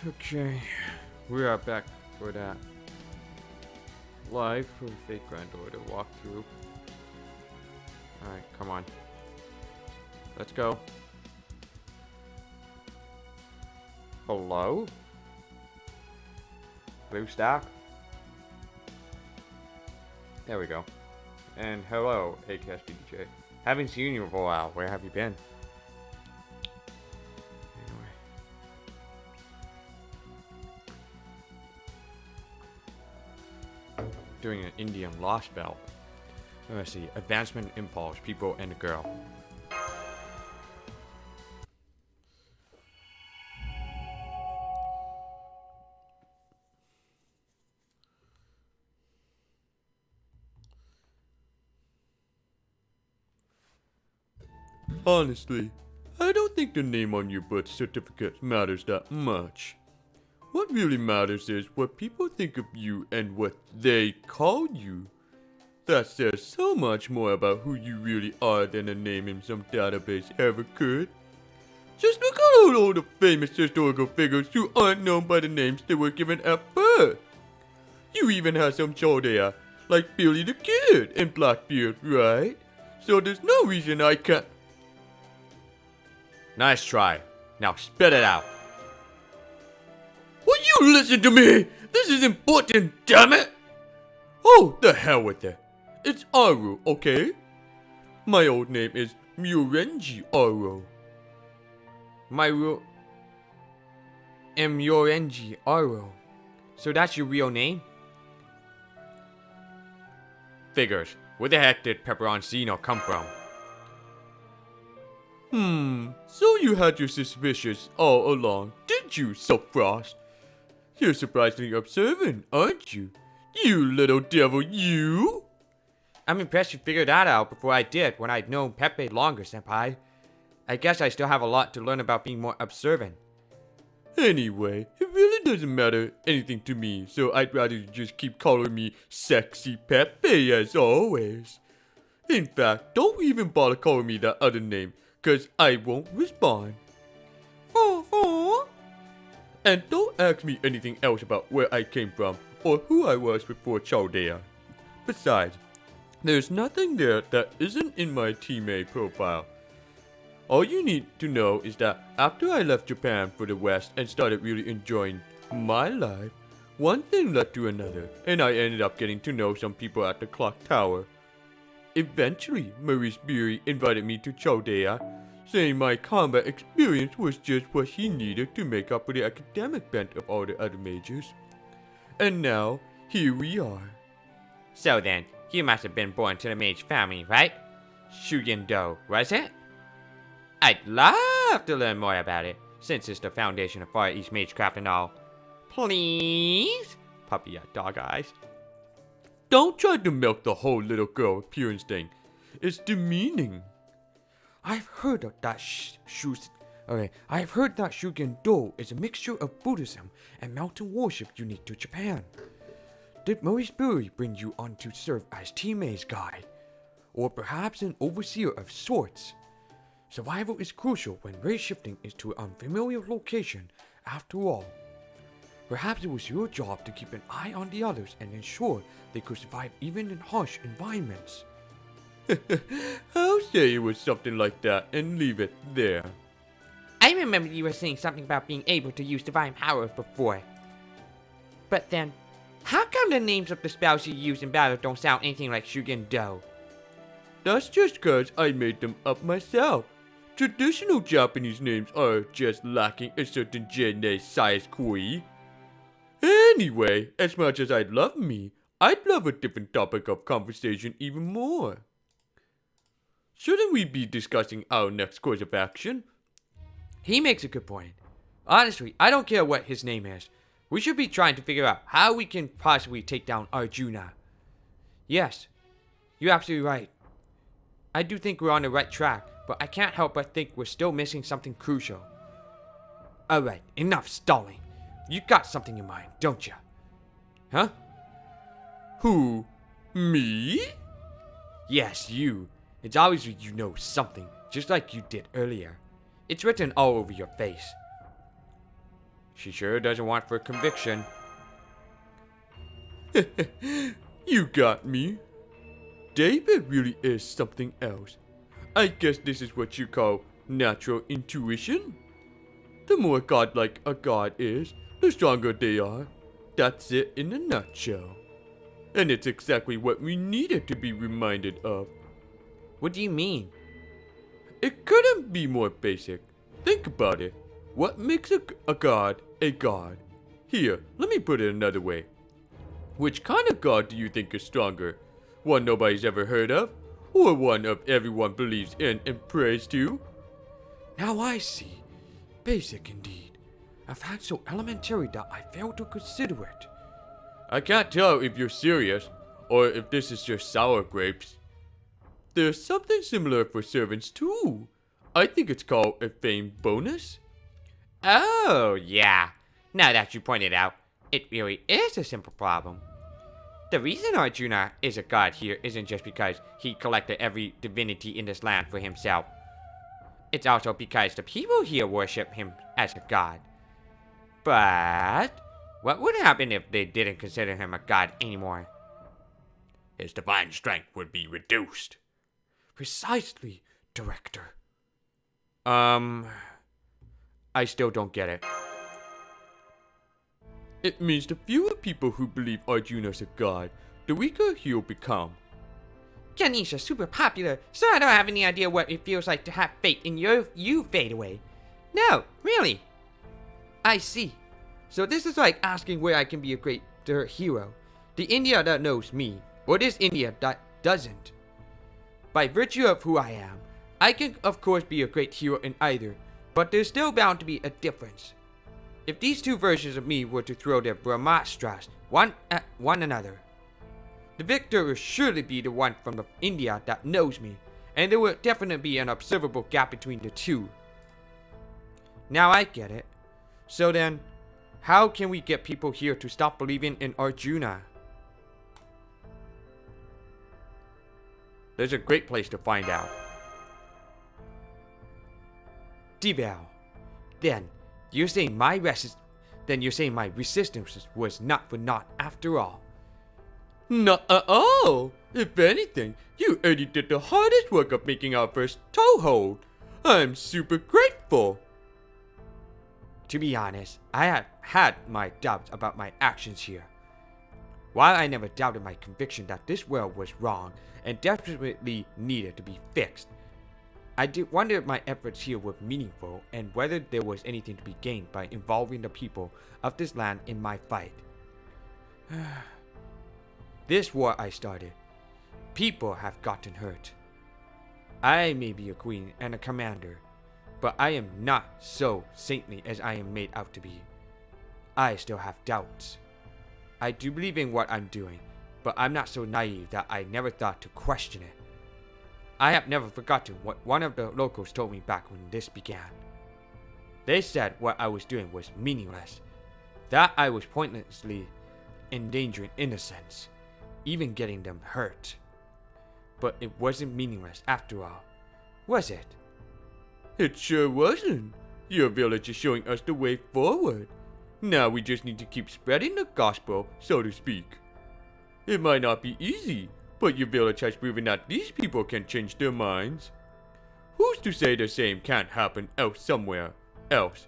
Okay, we are back for that live for fake granddaughter walkthrough. Alright, come on. Let's go. Hello? Blue stack? There we go. And hello, AKSDJ. Haven't seen you for a while. Where have you been? Doing an Indian Lostbelt. Let's see. Advancement Impulse. People and a girl. Honestly, I don't think the name on your birth certificate matters that much. What really matters is what people think of you and what they call you. That says so much more about who you really are than a name in some database ever could. Just look at all the famous historical figures who aren't known by the names they were given at birth. You even have some Chaldea, like Billy the Kid and Blackbeard, right? So there's no reason I can't... Nice try. Now spit it out. Will you listen to me? This is important, damn it! Oh, the hell with it. It's Aru, okay? My old name is Murenji Aru. Murenji Aru. So that's your real name? Figures. Where the heck did Pepperoncino come from? So you had your suspicions all along, did you, Silkfrost? You're surprisingly observant, aren't you? You little devil, you! I'm impressed you figured that out before I did when I'd known Pepe longer, Senpai. I guess I still have a lot to learn about being more observant. Anyway, it really doesn't matter anything to me, so I'd rather you just keep calling me Sexy Pepe as always. In fact, don't even bother calling me that other name, cause I won't respond. And don't ask me anything else about where I came from, or who I was before Chaldea. Besides, there's nothing there that isn't in my teammate profile. All you need to know is that after I left Japan for the West and started really enjoying my life, one thing led to another, and I ended up getting to know some people at the clock tower. Eventually, Maurice Beery invited me to Chaldea, saying my combat experience was just what he needed to make up for the academic bent of all the other majors. And now, here we are. So then, you must have been born to the mage family, right? Shugendo, was it? I'd love to learn more about it, since it's the foundation of Far East Magecraft and all. Please? Puppy got dog eyes. Don't try to milk the whole little girl with pure instinct. It's demeaning. I've heard that Shugendo is a mixture of Buddhism and mountain worship unique to Japan. Did Maurice Beery bring you on to serve as teammate's guide? Or perhaps an overseer of sorts? Survival is crucial when race shifting is to an unfamiliar location, after all. Perhaps it was your job to keep an eye on the others and ensure they could survive even in harsh environments. I'll say it was something like that and leave it there. I remember you were saying something about being able to use divine powers before. But then, how come the names of the spells you use in battle don't sound anything like Shugendo? That's just cause I made them up myself. Traditional Japanese names are just lacking a certain je ne sais quoi. Anyway, as much as I'd love I'd love a different topic of conversation even more. Shouldn't we be discussing our next course of action? He makes a good point. Honestly, I don't care what his name is. We should be trying to figure out how we can possibly take down Arjuna. Yes, you're absolutely right. I do think we're on the right track, but I can't help but think we're still missing something crucial. Alright, enough stalling. You got something in mind, don't you? Huh? Who? Me? Yes, you. It's obvious you know something, just like you did earlier. It's written all over your face. She sure doesn't want for conviction. You got me. David really is something else. I guess this is what you call natural intuition. The more godlike a god is, the stronger they are. That's it in a nutshell. And it's exactly what we needed to be reminded of. What do you mean? It couldn't be more basic. Think about it. What makes a god a god? Here, let me put it another way. Which kind of god do you think is stronger? One nobody's ever heard of? Or one of everyone believes in and prays to? Now I see. Basic indeed. A fact so elementary that I failed to consider it. I can't tell if you're serious, or if this is just sour grapes. There's something similar for servants too. I think it's called a fame bonus. Oh, yeah. Now that you pointed out, it really is a simple problem. The reason Arjuna is a god here isn't just because he collected every divinity in this land for himself. It's also because the people here worship him as a god. But what would happen if they didn't consider him a god anymore? His divine strength would be reduced. Precisely, Director. I still don't get it. It means the fewer people who believe Arjuna's a god, the weaker he'll become. Ganesha's super popular, so I don't have any idea what it feels like to have faith in you fade away. No, really. I see. So this is like asking where I can be a greater hero. The India that knows me, or this India that doesn't. By virtue of who I am, I can of course be a great hero in either, but there's still bound to be a difference. If these two versions of me were to throw their brahmastras one at one another, the victor will surely be the one from the India that knows me, and there will definitely be an observable gap between the two. Now I get it. So then, how can we get people here to stop believing in Arjuna? There's a great place to find out. Deval. Then you're saying my resistance was not for naught after all. Not at all. If anything, you already did the hardest work of making our first toehold. I'm super grateful. To be honest, I have had my doubts about my actions here. While I never doubted my conviction that this world was wrong and desperately needed to be fixed, I did wonder if my efforts here were meaningful and whether there was anything to be gained by involving the people of this land in my fight. This war I started, people have gotten hurt. I may be a queen and a commander, but I am not so saintly as I am made out to be. I still have doubts. I do believe in what I'm doing, but I'm not so naive that I never thought to question it. I have never forgotten what one of the locals told me back when this began. They said what I was doing was meaningless, that I was pointlessly endangering innocents, even getting them hurt. But it wasn't meaningless after all, was it? It sure wasn't. Your village is showing us the way forward. Now we just need to keep spreading the gospel, so to speak. It might not be easy, but your village has proven that these people can change their minds. Who's to say the same can't happen somewhere else?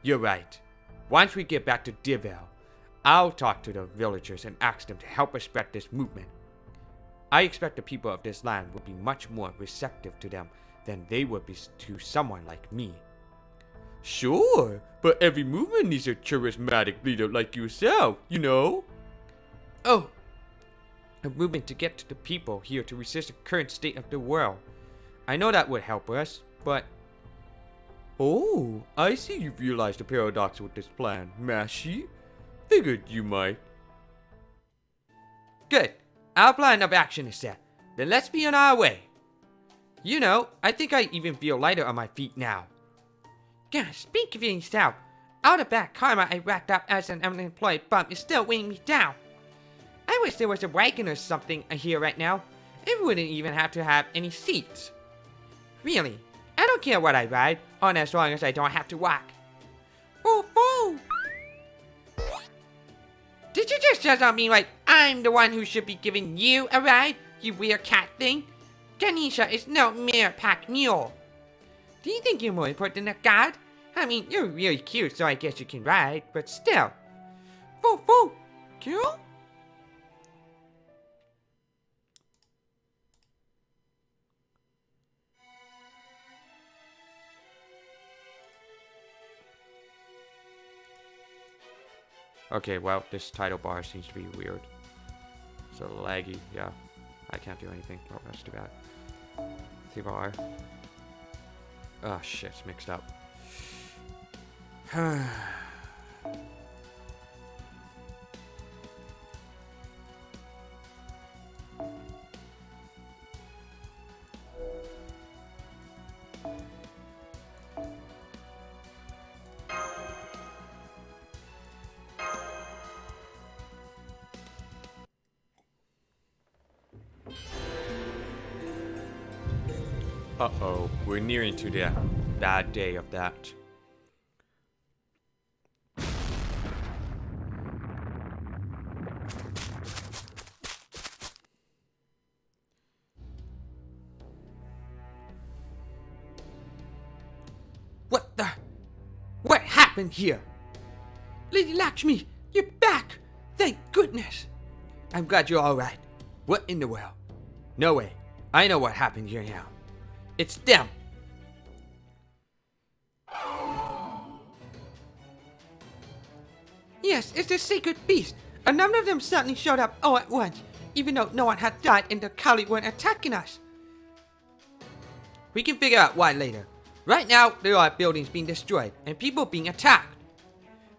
You're right. Once we get back to Deval, I'll talk to the villagers and ask them to help us spread this movement. I expect the people of this land will be much more receptive to them than they would be to someone like me. Sure, but every movement needs a charismatic leader like yourself, you know? Oh, a movement to get to the people here to resist the current state of the world. I know that would help us, but... Oh, I see you've realized the paradox with this plan, Mashi. Figured you might. Good. Our plan of action is set. Then let's be on our way. You know, I think I even feel lighter on my feet now. Yeah, speak of yourself. All the bad karma I racked up as an unemployed bum is still weighing me down. I wish there was a wagon or something here right now. It wouldn't even have to have any seats. Really, I don't care what I ride, on as long as I don't have to walk. Oh, does not mean like I'm the one who should be giving you a ride, you weird cat thing. Ganesha is no mere pack mule. Do you think you're more important than a god? I mean, you're really cute, so I guess you can ride, but still. Foo, cool? Okay, well, this title bar seems to be weird. So laggy, yeah. I can't do anything. Oh, that's too bad. T-bar. Oh, shit, it's mixed up. Uh-oh, we're nearing to the bad day of that. What happened here? Lady Lakshmi, you're back! Thank goodness! I'm glad you're alright. What in the world? No way. I know what happened here now. It's them! Yes, it's the sacred beast. A number of them suddenly showed up all at once, even though no one had died and the Kali weren't attacking us. We can figure out why later. Right now, there are buildings being destroyed and people being attacked.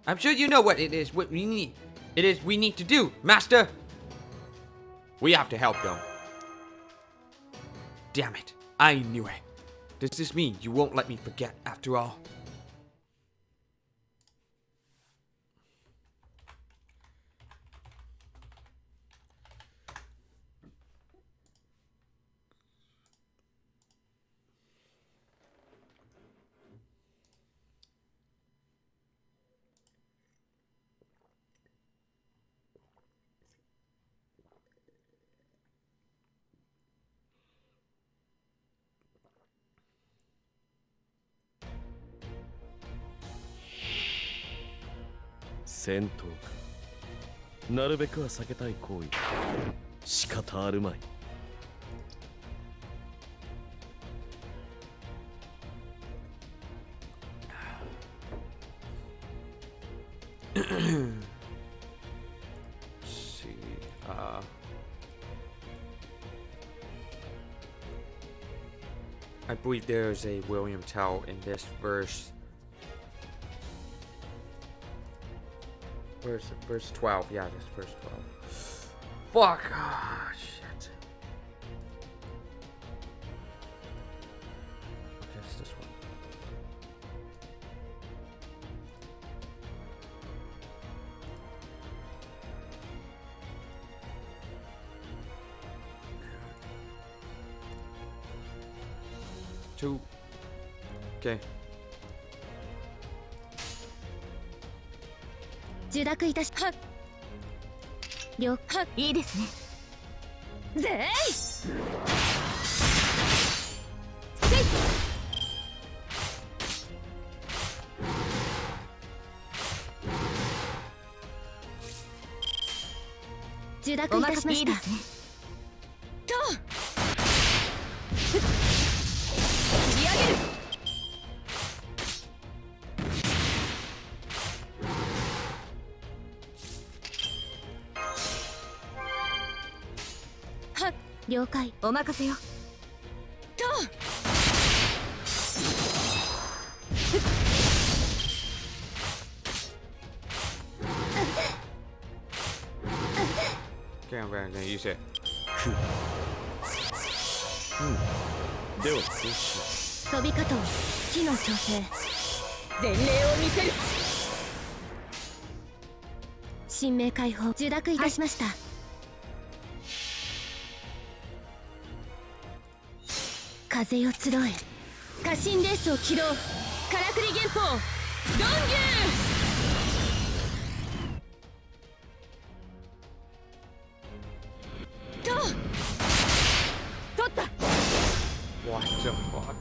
I'm sure you know what we need. We need to do, Master. We have to help them. Damn it, I knew it. Does this mean you won't let me forget after all?戦闘か。なるべくは避けたい行為。仕方あるまい。See, I believe there's a William Tell in this verse. Verse 12, yeah, this verse 12. Fuck! Ah, shit. Okay, it's this one. Two. Okay. 受諾いたしはっ了解いいですねぜいせい受諾いたしましたと切り上げる了解お任せよと Okay, I'm gonna use it. ではそうしよ飛び方を機能調整前例を見せる神明解放受諾いたしました、風よ集え家臣レースを起動からくり原砲ドンギュ the fuck?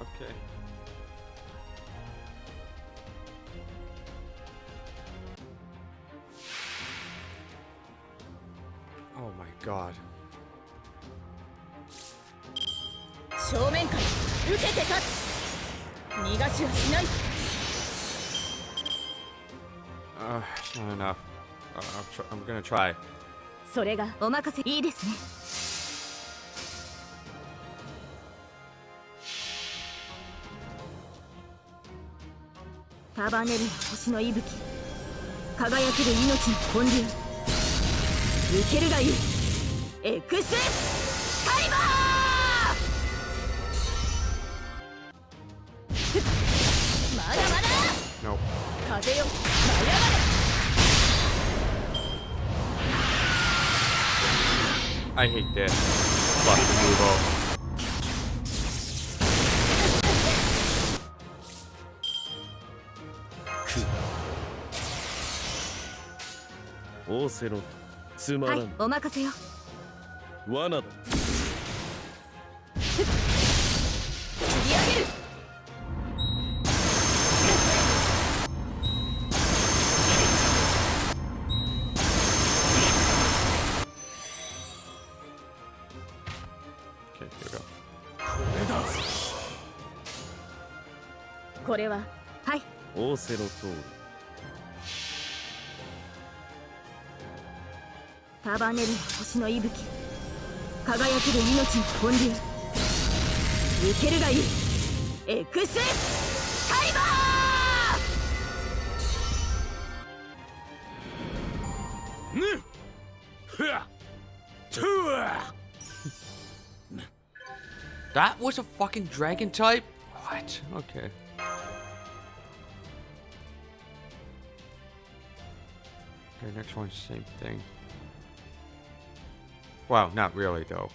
Okay. Oh my god. 正面から受けて立つ。逃がしはしない。 It's not enough. I'm gonna try. それがお任せいいですね。束ねる星の息吹、輝ける命の本流。受けるがいい。エクスカリバー。まだまだ。No. 風よ舞い上がれ。 I hate this. Fucking move off. 仰せのつまらん、はい、お任せよ。罠だ。切り上げる。 Okay, here we go. これははい。仰せの通り。束ねる星の息吹、輝ける命の本流。受けるがいい。エクスカリバー。 That was a fucking dragon type? What? Okay. Okay, next one's same thing. Well, not really though.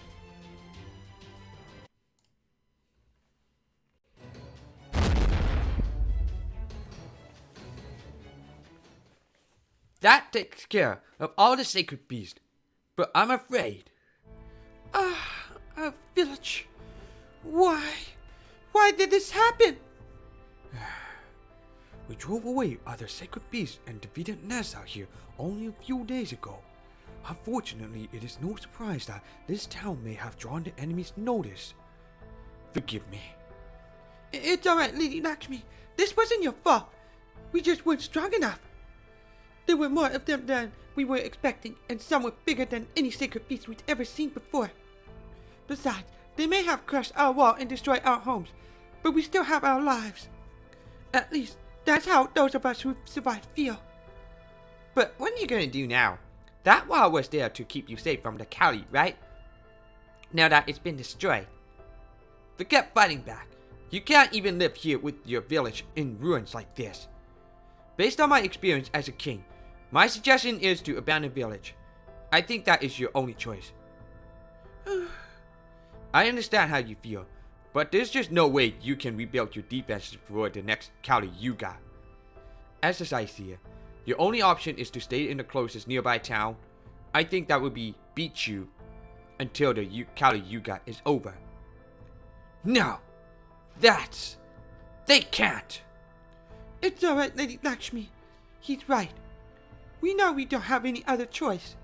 That takes care of all the sacred beasts. But I'm afraid. Our village. Why? Why did this happen? We drove away other sacred beasts and defeated Nassau here only a few days ago. Unfortunately, it is no surprise that this town may have drawn the enemy's notice. Forgive me. It's alright, Lady Lakshmi. This wasn't your fault. We just weren't strong enough. There were more of them than we were expecting, and some were bigger than any sacred beast we'd ever seen before. Besides, they may have crushed our wall and destroyed our homes, but we still have our lives. At least, that's how those of us who survived feel. But what are you gonna do now? That wall was there to keep you safe from the Kali, right? Now that it's been destroyed. Forget fighting back. You can't even live here with your village in ruins like this. Based on my experience as a king, my suggestion is to abandon village. I think that is your only choice. I understand how you feel, but there's just no way you can rebuild your defenses for the next Kali Yuga. As I see it, your only option is to stay in the closest nearby town. I think that would be beat you until the Kali Yuga is over. No! They can't! It's alright, Lady Lakshmi. He's right. We know we don't have any other choice.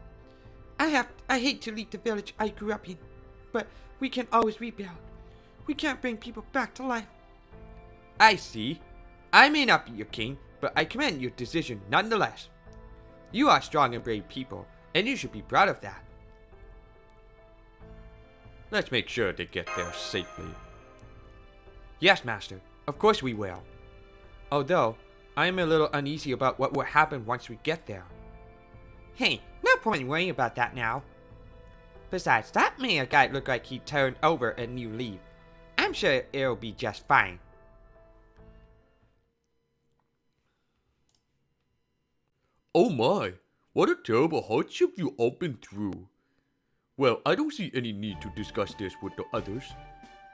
I hate to leave the village I grew up in, but we can always rebuild. We can't bring people back to life. I see. I may not be your king, but I commend your decision nonetheless. You are strong and brave people, and you should be proud of that. Let's make sure they get there safely. Yes, Master. Of course we will. Although, I am a little uneasy about what will happen once we get there. Hey, no point in worrying about that now. Besides, that mayor guy looked like he turned over a new leaf. I'm sure it'll be just fine. Oh my, what a terrible hardship you all been through. Well, I don't see any need to discuss this with the others.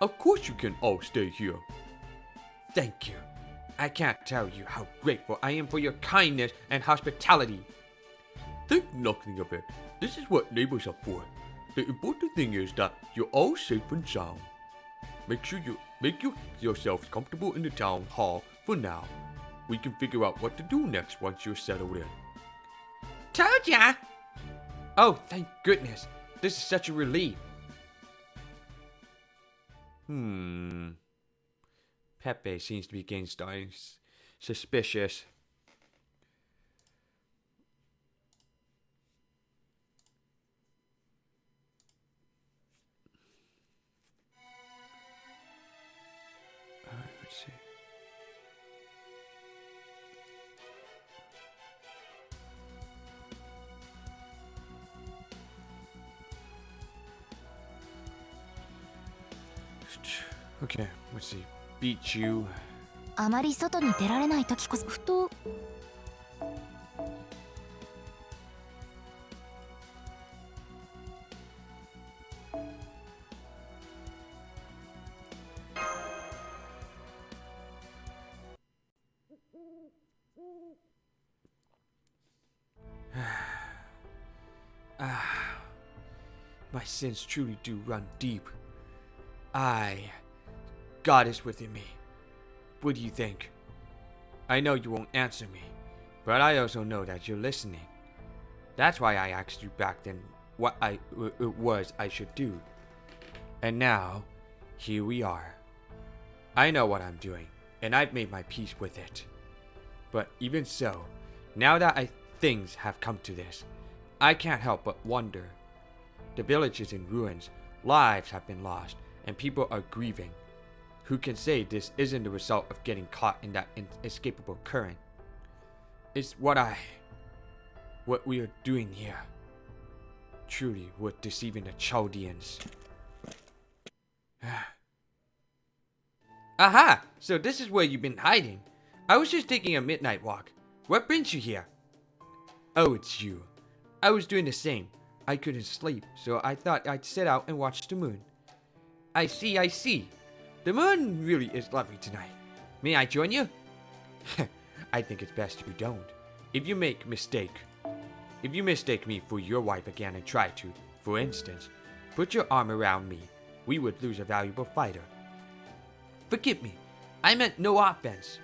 Of course you can all stay here. Thank you. I can't tell you how grateful I am for your kindness and hospitality. Think nothing of it. This is what neighbors are for. The important thing is that you're all safe and sound. make yourselves comfortable in the town hall for now. We can figure out what to do next once you're settled in. Told ya! Oh, thank goodness. This is such a relief. Pepe seems to be getting starting suspicious. Let's see. Okay, let's see. Beat you. あまり外に出られない時こそふとMy sins truly do run deep. God is within me. What do you think? I know you won't answer me, but I also know that you're listening. That's why I asked you back then what it was I should do. And now, here we are. I know what I'm doing, and I've made my peace with it. But even so, now that things have come to this, I can't help but wonder. The village is in ruins, lives have been lost, and people are grieving. Who can say this isn't the result of getting caught in that inescapable current? It's what we are doing here. Truly worth deceiving the Chaldeans. Aha! So this is where you've been hiding. I was just taking a midnight walk. What brings you here? Oh, it's you. I was doing the same. I couldn't sleep, so I thought I'd sit out and watch the moon. I see. The moon really is lovely tonight. May I join you? I think it's best you don't. If you mistake me for your wife again and try to, for instance, put your arm around me, we would lose a valuable fighter. Forgive me. I meant no offense.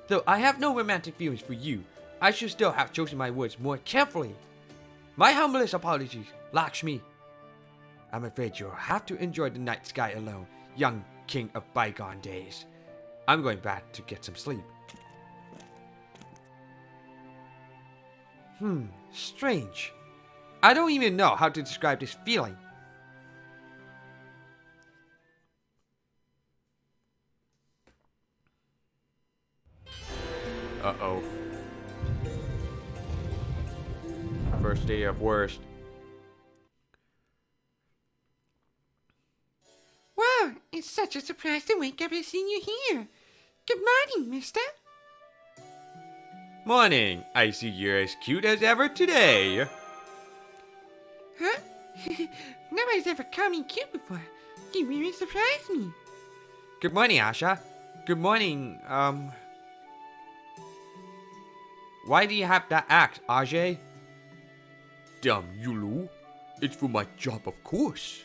Though I have no romantic feelings for you, I should still have chosen my words more carefully. My humblest apologies, Lakshmi. I'm afraid you'll have to enjoy the night sky alone, young king of bygone days. I'm going back to get some sleep. Strange. I don't even know how to describe this feeling. Uh-oh. First day of worst. Wow, it's such a surprise to wake up and see you here. Good morning, mister. Morning. I see you're as cute as ever today. Huh? Nobody's ever called me cute before. You really surprised me. Good morning, Asha. Good morning, Why do you have that axe, Ajay? Damn, Yulu. It's for my job, of course.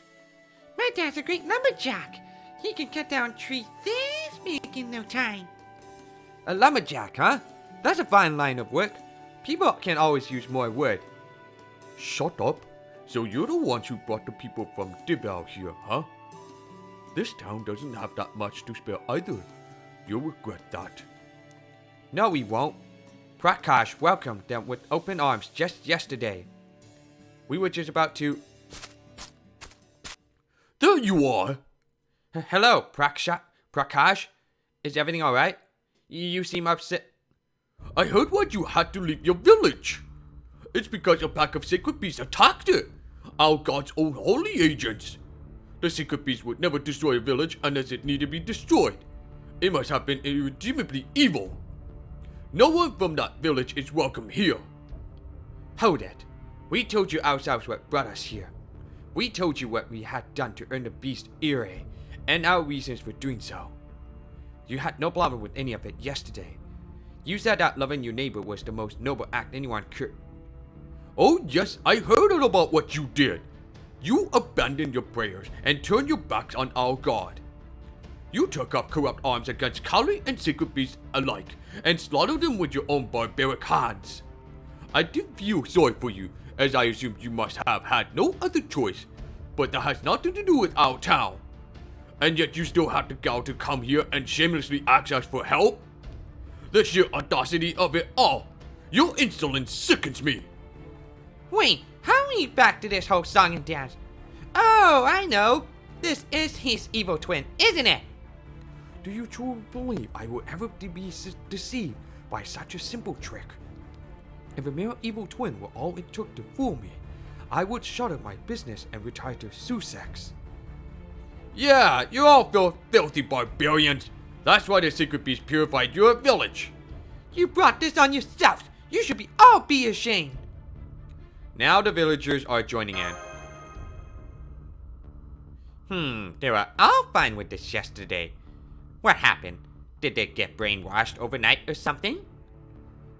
My dad's a great lumberjack. He can cut down trees this big in no time. A lumberjack, huh? That's a fine line of work. People can always use more wood. Shut up. So you're the ones who brought the people from Dival here, huh? This town doesn't have that much to spare either. You'll regret that. No, we won't. Prakash welcomed them with open arms just yesterday. We were just about to... There you are! Hello, Prakash. Is everything alright? You seem upset. I heard why you had to leave your village. It's because a pack of sacred beasts attacked it. Our god's own holy agents. The sacred beasts would never destroy a village unless it needed to be destroyed. It must have been irredeemably evil. No one from that village is welcome here. Hold it. We told you ourselves what brought us here. We told you what we had done to earn the beast Ire, and our reasons for doing so. You had no problem with any of it yesterday. You said that loving your neighbor was the most noble act anyone could. Oh yes, I heard all about what you did. You abandoned your prayers and turned your backs on our god. You took up corrupt arms against Kali and Secret Beasts alike, and slaughtered them with your own barbaric hands. I do feel sorry for you, as I assume you must have had no other choice, but that has nothing to do with our town. And yet you still have the gall to come here and shamelessly ask us for help? The sheer audacity of it all! Your insolence sickens me! Wait, how are we back to this whole song and dance? Oh, I know. This is his evil twin, isn't it? Do you truly believe I will ever be deceived by such a simple trick? If a mere evil twin were all it took to fool me, I would shutter my business and retire to Sussex. Yeah, you're all filthy barbarians! That's why the Secret Beast purified your village! You brought this on yourselves. You should all be ashamed. Now the villagers are joining in. They were all fine with this yesterday. What happened? Did they get brainwashed overnight or something?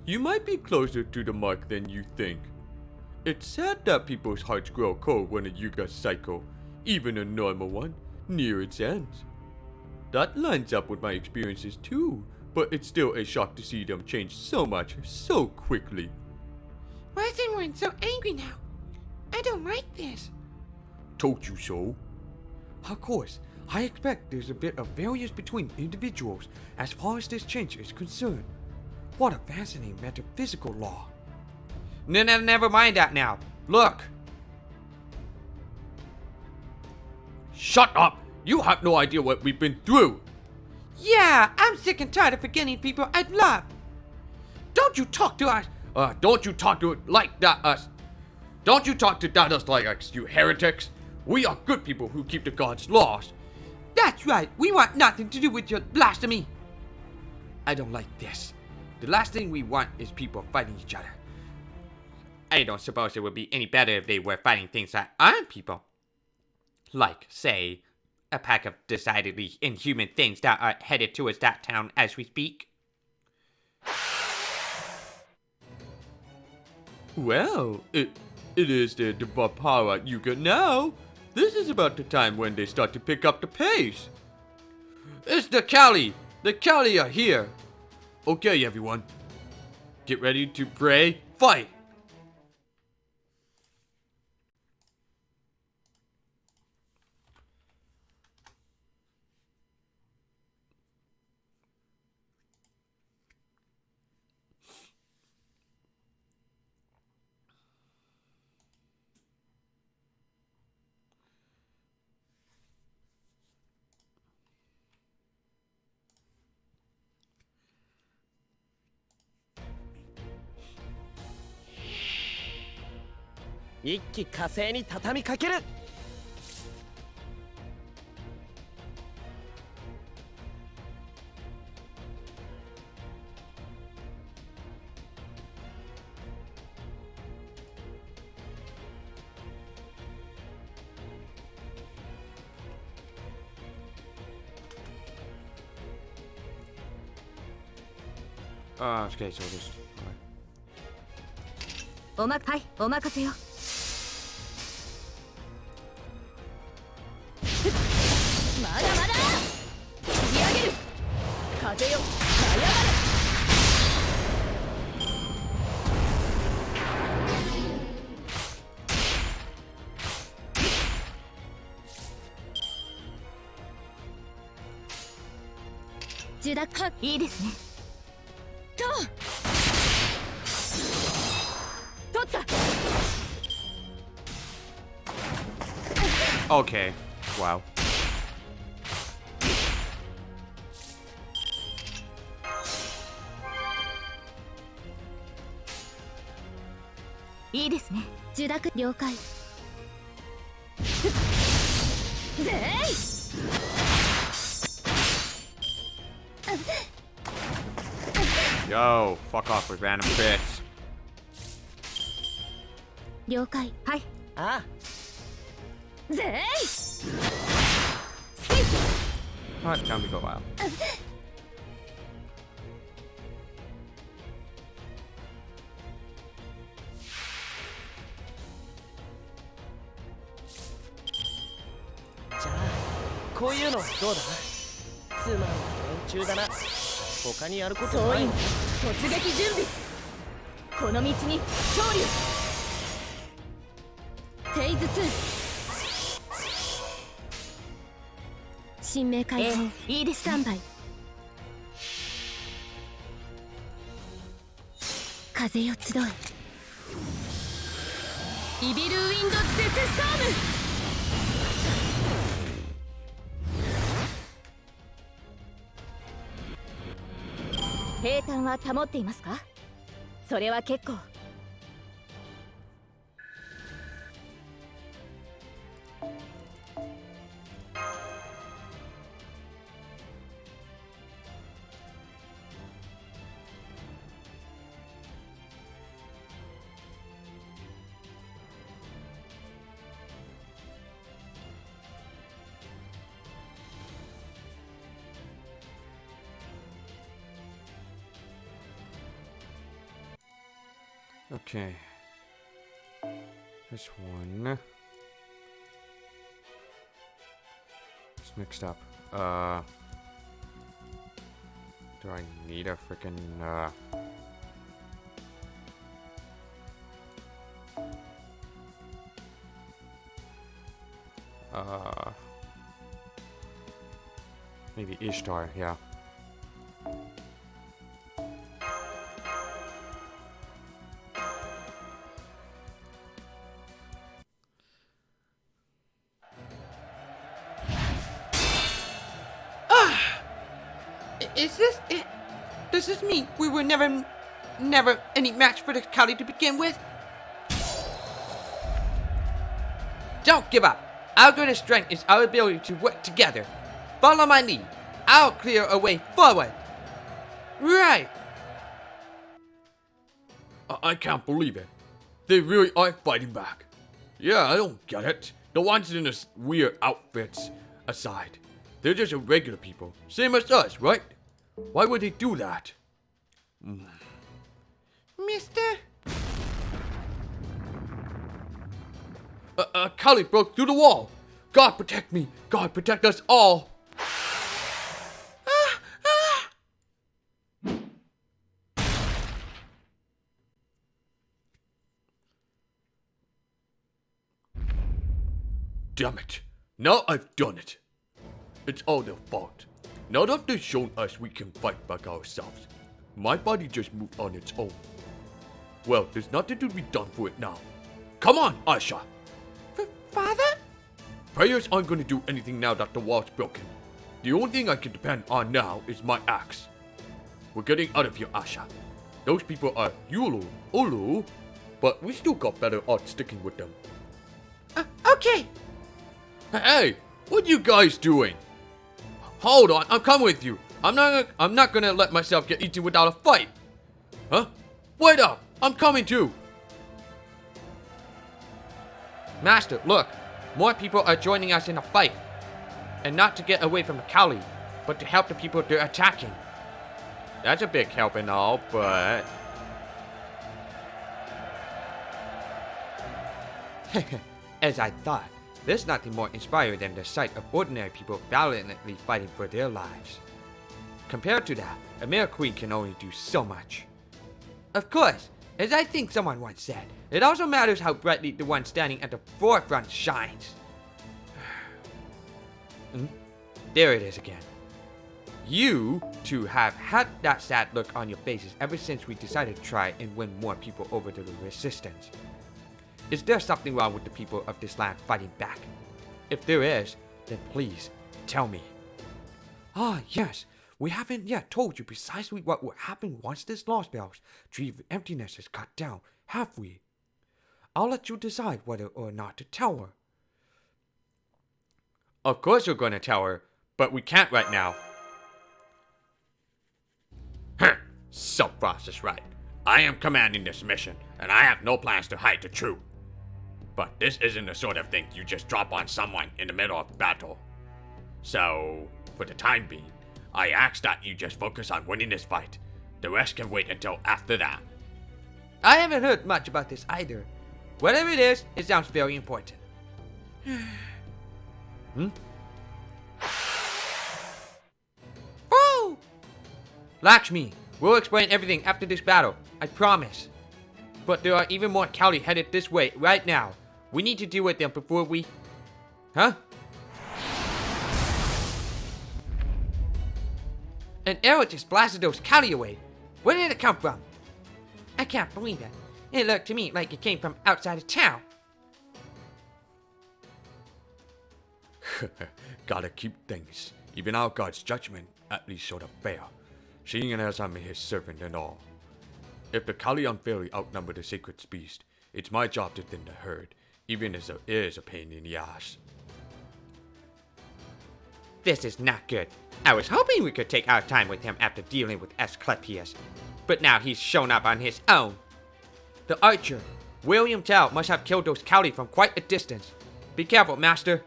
You might be closer to the mark than you think. It's sad that people's hearts grow cold when a Yuga cycle, even a normal one, near its end. That lines up with my experiences too, but it's still a shock to see them change so much so quickly. Why is everyone so angry now? I don't like this. Told you so. Of course, I expect there's a bit of variance between individuals as far as this change is concerned. What a fascinating metaphysical law. Never mind that now. Look. Shut up! You have no idea what we've been through! Yeah, I'm sick and tired of forgetting people I love. Don't you talk to us. Don't you talk to it like that us. Don't you talk to us like us, you heretics. We are good people who keep the gods' laws. That's right. We want nothing to do with your blasphemy. I don't like this. The last thing we want is people fighting each other. I don't suppose it would be any better if they were fighting things that aren't people. Like, say, a pack of decidedly inhuman things that are headed towards that town as we speak. Well, it is the Devapara Yuga now. This is about the time when they start to pick up the pace. It's the Kali! The Kali are here! Okay, everyone. Get ready to pray, fight!一気火星に畳みかける。Okay, so just... Alright. はい、お任せよ。まだまだ切り上げる。風よ、舞い上がれ。受諾はいいですね。と取った。 Okay, wow. いいですね。受諾了解。ぜい。Yo, fuck off with random crits. 了解。はい。ああ。ぜい。 Alright, time to go out. じゃあこういうのどうだ。つまんない連中だな。他にやることない。総員突撃準備。この道に勝利を。フェーズ2。新名解放いいです。スタンバイ。風よ集え。イビルウィンドデスストーム。平坦は保っていますか？それは結構。Okay. This one. It's mixed up. Do I need a freaking maybe Ishtar, yeah. Is this it? Does this mean we were never any match for the Kali to begin with? Don't give up. Our greatest strength is our ability to work together. Follow my lead. I'll clear a way forward. Right. I can't believe it. They really are fighting back. Yeah, I don't get it. The ones in this weird outfits aside. They're just regular people. Same as us, right? Why would they do that? Mister? Kali broke through the wall. God protect me. God protect us all. Damn it. Now I've done it. It's all their fault. Now that they've shown us we can fight back ourselves, my body just moved on its own. Well, there's nothing to be done for it now. Come on, Asha. Father? Prayers aren't going to do anything now that the wall's broken. The only thing I can depend on now is my axe. We're getting out of here, Asha. Those people are Ulu, but we still got better odds sticking with them. Okay. Hey, what you guys doing? Hold on, I'm coming with you. I'm not gonna let myself get eaten without a fight. Huh? Wait up, I'm coming too. Master, look. More people are joining us in a fight. And not to get away from the Kali, but to help the people they're attacking. That's a big help and all, but as I thought, there's nothing more inspiring than the sight of ordinary people valiantly fighting for their lives. Compared to that, a mere queen can only do so much. Of course, as I think someone once said, it also matters how brightly the one standing at the forefront shines. There it is again. You two have had that sad look on your faces ever since we decided to try and win more people over to the resistance. Is there something wrong with the people of this land fighting back? If there is, then please, tell me. Ah, yes, we haven't yet told you precisely what will happen once this Lostbelt's tree of emptiness is cut down, have we? I'll let you decide whether or not to tell her. Of course we're going to tell her, but we can't right now. Self-Frost is right. I am commanding this mission, and I have no plans to hide the truth. But this isn't the sort of thing you just drop on someone in the middle of battle. So, for the time being, I ask that you just focus on winning this fight. The rest can wait until after that. I haven't heard much about this either. Whatever it is, it sounds very important. Lakshmi, we'll explain everything after this battle. I promise. But there are even more Kali headed this way right now. We need to deal with them before we... Huh? An arrow just blasted those Kali away. Where did it come from? I can't believe it. It looked to me like it came from outside of town. Gotta keep things, even our God's judgment, at least sort of fair, seeing as I'm his servant and all. If the Kali unfairly outnumber the sacred beast, it's my job to thin the herd, even as it is a pain in the ass. This is not good. I was hoping we could take our time with him after dealing with Asclepius, but now he's shown up on his own. The archer, William Tell, must have killed those Kali from quite a distance. Be careful, master.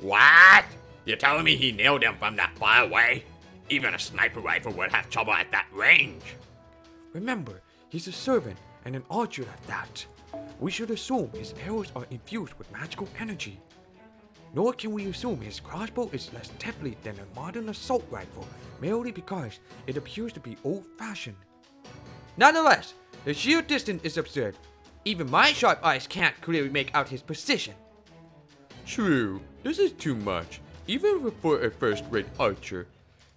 What? You're telling me he nailed them from that far away? Even a sniper rifle would have trouble at that range. Remember, he's a servant and an archer at that. We should assume his arrows are infused with magical energy. Nor can we assume his crossbow is less deadly than a modern assault rifle, merely because it appears to be old-fashioned. Nonetheless, the sheer distance is absurd. Even my sharp eyes can't clearly make out his position. True, this is too much, even for a first-rate archer.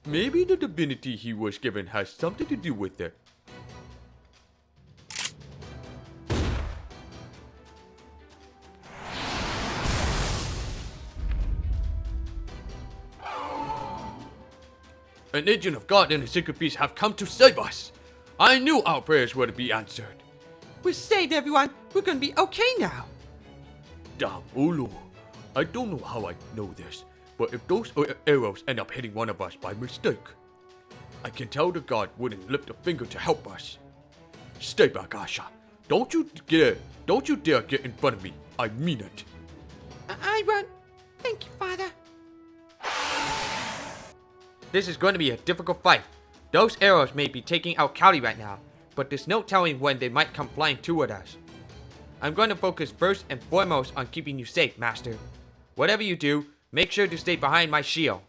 Maybe the divinity he was given has something to do with it. An agent of God and a sacred beast have come to save us. I knew our prayers were to be answered. We're saved, everyone. We're gonna be okay now. Damn, Ulu. I don't know how I know this, but if those arrows end up hitting one of us by mistake, I can tell the God wouldn't lift a finger to help us. Stay back, Asha. Don't you dare get in front of me. I mean it. I won't. Thank you, Father. This is going to be a difficult fight. Those arrows may be taking out Kali right now, but there's no telling when they might come flying toward us. I'm going to focus first and foremost on keeping you safe, Master. Whatever you do, make sure to stay behind my shield.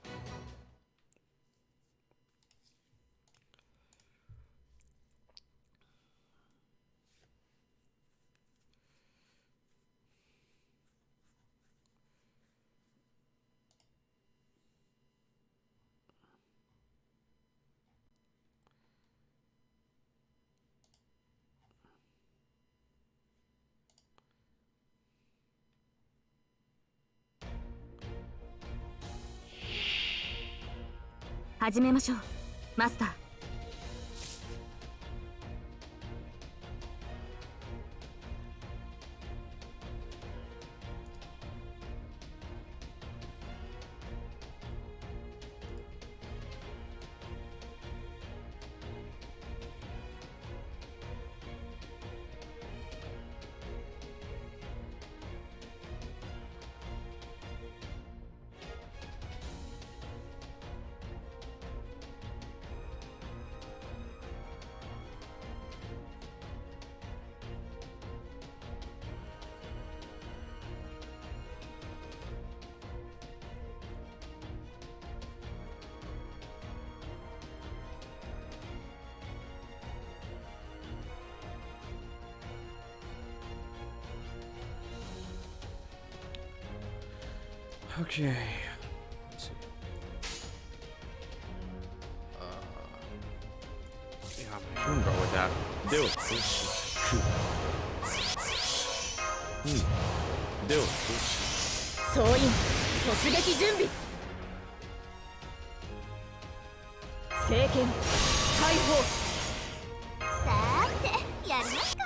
始めましょう、マスター。Okay. Let's see. Yeah, I can go with that. ではどうしではどうし総員突撃準備。聖剣解放。さーてやりますか。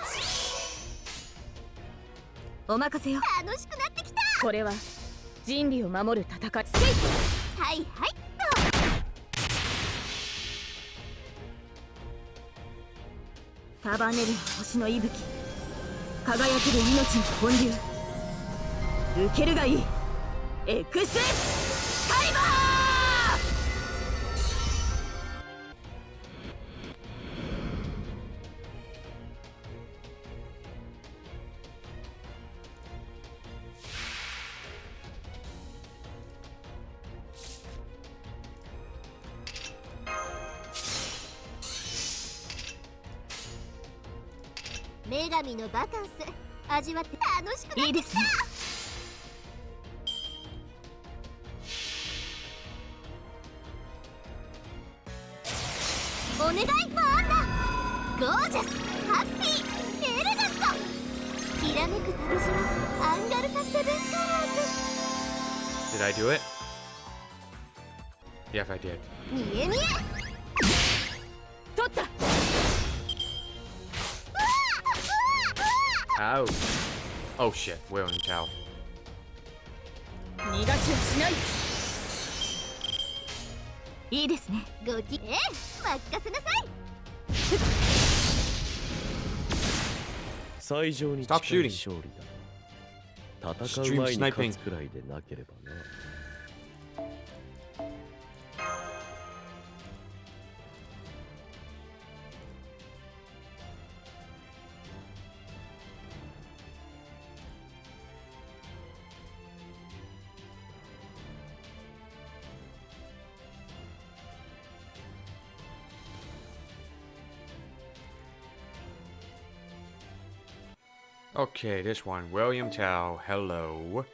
お任せよ。楽しくなってきた。これは人類を守る戦い。はいはいっと。束ねる星の息吹、輝ける命の本流。受けるがいい。エクスカリバー。女神のバカンス味わって楽しくなってきた。いいですね。お願いワンダゴージャスハッピーエレガントきらめく旅路アンガルパセブンカラーズ Did I do it? Yes, I did. 見え見え取った。 Ow. Oh shit, we're on cow. 逃がしはしない。いいですね。ごき任せなさい。最上に近 Stop い shooting. 勝利だ。戦う Extreme 前に sniping. 勝つくらいでなければな。Okay, this one. William Tell. Hello.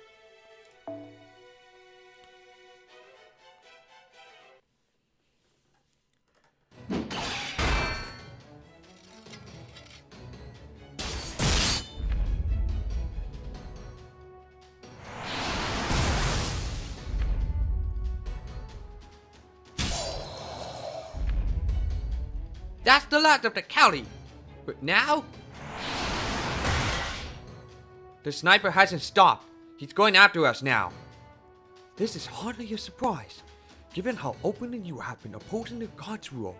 That's the last of the county. But now, the sniper hasn't stopped. He's going after us now. This is hardly a surprise. Given how openly you have been opposing the God's rule,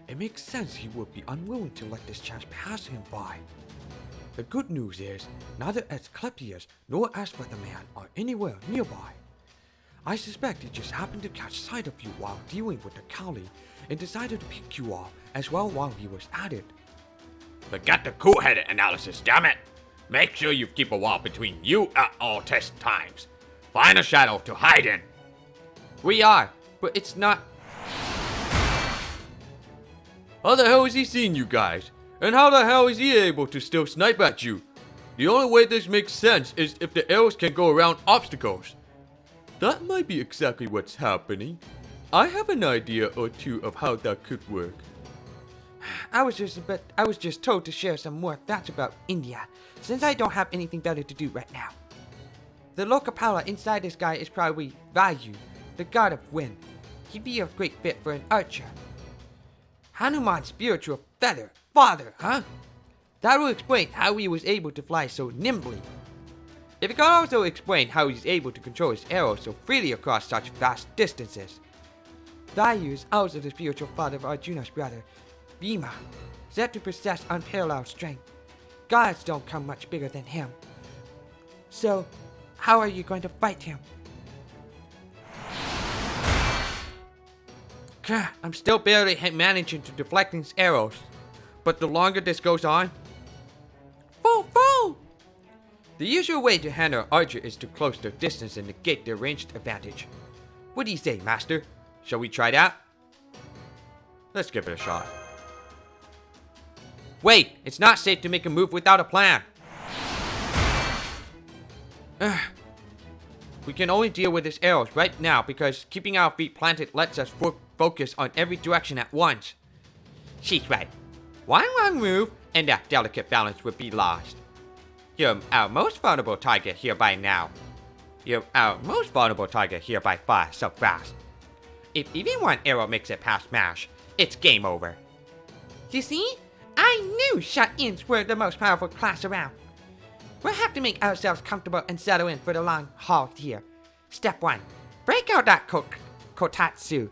it makes sense he would be unwilling to let this chance pass him by. The good news is, neither Asclepius nor Man are anywhere nearby. I suspect he just happened to catch sight of you while dealing with the Cowley and decided to pick you off as well while he was at it. Forget the cool-headed analysis, damn it! Make sure you keep a wall between you at all test times. Find a shadow to hide in. We are, but it's not. How the hell is he seeing you guys? And how the hell is he able to still snipe at you? The only way this makes sense is if the arrows can go around obstacles. That might be exactly what's happening. I have an idea or two of how that could work. I was just told to share some more facts about India, since I don't have anything better to do right now. The local power inside this guy is probably Vayu, the god of wind. He'd be a great fit for an archer. Hanuman's spiritual father, huh? That will explain how he was able to fly so nimbly. If it can also explain how he's able to control his arrows so freely across such vast distances. Vayu is also the spiritual father of Arjuna's brother, Bhima, said to possess unparalleled strength. Gods don't come much bigger than him. So, how are you going to fight him? I'm still barely managing to deflect his arrows. But the longer this goes on... Boom! The usual way to handle an archer is to close their distance and negate their ranged advantage. What do you say, Master? Shall we try that? Let's give it a shot. Wait! It's not safe to make a move without a plan! We can only deal with his arrows right now because keeping our feet planted lets us focus on every direction at once. She's right. One wrong move and that delicate balance would be lost. You're our most vulnerable target here by now. You're our most vulnerable target here by far so fast. If even one arrow makes it past MASH, it's game over. You see? I knew shut-ins were the most powerful class around. We'll have to make ourselves comfortable and settle in for the long haul here. Step 1. Break out that kotatsu.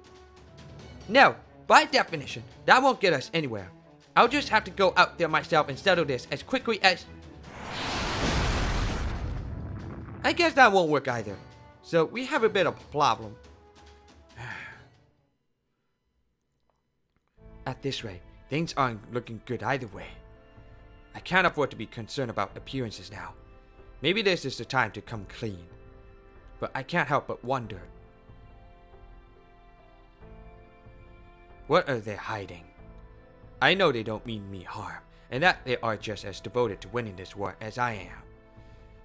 No, by definition, that won't get us anywhere. I'll just have to go out there myself and settle this as quickly as... I guess that won't work either. So we have a bit of a problem. At this rate, things aren't looking good either way. I can't afford to be concerned about appearances now. Maybe this is the time to come clean. But I can't help but wonder. What are they hiding? I know they don't mean me harm, and that they are just as devoted to winning this war as I am.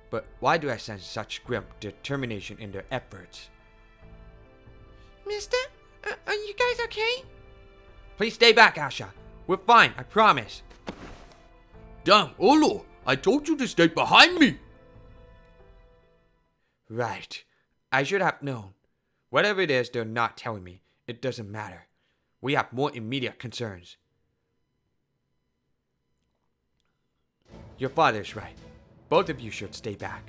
But why do I sense such grim determination in their efforts? Mister, are you guys okay? Please stay back, Asha. We're fine, I promise. Damn, Olo! I told you to stay behind me! Right. I should have known. Whatever it is they're not telling me, it doesn't matter. We have more immediate concerns. Your father's right. Both of you should stay back.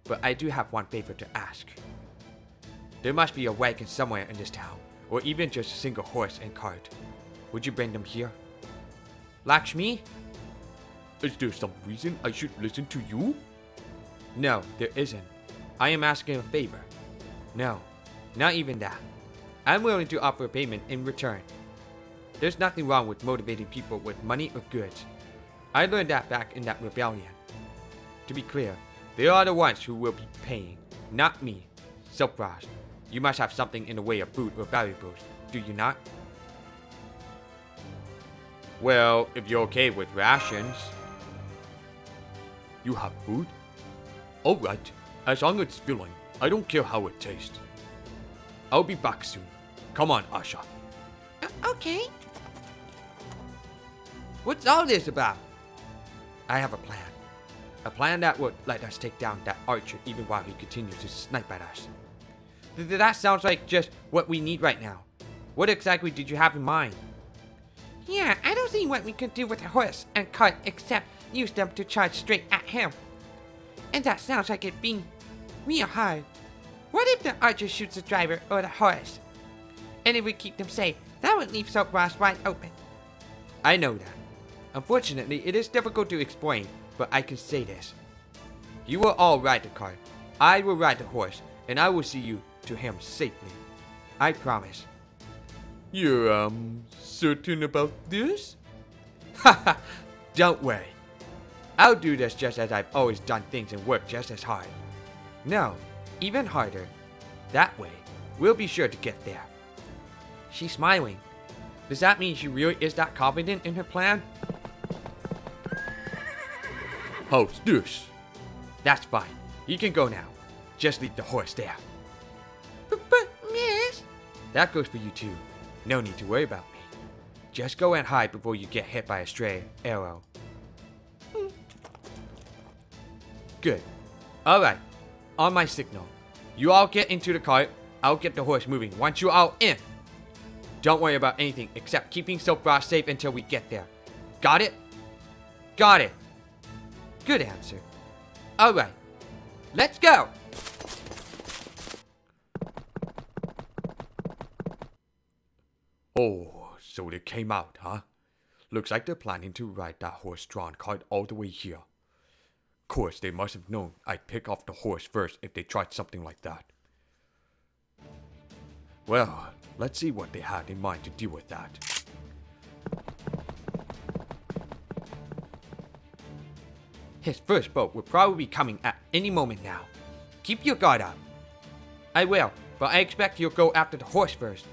But I do have one favor to ask. There must be a wagon somewhere in this town, or even just a single horse and cart. Would you bring them here? Lakshmi? Is there some reason I should listen to you? No, there isn't. I am asking a favor. No, not even that. I'm willing to offer a payment in return. There's nothing wrong with motivating people with money or goods. I learned that back in that rebellion. To be clear, they are the ones who will be paying, not me. Silfrost, you must have something in the way of food or valuables, do you not? Well, if you're okay with rations. You have food? Alright, as long as it's filling, I don't care how it tastes. I'll be back soon. Come on, Asha. Okay. What's all this about? I have a plan. A plan that would let us take down that archer even while he continues to snipe at us. That sounds like just what we need right now. What exactly did you have in mind? Yeah, I don't see what we could do with a horse and cart except use them to charge straight at him. And that sounds like it being real hard. What if the archer shoots the driver or the horse? And if we keep them safe, that would leave Silfrost wide open. I know that. Unfortunately, it is difficult to explain, but I can say this. You will all ride the cart. I will ride the horse, and I will see you to him safely. I promise. You're, certain about this? Haha, don't worry. I'll do this just as I've always done things and work just as hard. No, even harder. That way, we'll be sure to get there. She's smiling. Does that mean she really is that confident in her plan? How's this? That's fine. You can go now. Just leave the horse there. But, miss... That goes for you too. No need to worry about me. Just go and hide before you get hit by a stray arrow. Good. Alright. On my signal. You all get into the cart. I'll get the horse moving once you're all in. Don't worry about anything except keeping Silfrost safe until we get there. Got it? Got it. Good answer. Alright. Let's go! Oh, so they came out, huh? Looks like they're planning to ride that horse-drawn cart all the way here. Of course, they must have known I'd pick off the horse first if they tried something like that. Well, let's see what they had in mind to deal with that. His first boat will probably be coming at any moment now. Keep your guard up. I will, but I expect you'll go after the horse first.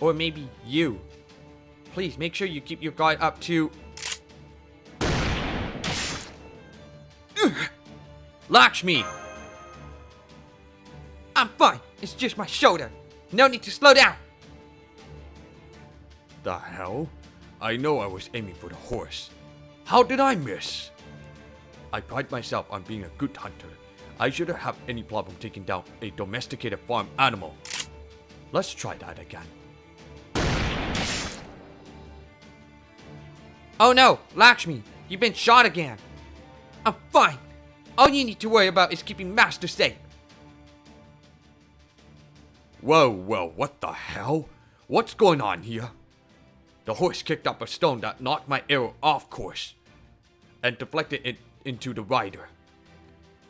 Or maybe you. Please make sure you keep your guard up too. Lakshmi! I'm fine. It's just my shoulder. No need to slow down. The hell? I know I was aiming for the horse. How did I miss? I pride myself on being a good hunter. I shouldn't have any problem taking down a domesticated farm animal. Let's try that again. Oh no, Lakshmi, you've been shot again. I'm fine. All you need to worry about is keeping Master safe. Whoa, what the hell? What's going on here? The horse kicked up a stone that knocked my arrow off course and deflected it into the rider.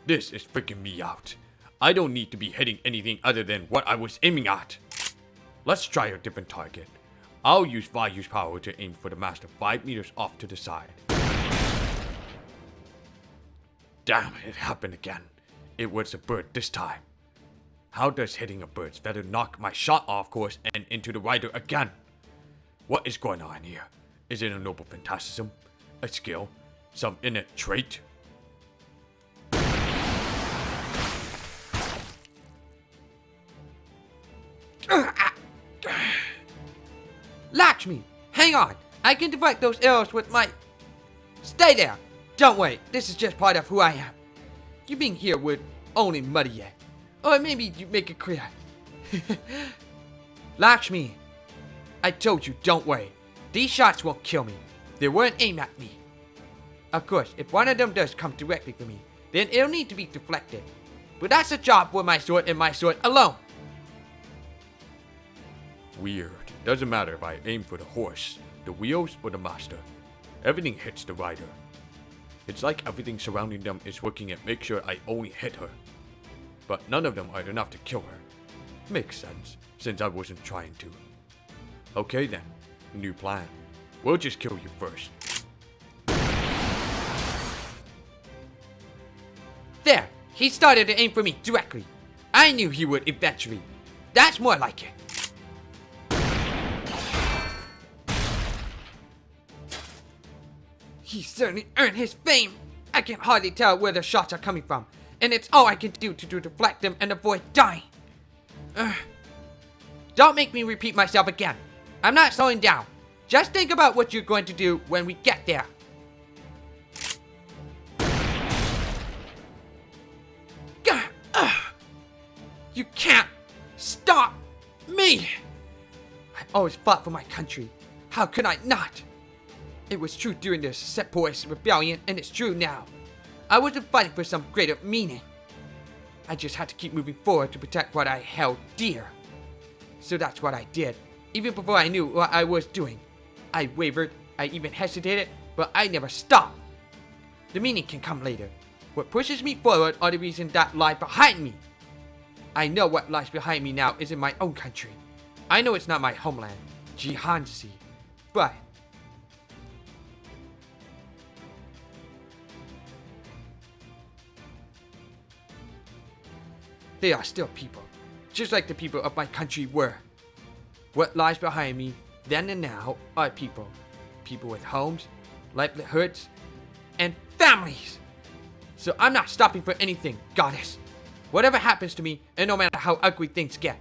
This is freaking me out. I don't need to be hitting anything other than what I was aiming at. Let's try a different target. I'll use Vayu's power to aim for the master 5 meters off to the side. Damn, it happened again. It was a bird this time. How does hitting a bird's feather knock my shot off course and into the rider again? What is going on here? Is it a noble phantasm? A skill? Some innate trait? Lakshmi, hang on. I can deflect those arrows with my... Stay there. Don't worry. This is just part of who I am. You being here would only muddy it. Or maybe you make it clear. Lakshmi, I told you, don't worry. These shots won't kill me. They weren't aimed at me. Of course, if one of them does come directly for me, then it'll need to be deflected. But that's a job for my sword and my sword alone. Weird. Doesn't matter if I aim for the horse, the wheels, or the master. Everything hits the rider. It's like everything surrounding them is working at make sure I only hit her. But none of them are enough to kill her. Makes sense, since I wasn't trying to. Okay then, new plan. We'll just kill you first. There, he started to aim for me directly. I knew he would eventually. That's more like it. He certainly earned his fame. I can hardly tell where the shots are coming from, and it's all I can do to deflect them and avoid dying. Don't make me repeat myself again. I'm not slowing down. Just think about what you're going to do when we get there. You can't stop me! I've always fought for my country. How could I not? It was true during the Sepoys rebellion, and it's true now. I wasn't fighting for some greater meaning. I just had to keep moving forward to protect what I held dear. So that's what I did, even before I knew what I was doing. I wavered, I even hesitated, but I never stopped. The meaning can come later. What pushes me forward are the reasons that lie behind me. I know what lies behind me now is in my own country. I know it's not my homeland, Jihanzi, but they are still people, just like the people of my country were. What lies behind me, then and now, are people. People with homes, livelihoods, and families. So I'm not stopping for anything, goddess. Whatever happens to me, and no matter how ugly things get,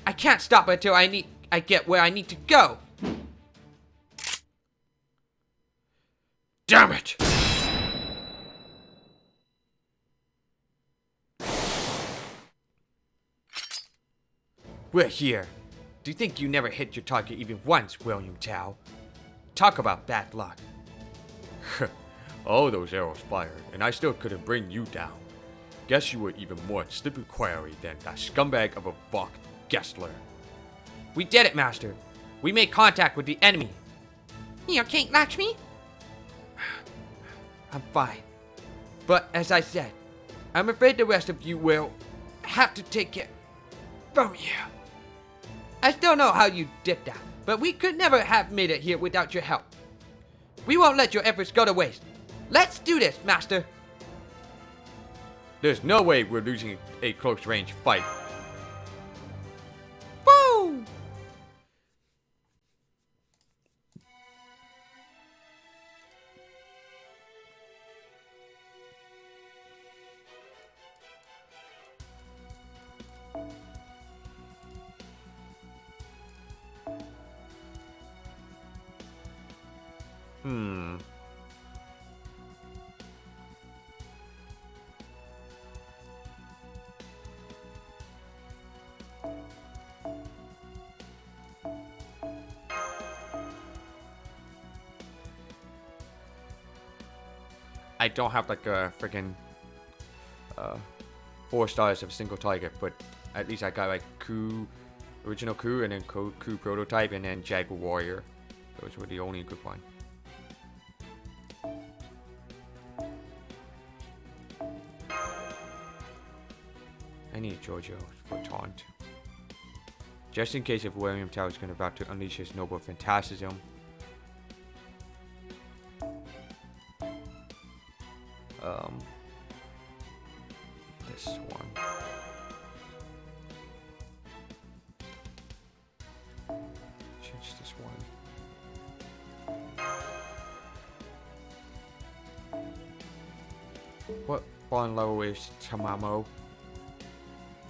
I can't stop until I get where I need to go. Damn it! We're here. Do you think you never hit your target even once, William Tao? Talk about bad luck. All those arrows fired, and I still couldn't bring you down. Guess you were even more slippery quarry than that scumbag of a Bach Gessler. We did it, Master. We made contact with the enemy. You okay, Lakshmi? I'm fine. But as I said, I'm afraid the rest of you will have to take it from here. I still know how you did that, but we could never have made it here without your help. We won't let your efforts go to waste. Let's do this, Master. There's no way we're losing a close-range fight. Woo! I don't have like a freaking 4 stars of a single target, but at least I got like original Coup, and then Coup prototype, and then Jaguar Warrior. Those were the only good ones. I need Giorgio for taunt, just in case if William Tao is about to unleash his noble phantasm. This one. Change this one. What bond level is Tamamo?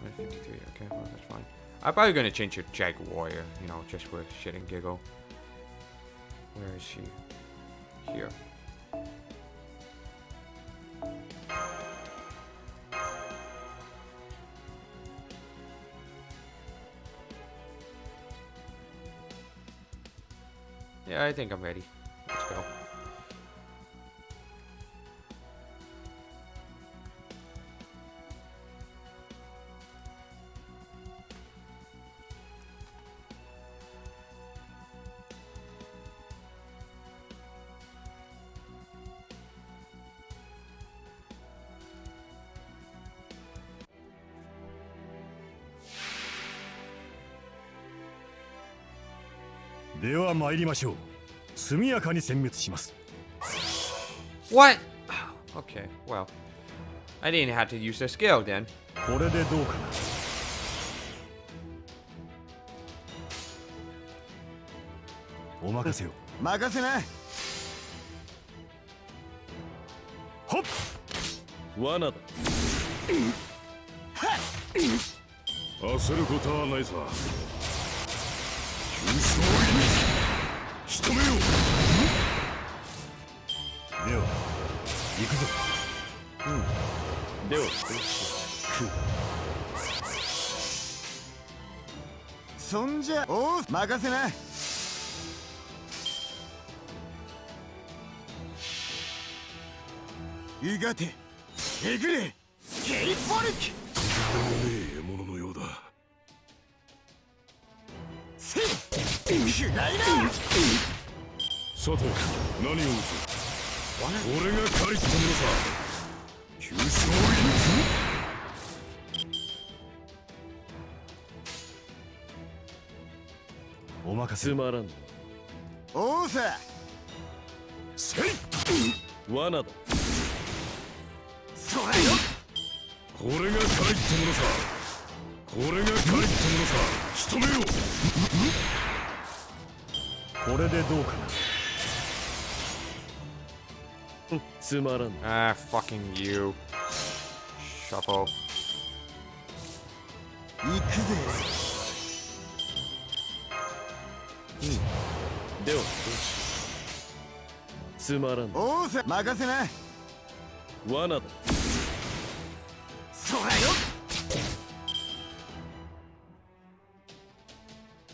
153, okay, well, that's fine. I'm probably gonna change it to Jag Warrior, you know, just for shit and giggle. Where is she? Here. Yeah, I think I'm ready. Let's go.では参りましょう。速やかに殲滅します。 What? Okay, well. I didn't have to use the scale then. これでどうかな。お任せを。任せな。ほっ。罠だ。焦ることはないさ。急所を仕留めよう。では行くぞ。ではそんじゃおう任せな。いがてえぐれケイポルキ。とんでもねえ獲物のようだ。せい巨大な。さて何を撃つ。俺が借りたものさ。急所をお任せ。つまらん。おうさ。せい。罠だ。そらよ。これが借りたものさ。これが借りたものさ。仕留めよう。これでどうかな。つまらん。Ah, fucking you. Shuffle. 行くぜ。ではつまらん。おうさ任せな。罠だ。そらよ。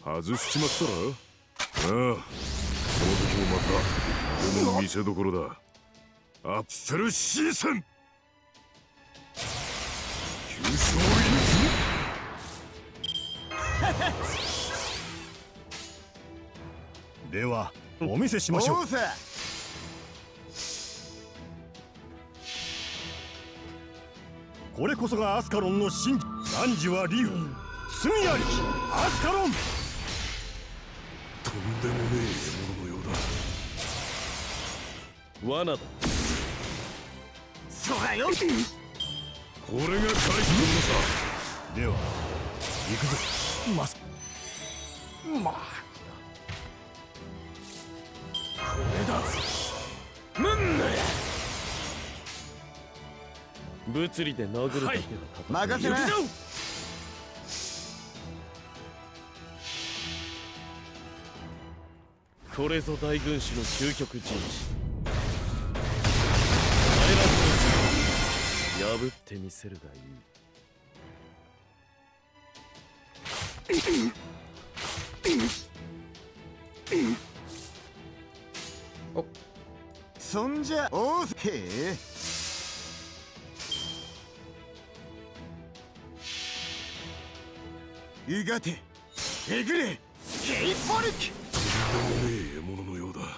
外しちまったら。ああ、この時もまた俺の見せどころだ。アッセルシーセン。急所をではお見せしましょう。おうさ。これこそがアスカロンの真汝は竜罪ありきアスカロン。とんでもねえ獲物のようだ。罠だ。そらよ。これが借りたものさ。では行くぞ。まさこれだ。物理で殴るだけは任せな。これぞ大軍師の究極陣地。破ってみせるがいい。おそんじゃおうへえ。いがてえぐれケイポルキ。とんでもねえ獲物のようだ。は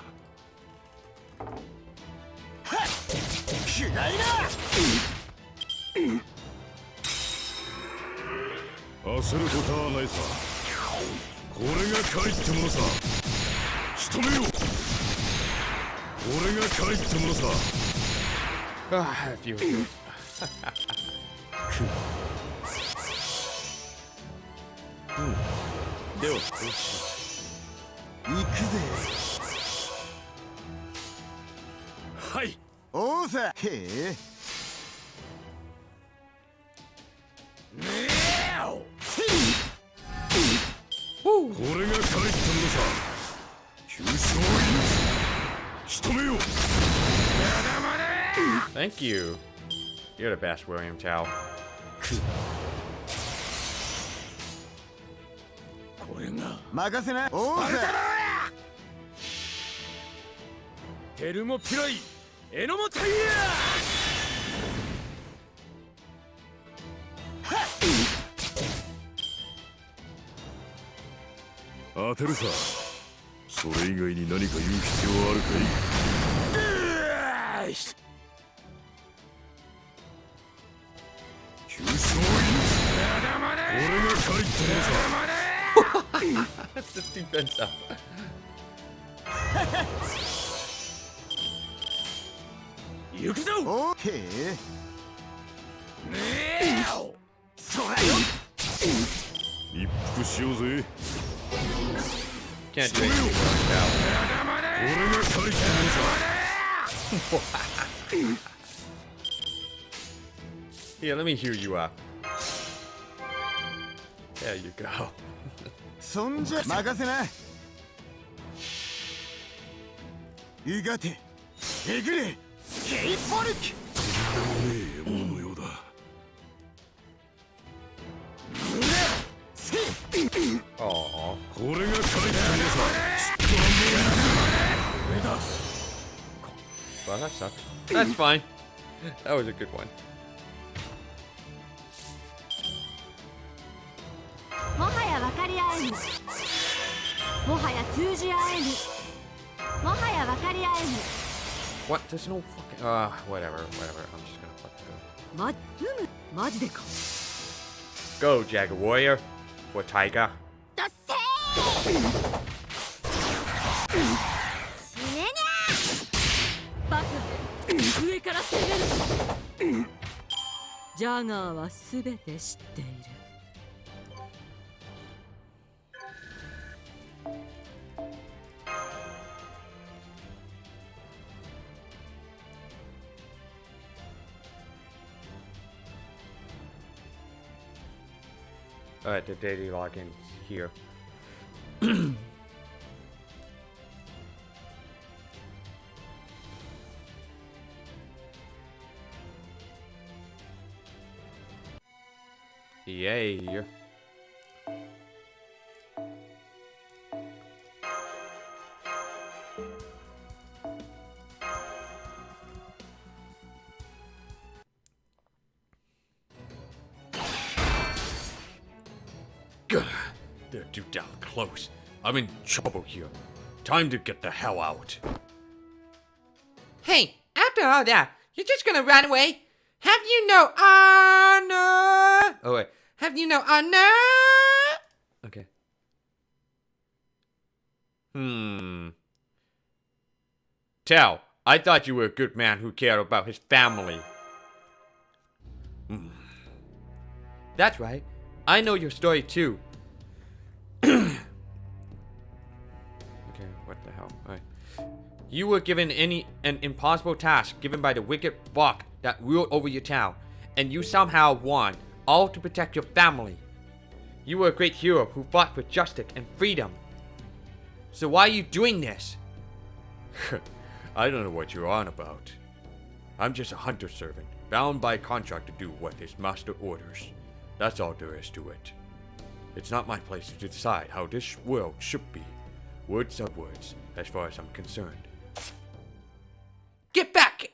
っ巨大な。焦ることはないさ。これが借りってものさ。仕留めよう。これが借りってものさ。Ah, beautiful. では行くぜ。はい。おうさ。へえ。これが帰ったのさ。急所を仕留めよう。 Thank you. You're the best, William Tao. これが任せな。おうぜ。テルモピロイエノモタイヤ。当てるさ。それ以外に何か言う必要あるかい。急所をこれが帰ったのさ。 That's the defense up. 行くぞ。オーケー。そらよ。一服しようぜ。 Can't do anything, William Tao. これが帰ったのさ。 Here, let me hear you up. There you go. そんじゃ任せな。いがてえぐれケイポルキ。とんでもねえ獲物のようだ。 Aww. これが帰ったのさ。 Well, that sucks. That's fine. That was a good one. もはや分かり合えぬ。もはや通じ合えぬ。もはや分かり合え What? There's no fucking. Whatever. I'm just gonna fucking ぬ。マジでか。 go. Go, Jagged Warrior. Or Tiger. だっせー。死ねにバカ上から攻める。ジャガーはすべて知っている。 Alright, the daily login here. Yay. Gah, they're too damn close. I'm in trouble here. Time to get the hell out. Hey, after all that, you're just gonna run away? Have you no honor? Oh wait. Have you no honor? Okay. Tell, I thought you were a good man who cared about his family. That's right. I know your story too. Okay, what the hell? Alright. You were given an impossible task given by the wicked Bok that ruled over your town, and you somehow won, all to protect your family. You were a great hero who fought for justice and freedom. So why are you doing this? I don't know what you're on about. I'm just a hunter servant, bound by contract to do what his master orders. That's all there is to it. It's not my place to decide how this world should be. Words are words, as far as I'm concerned. Get back!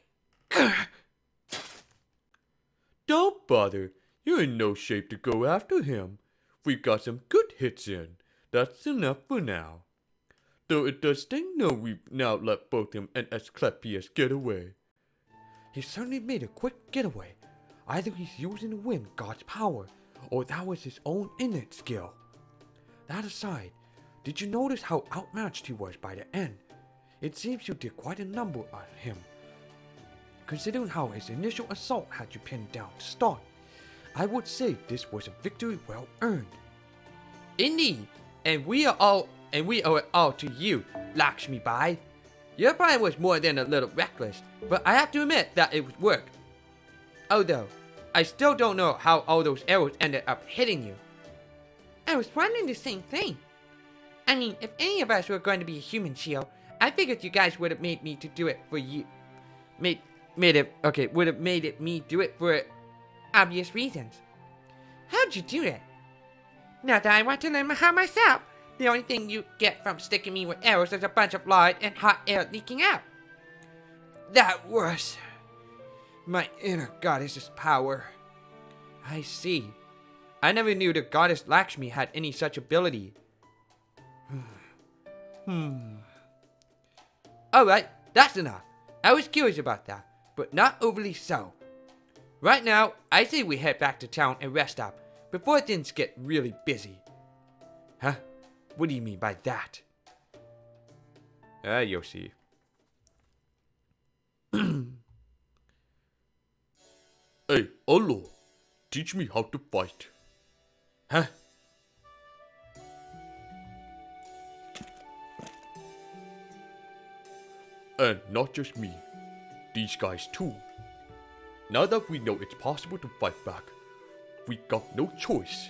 Don't bother. You're in no shape to go after him. We've got some good hits in. That's enough for now. Though it does sting no we've now let both him and Asclepius get away. He certainly made a quick getaway. Either he's using the wind god's power, or that was his own innate skill. That aside, did you notice how outmatched he was by the end? It seems you did quite a number on him. Considering how his initial assault had you pinned down to start, I would say this was a victory well earned. Indeed, and we owe it all to you, Lakshmi Bai. Your plan was more than a little reckless, but I have to admit that it was work. Although, I still don't know how all those arrows ended up hitting you. I was wondering the same thing. I mean, if any of us were going to be a human shield, I figured you guys would have made me to do it for you. Would have made it me do it for obvious reasons. How'd you do it? Not that I want to learn how myself. The only thing you get from sticking me with arrows is a bunch of lard and hot air leaking out. That was my inner goddess's power. I see. I never knew the goddess Lakshmi had any such ability. Alright, that's enough. I was curious about that, but not overly so. Right now, I say we head back to town and rest up before things get really busy. Huh? What do you mean by that? You'll see. Hey, Olo, teach me how to fight. Huh? And not just me, these guys too. Now that we know it's possible to fight back, we got no choice.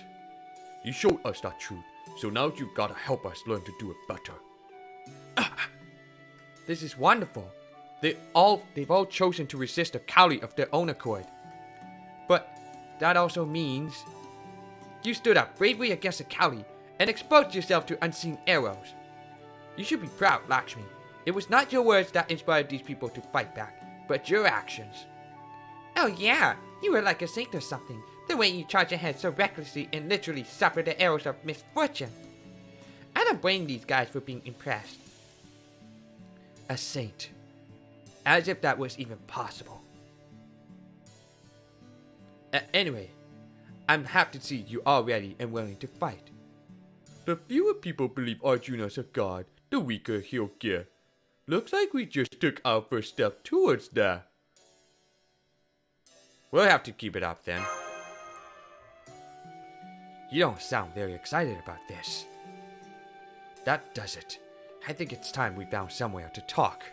You showed us that truth, so now you gotta help us learn to do it better. This is wonderful. They've all chosen to resist the Kali of their own accord. But that also means you stood up bravely against the Kali and exposed yourself to unseen arrows. You should be proud, Lakshmi. It was not your words that inspired these people to fight back, but your actions. Oh yeah, you were like a saint or something, the way you charged ahead so recklessly and literally suffered the arrows of misfortune. I don't blame these guys for being impressed. A saint. As if that was even possible. Anyway, I'm happy to see you all ready and willing to fight. The fewer people believe Arjuna's a god, the weaker he'll get. Looks like we just took our first step towards that. We'll have to keep it up then. You don't sound very excited about this. That does it. I think it's time we found somewhere to talk.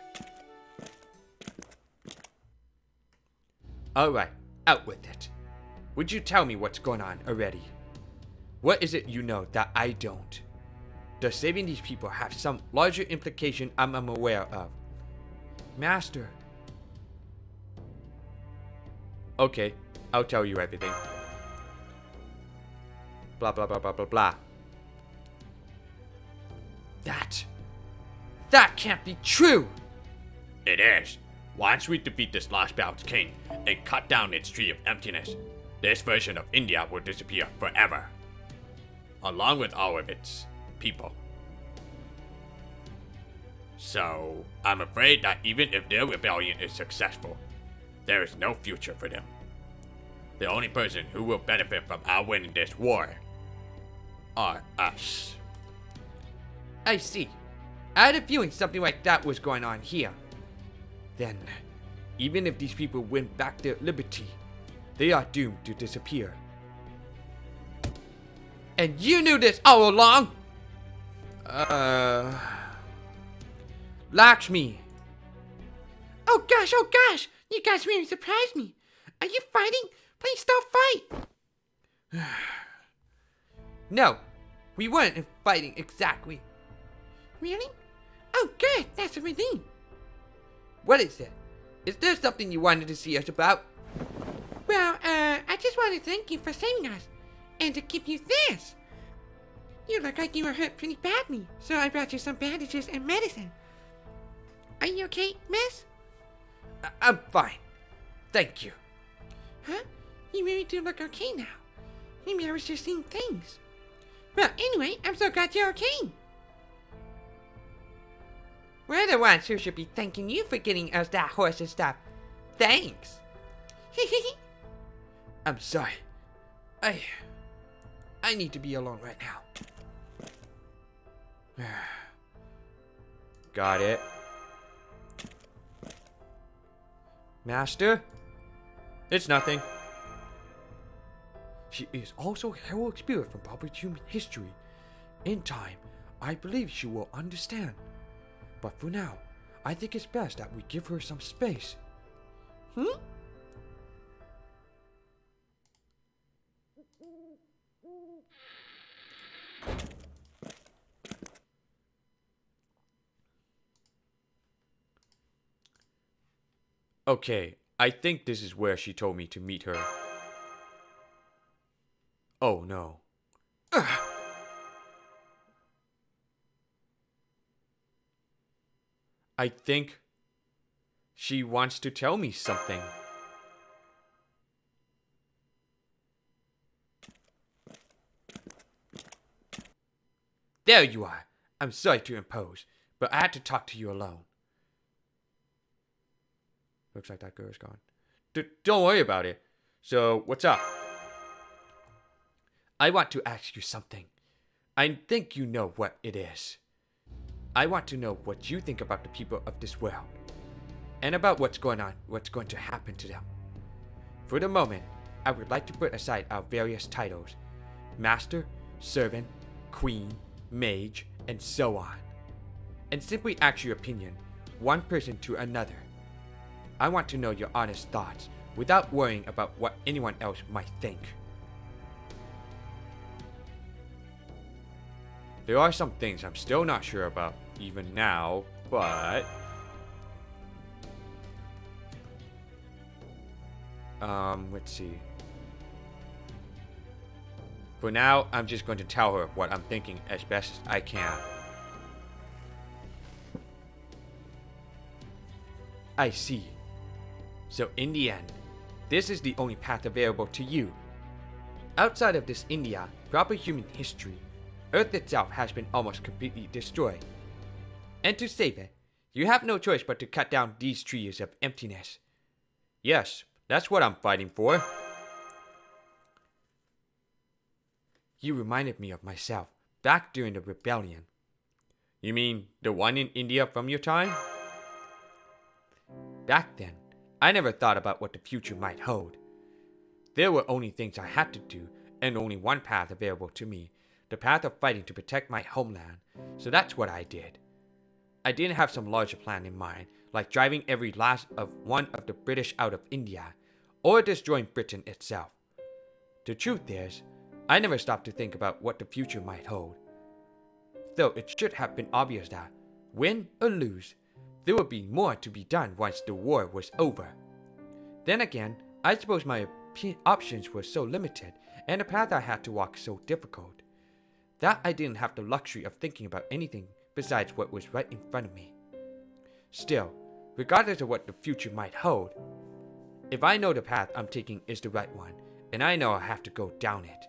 Alright, out with it. Would you tell me what's going on already? What is it you know that I don't? Does saving these people have some larger implication I'm unaware of? Master. Okay, I'll tell you everything. Blah blah blah blah blah blah. That can't be true! It is. Once we defeat this Lostbelt's king and cut down its tree of emptiness, this version of India will disappear forever. Along with all of its people. So, I'm afraid that even if their rebellion is successful, there is no future for them. The only person who will benefit from our winning this war are us. I see. I had a feeling something like that was going on here. Then, even if these people win back their liberty, they are doomed to disappear. And you knew this all along? Lakshmi. Oh gosh, you guys really surprised me. Are you fighting? Please don't fight. No, we weren't fighting exactly. Really? Oh good, that's a relief. What is it? Is there something you wanted to see us about? Well, I just want to thank you for saving us. And to give you this. You look like you were hurt pretty badly, so I brought you some bandages and medicine. Are you okay, miss? I'm fine. Thank you. Huh? You really do look okay now. Maybe I was just seeing things. Well, anyway, I'm so glad you're okay. We're the ones who should be thanking you for getting us that horse and stuff. Thanks. I'm sorry. I need to be alone right now. Got it. Master? It's nothing. She is also a heroic spirit from public human history. In time, I believe she will understand. But for now, I think it's best that we give her some space. Okay, I think this is where she told me to meet her. Oh no. I think she wants to tell me something. There you are. I'm sorry to impose, but I had to talk to you alone. Looks like that girl's gone. Don't worry about it. So, what's up? I want to ask you something. I think you know what it is. I want to know what you think about the people of this world, and about what's going to happen to them. For the moment, I would like to put aside our various titles: Master, Servant, Queen, Mage, and so on, and simply ask your opinion, one person to another. I want to know your honest thoughts, without worrying about what anyone else might think. There are some things I'm still not sure about, even now, but... let's see. For now, I'm just going to tell her what I'm thinking as best as I can. I see. So in the end, this is the only path available to you. Outside of this India, proper human history, Earth itself has been almost completely destroyed. And to save it, you have no choice but to cut down these trees of emptiness. Yes, that's what I'm fighting for. You reminded me of myself, back during the rebellion. You mean the one in India from your time? Back then, I never thought about what the future might hold. There were only things I had to do, and only one path available to me, the path of fighting to protect my homeland, so that's what I did. I didn't have some larger plan in mind, like driving every last of one of the British out of India, or destroying Britain itself. The truth is, I never stopped to think about what the future might hold. Though it should have been obvious that, win or lose, there would be more to be done once the war was over. Then again, I suppose my options were so limited, and the path I had to walk so difficult, that I didn't have the luxury of thinking about anything besides what was right in front of me. Still, regardless of what the future might hold, if I know the path I'm taking is the right one, and I know I have to go down it,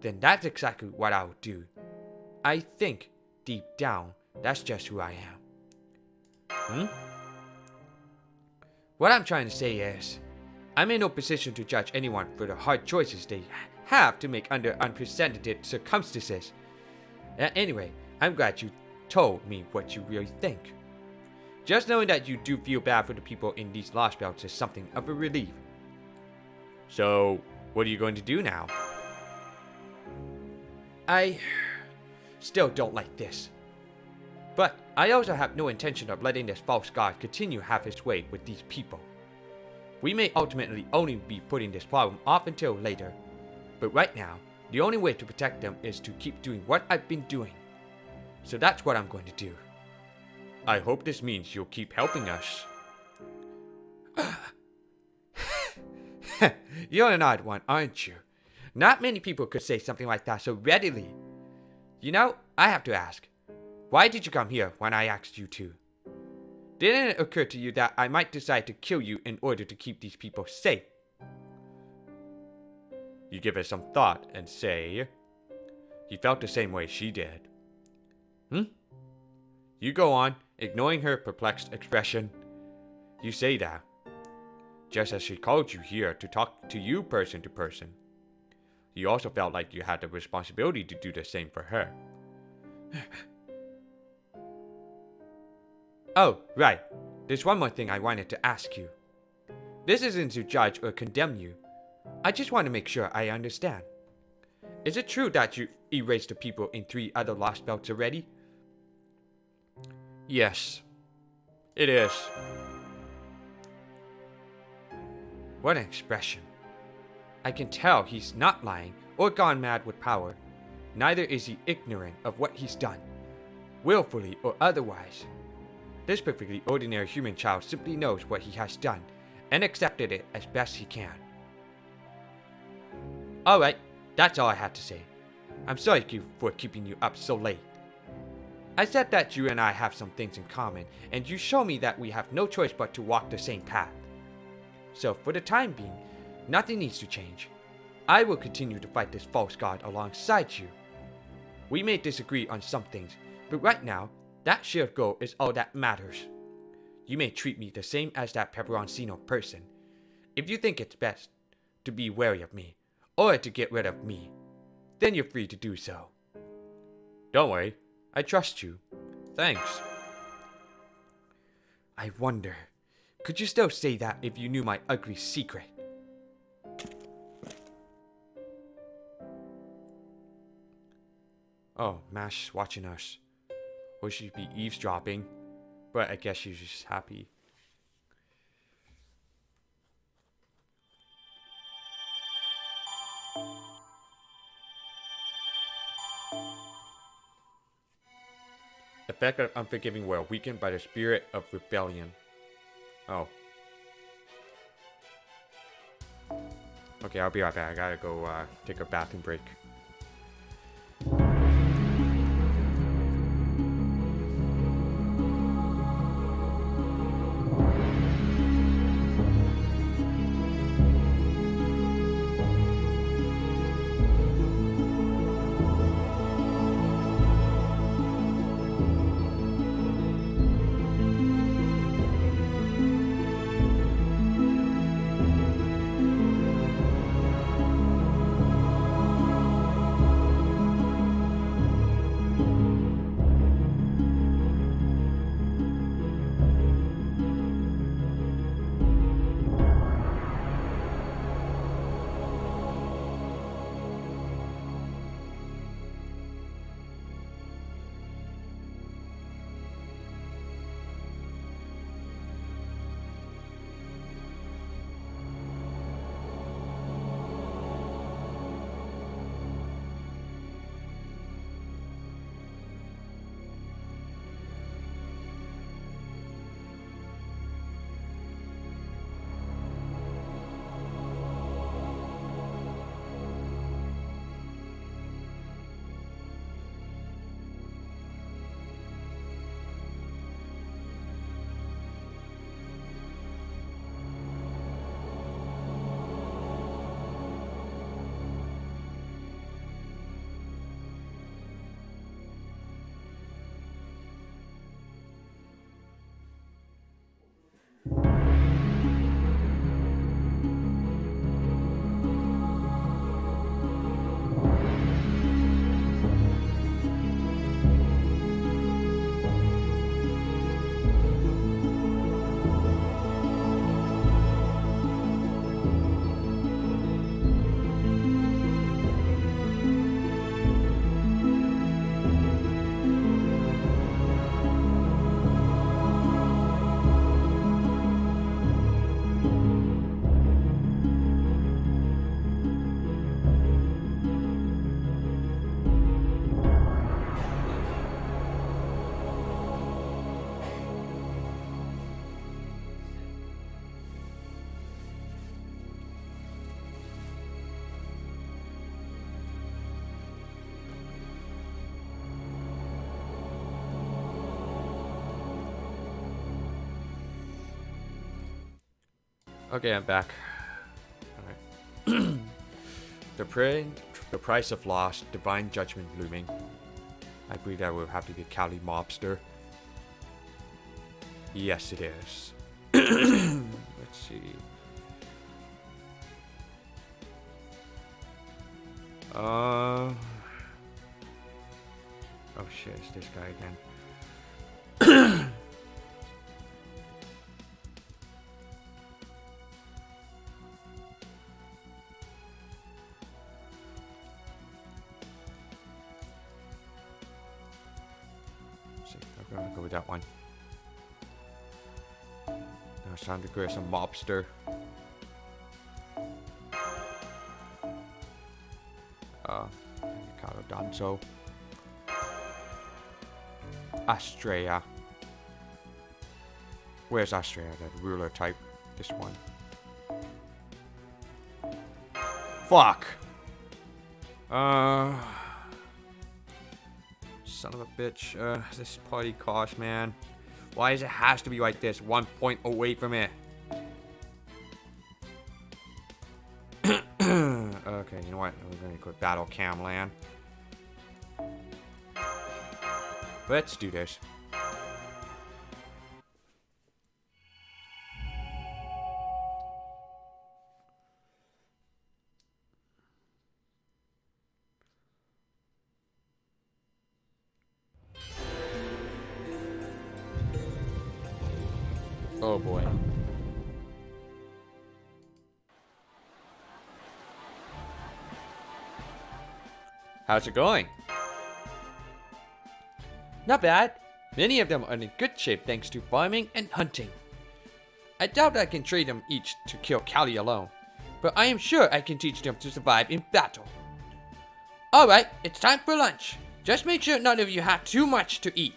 then that's exactly what I'll do. I think, deep down, that's just who I am. What I'm trying to say is, I'm in no position to judge anyone for the hard choices they have to make under unprecedented circumstances. Anyway, I'm glad you told me what you really think. Just knowing that you do feel bad for the people in these Lostbelts is something of a relief. So, what are you going to do now? I still don't like this. But I also have no intention of letting this false god continue have his way with these people. We may ultimately only be putting this problem off until later, but right now, the only way to protect them is to keep doing what I've been doing. So that's what I'm going to do. I hope this means you'll keep helping us. You're an odd one, aren't you? Not many people could say something like that so readily. You know, I have to ask, why did you come here when I asked you to? Didn't it occur to you that I might decide to kill you in order to keep these people safe? You give it some thought and say, you felt the same way she did. You go on, ignoring her perplexed expression. You say that, just as she called you here to talk to you person to person. You also felt like you had the responsibility to do the same for her. Oh, right. There's one more thing I wanted to ask you. This isn't to judge or condemn you. I just want to make sure I understand. Is it true that you erased the people in 3 other Lostbelts already? Yes, it is. What an expression. I can tell he's not lying or gone mad with power. Neither is he ignorant of what he's done, willfully or otherwise. This perfectly ordinary human child simply knows what he has done and accepted it as best he can. Alright, that's all I had to say. I'm sorry for keeping you up so late. I said that you and I have some things in common, and you show me that we have no choice but to walk the same path. So for the time being, nothing needs to change. I will continue to fight this false god alongside you. We may disagree on some things, but right now, that shared goal is all that matters. You may treat me the same as that Peperoncino person. If you think it's best to be wary of me, or to get rid of me, then you're free to do so. Don't worry, I trust you. Thanks. I wonder, could you still say that if you knew my ugly secret? Oh, Mash's watching us. Or she'd be eavesdropping. But I guess she's just happy. Effect of unforgiving will weakened by the spirit of rebellion. Oh. Okay, I'll be right back. I gotta go take a bathroom break. Okay, I'm back. Alright. The price of loss, divine judgment looming. I believe that will have to be Cali Mobster. Yes, it is. Let's see. Oh shit, it's this guy again. I'm gonna go with that one. Now it's time to create some mobster. Ricardo Danzo. Astrea. Where's Austria, the ruler type? This one. Fuck! Son of a bitch. This party cost, man. Why does it has to be like this? 1 point away from it. Okay, you know what? We're gonna go battle cam land. Let's do this. Oh boy. How's it going? Not bad. Many of them are in good shape thanks to farming and hunting. I doubt I can train them each to kill Kali alone, but I am sure I can teach them to survive in battle. Alright, it's time for lunch. Just make sure none of you have too much to eat.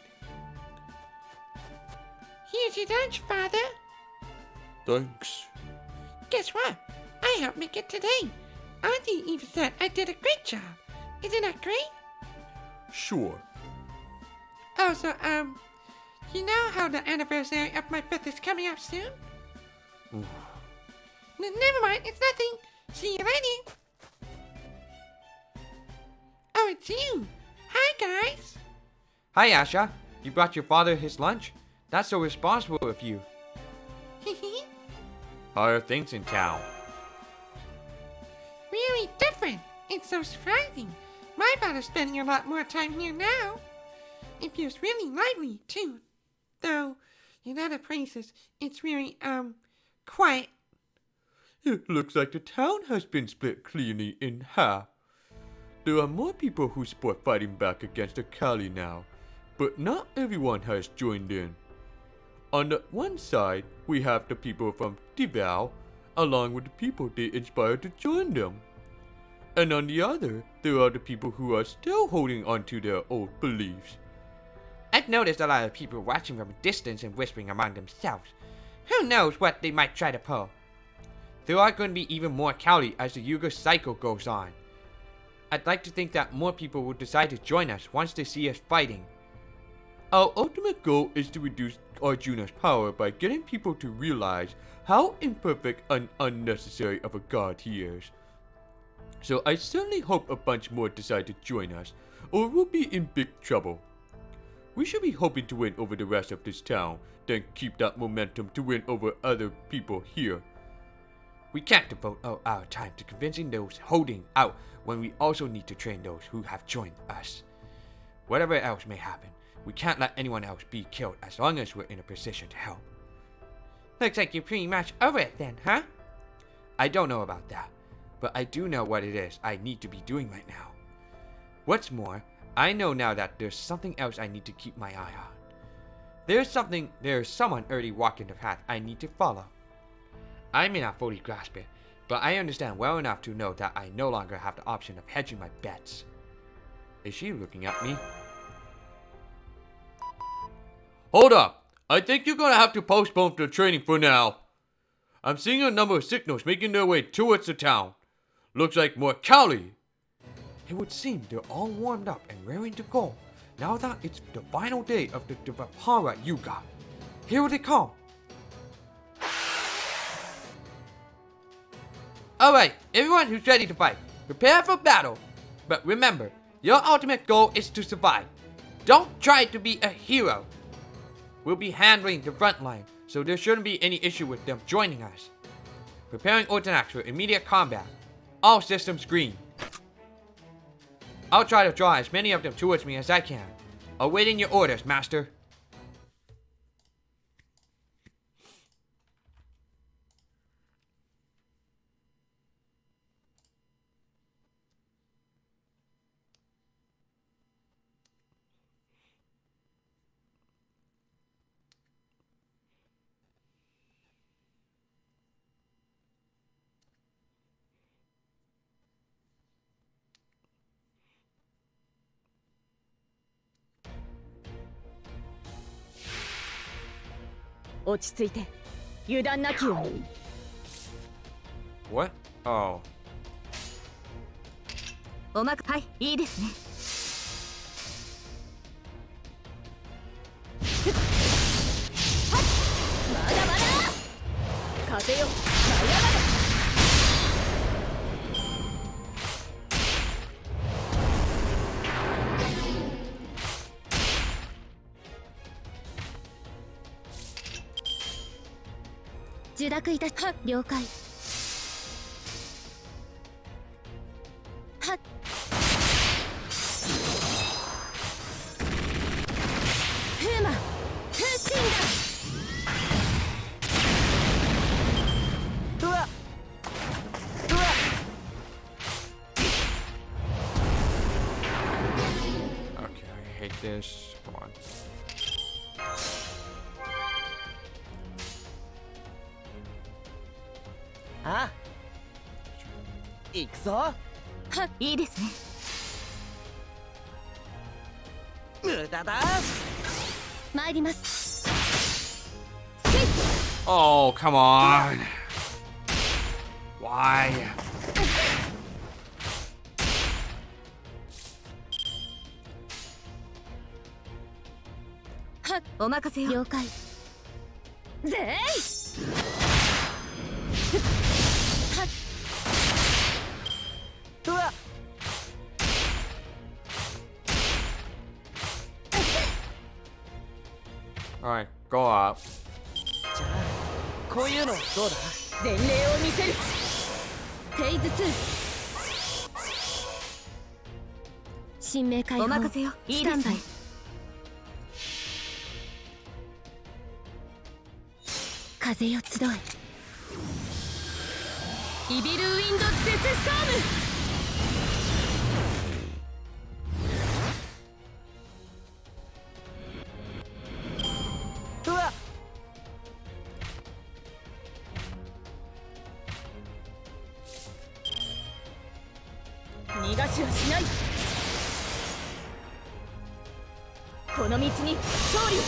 Here's your lunch, Father. Thanks. Guess what? I helped make it today. Auntie even said I did a great job. Isn't that great? Sure. Oh, so, you know how the anniversary of my birth is coming up soon? Never mind, it's nothing. See you later. Oh, it's you. Hi, guys. Hi, Asha. You brought your father his lunch? That's so responsible of you. How are things in town? Really different. It's so surprising. My father's spending a lot more time here now. It feels really lively, too. Though, in other places, it's really, quiet. It looks like the town has been split cleanly in half. There are more people who support fighting back against the Kali now, but not everyone has joined in. On the one side, we have the people from Deval, along with the people they inspired to join them. And on the other, there are the people who are still holding on to their old beliefs. I've noticed a lot of people watching from a distance and whispering among themselves. Who knows what they might try to pull? There are going to be even more Kali as the Yuga cycle goes on. I'd like to think that more people will decide to join us once they see us fighting. Our ultimate goal is to reduce Arjuna's power by getting people to realize how imperfect and unnecessary of a god he is. So I certainly hope a bunch more decide to join us, or we'll be in big trouble. We should be hoping to win over the rest of this town, then keep that momentum to win over other people here. We can't devote all our time to convincing those holding out when we also need to train those who have joined us. Whatever else may happen, we can't let anyone else be killed as long as we're in a position to help. Looks like you're pretty much over it then, huh? I don't know about that, but I do know what it is I need to be doing right now. What's more, I know now that there's something else I need to keep my eye on. There's someone already walking the path I need to follow. I may not fully grasp it, but I understand well enough to know that I no longer have the option of hedging my bets. Is she looking at me? Hold up! I think you're gonna have to postpone the training for now. I'm seeing a number of signals making their way towards the town. Looks like more Kali. It would seem they're all warmed up and raring to go now that it's the final day of the Devapara Yuga. Here they come. Alright, everyone who's ready to fight, prepare for battle. But remember, your ultimate goal is to survive. Don't try to be a hero. We'll be handling the front line, so there shouldn't be any issue with them joining us. Preparing Ortonax for immediate combat. All systems green. I'll try to draw as many of them towards me as I can. Awaiting your orders, Master. 落ち着いて油断なきように。 What? Oh. おまかはいいいですね。まだまだ風よ舞い上がれ。受諾いたは了解。はっフーマ風神だ。うわうわ Okay, I hate this. Come on. ああ行くぞ。はいいですね。無駄だ。参ります。 Oh, come on. Why? はお任せよ。了解。ぜい。うわ Alright, go up. じゃあこういうのどうだ。前例を見せる。フェーズ2。神明解放。お任せよ。いいですね。風よ集え。イビルウィンドデスストーム。うわ逃がしはしない。この道に勝利を。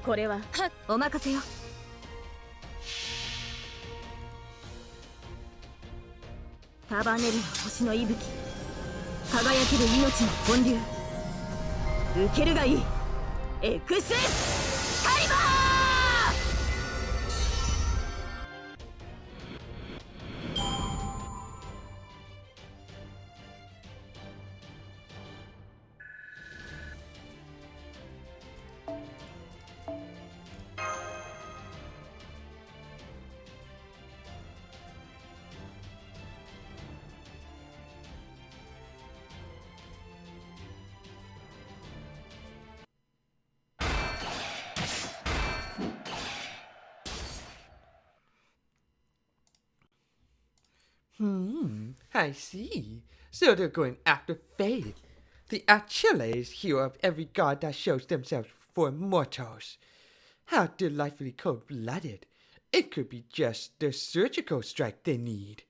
これははお任せよ。束ねるの星の息吹、輝ける命の本流。受けるがいい。エクスカリバー。 I see. So they're going after Faith, the Achilles heel of every god that shows themselves for mortals. How delightfully cold-blooded. It could be just the surgical strike they need.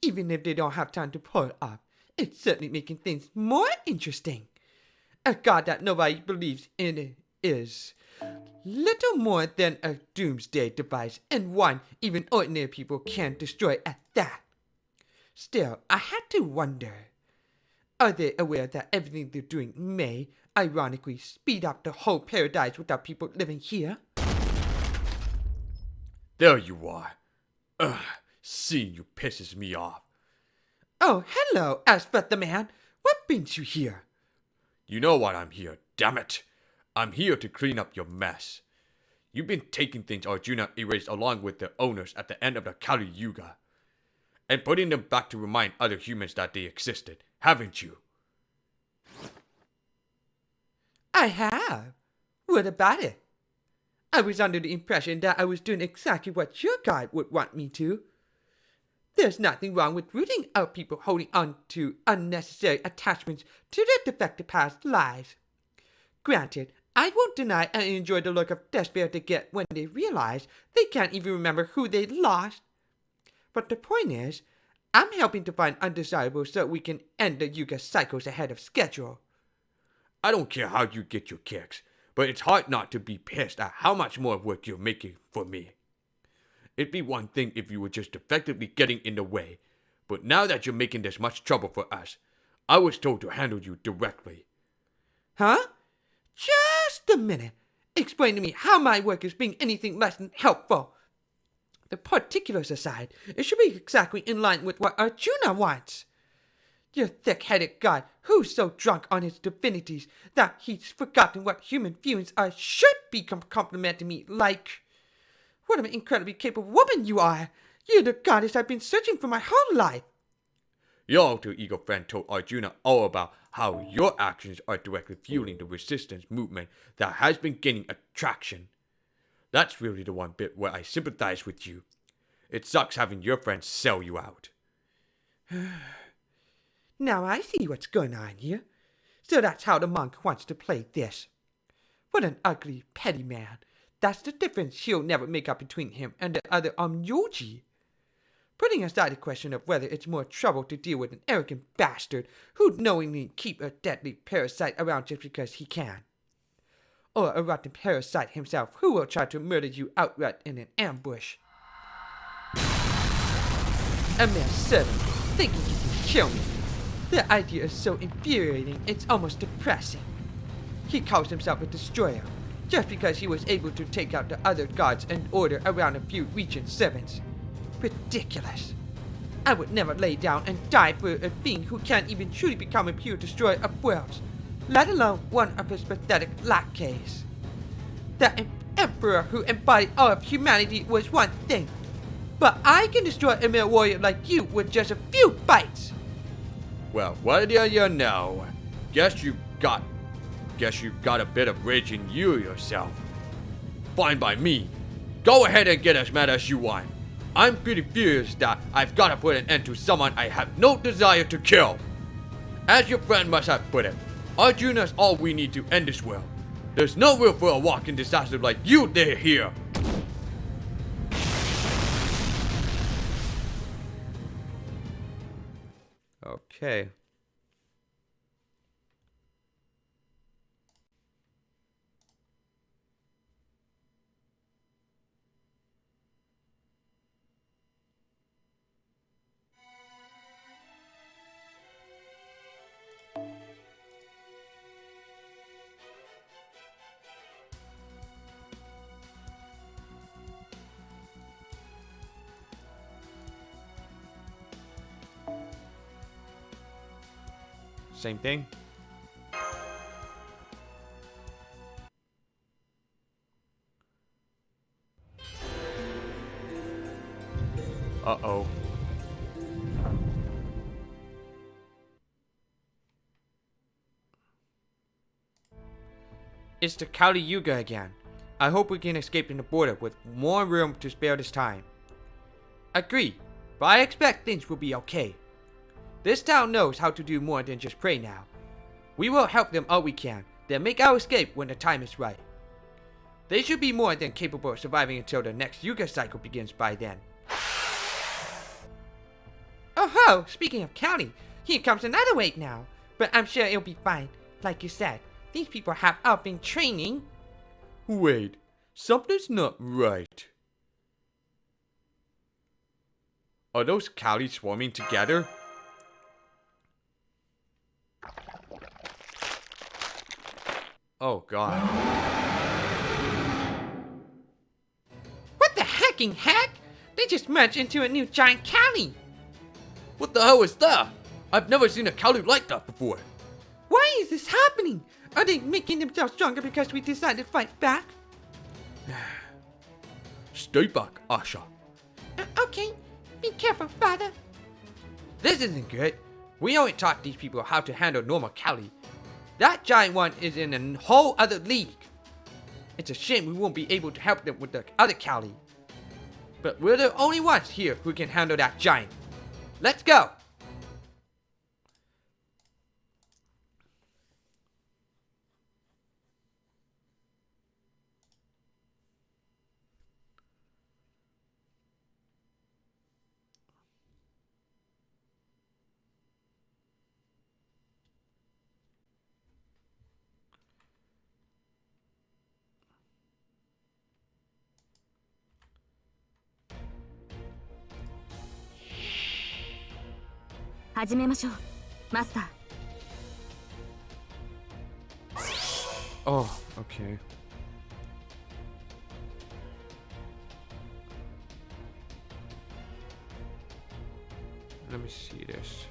Even if they don't have time to pull it off, it's certainly making things more interesting. A god that nobody believes in is little more than a doomsday device, and one even ordinary people can destroy at that. Still, I had to wonder, are they aware that everything they're doing may, ironically, speed up the whole paradise without people living here? There you are. Ugh, seeing you pisses me off. Oh, hello, Asphet the man. What brings you here? You know why I'm here, damn it. I'm here to clean up your mess. You've been taking things Arjuna erased along with the owners at the end of the Kali Yuga, and putting them back to remind other humans that they existed, haven't you? I have. What about it? I was under the impression that I was doing exactly what your god would want me to. There's nothing wrong with rooting out people holding on to unnecessary attachments to their defective past lives. Granted, I won't deny I enjoy the look of despair they get when they realize they can't even remember who they lost. But the point is, I'm helping to find undesirables so we can end the Yuga cycles ahead of schedule. I don't care how you get your kicks, but it's hard not to be pissed at how much more work you're making for me. It'd be one thing if you were just effectively getting in the way, but now that you're making this much trouble for us, I was told to handle you directly. Huh? Just a minute. Explain to me how my work is being anything less than helpful. The particulars aside, it should be exactly in line with what Arjuna wants. Your thick-headed god, who's so drunk on his divinities that he's forgotten what human feelings are, should be complimenting me like... What an incredibly capable woman you are! You're the goddess I've been searching for my whole life! Your alter ego friend told Arjuna all about how your actions are directly fueling the resistance movement that has been gaining attraction. That's really the one bit where I sympathize with you. It sucks having your friends sell you out. Now I see what's going on here. So that's how the monk wants to play this. What an ugly, petty man. That's the difference she'll never make up between him and the other Yoji. Putting aside the question of whether it's more trouble to deal with an arrogant bastard who'd knowingly keep a deadly parasite around just because he can, or a rotten parasite himself who will try to murder you outright in an ambush. A mere servant thinking he can kill me. The idea is so infuriating, it's almost depressing. He calls himself a destroyer, just because he was able to take out the other gods and order around a few regent servants. Ridiculous. I would never lay down and die for a being who can't even truly become a pure destroyer of worlds, let alone one of his pathetic lackeys. That emperor who embodied all of humanity was one thing, but I can destroy a mere warrior like you with just a few bites. Well, what do you know? Guess you've got a bit of rage in you yourself. Fine by me. Go ahead and get as mad as you want. I'm pretty furious that I've got to put an end to someone I have no desire to kill. As your friend must have put it, Arjuna's all we need to end this world. There's no room for a walking disaster like you there here. Okay. Same thing. Uh-oh. It's the Kali Yuga again. I hope we can escape in the border with more room to spare this time. Agree, but I expect things will be okay. This town knows how to do more than just pray now. We will help them all we can, then make our escape when the time is right. They should be more than capable of surviving until the next Yuga cycle begins by then. Oh ho! Speaking of County, here comes another wave now. But I'm sure it'll be fine. Like you said, these people have all been training. Wait, something's not right. Are those Kali swarming together? Oh god. What the hecking heck? They just merged into a new giant Kali. What the hell is that? I've never seen a Kali like that before. Why is this happening? Are they making themselves stronger because we decided to fight back? Stay back, Asha. Okay. Be careful, father. This isn't good. We only taught these people how to handle normal Kali. That giant one is in a whole other league. It's a shame we won't be able to help them with the other Kali. But we're the only ones here who can handle that giant. Let's go! 始めましょうマスター。 Oh, okay. Let me see this.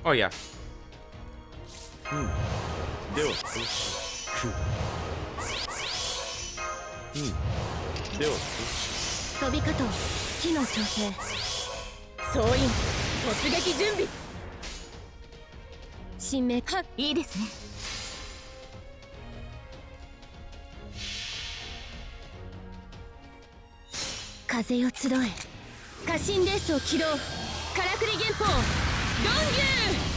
Oh yeah. ではどうしよう。ではどうしよ飛び方機能調整総員突撃準備新名いいですね。風よ集え家臣レースを起動からくり原砲ロンギュー。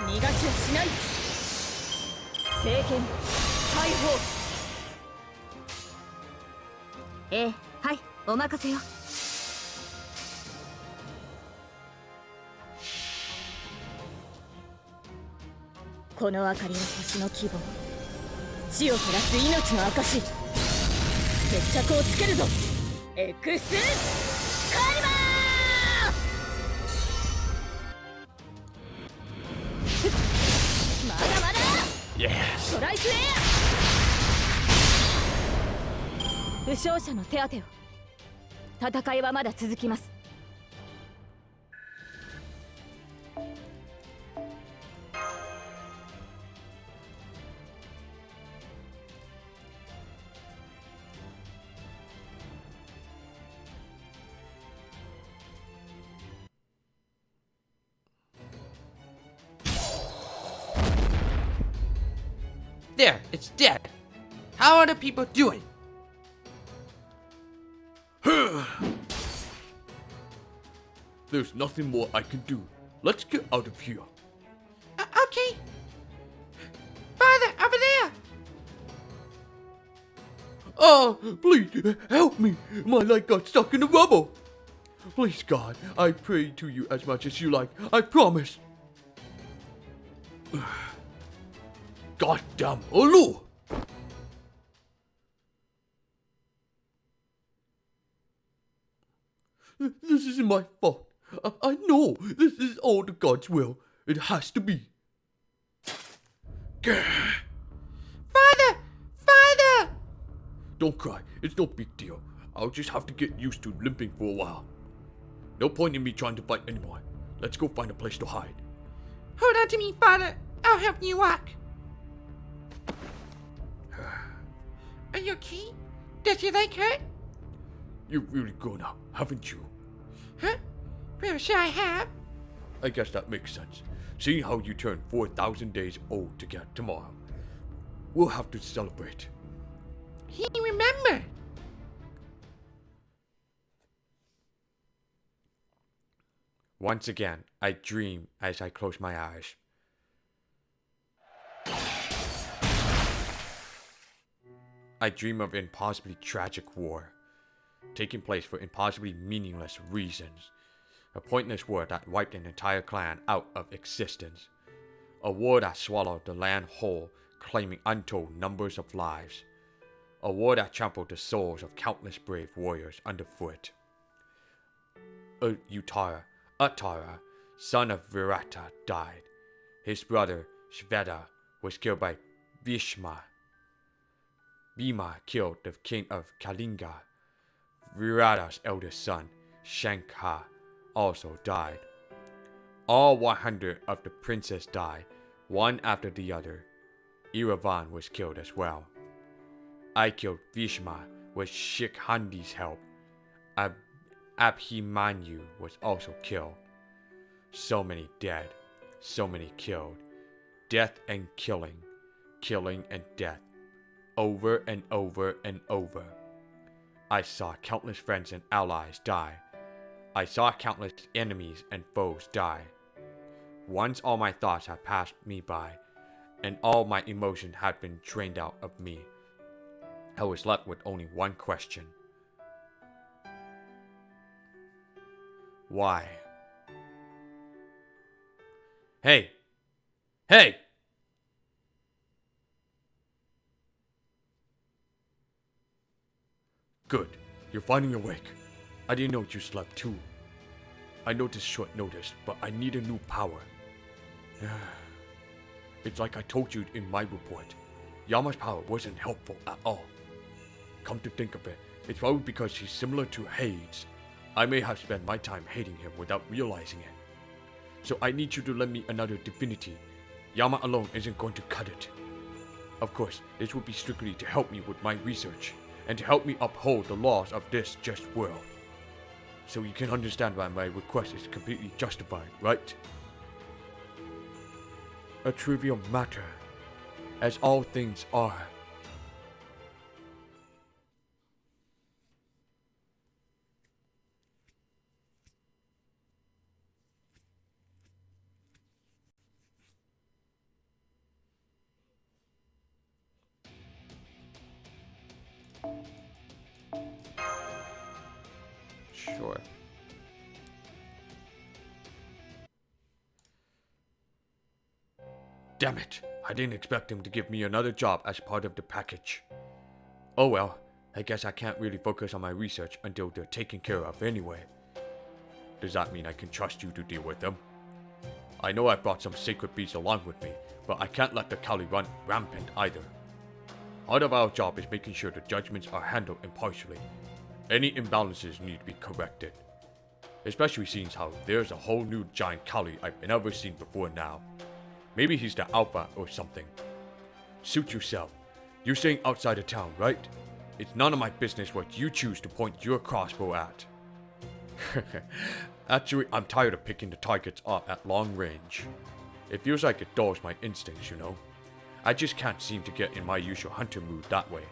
逃がしはしない。政権解放。はいお任せよ。この明かりは星の希望死を照らす命の証決着をつけるぞエクスカリバー。まだまだ Yes. ストライクエア。負傷者の手当てを。戦いはまだ続きます。There, it's dead. How are the people doing? There's nothing more I can do. Let's get out of here. Okay. Father, over there. Oh, please, help me. My leg got stuck in the rubble. Please, God, I pray to you as much as you like. I promise. Goddamn Olu! This isn't my fault. I know this is all the God's will. It has to be. Father! Father! Don't cry. It's no big deal. I'll just have to get used to limping for a while. No point in me trying to fight anymore. Let's go find a place to hide. Hold on to me, Father. I'll help you walk. Are you okay? Does your leg hurt? You've really grown up, haven't you? Huh? Well, sure I have. I guess that makes sense. Seeing how you turn 4,000 days old again tomorrow. We'll have to celebrate. He remembered. Once again, I dream as I close my eyes. I dream of impossibly tragic war, taking place for impossibly meaningless reasons. A pointless war that wiped an entire clan out of existence. A war that swallowed the land whole, claiming untold numbers of lives. A war that trampled the souls of countless brave warriors underfoot. Uttara, son of Virata, died. His brother, Kshetra, was killed by Bhishma. Bhima killed the king of Kalinga. Virata's eldest son, Shankha, also died. All 100 of the princes died, one after the other. Iravan was killed as well. I killed Bhishma with Shikhandi's help Abhimanyu was also killed. So many dead, so many killed. Death and killing, killing and death. Over and over and over. I saw countless friends and allies die. I saw countless enemies and foes die. Once all my thoughts had passed me by, and all my emotion had been drained out of me, I was left with only one question. Why? Hey! Hey! Good. You're finally awake. I didn't know you slept too. I know this short notice, but I need a new power. It's like I told you in my report. Yama's power wasn't helpful at all. Come to think of it, it's probably because he's similar to Hades. I may have spent my time hating him without realizing it. So I need you to lend me another divinity. Yama alone isn't going to cut it. Of course, this would be strictly to help me with my research, and to help me uphold the laws of this just world. So you can understand why my request is completely justified, right? A trivial matter, as all things are. Sure. Damn it! I didn't expect him to give me another job as part of the package. Oh well, I guess I can't really focus on my research until they're taken care of anyway. Does that mean I can trust you to deal with them? I know I brought some sacred beasts along with me, but I can't let the Kali run rampant either. Part of our job is making sure the judgments are handled impartially. Any imbalances need to be corrected. Especially since how there's a whole new giant Kali I've never seen before now. Maybe he's the alpha or something. Suit yourself. You're staying outside of town, right? It's none of my business what you choose to point your crossbow at. Actually, I'm tired of picking the targets off at long range. It feels like it dulls my instincts, you know? I just can't seem to get in my usual hunter mood that way.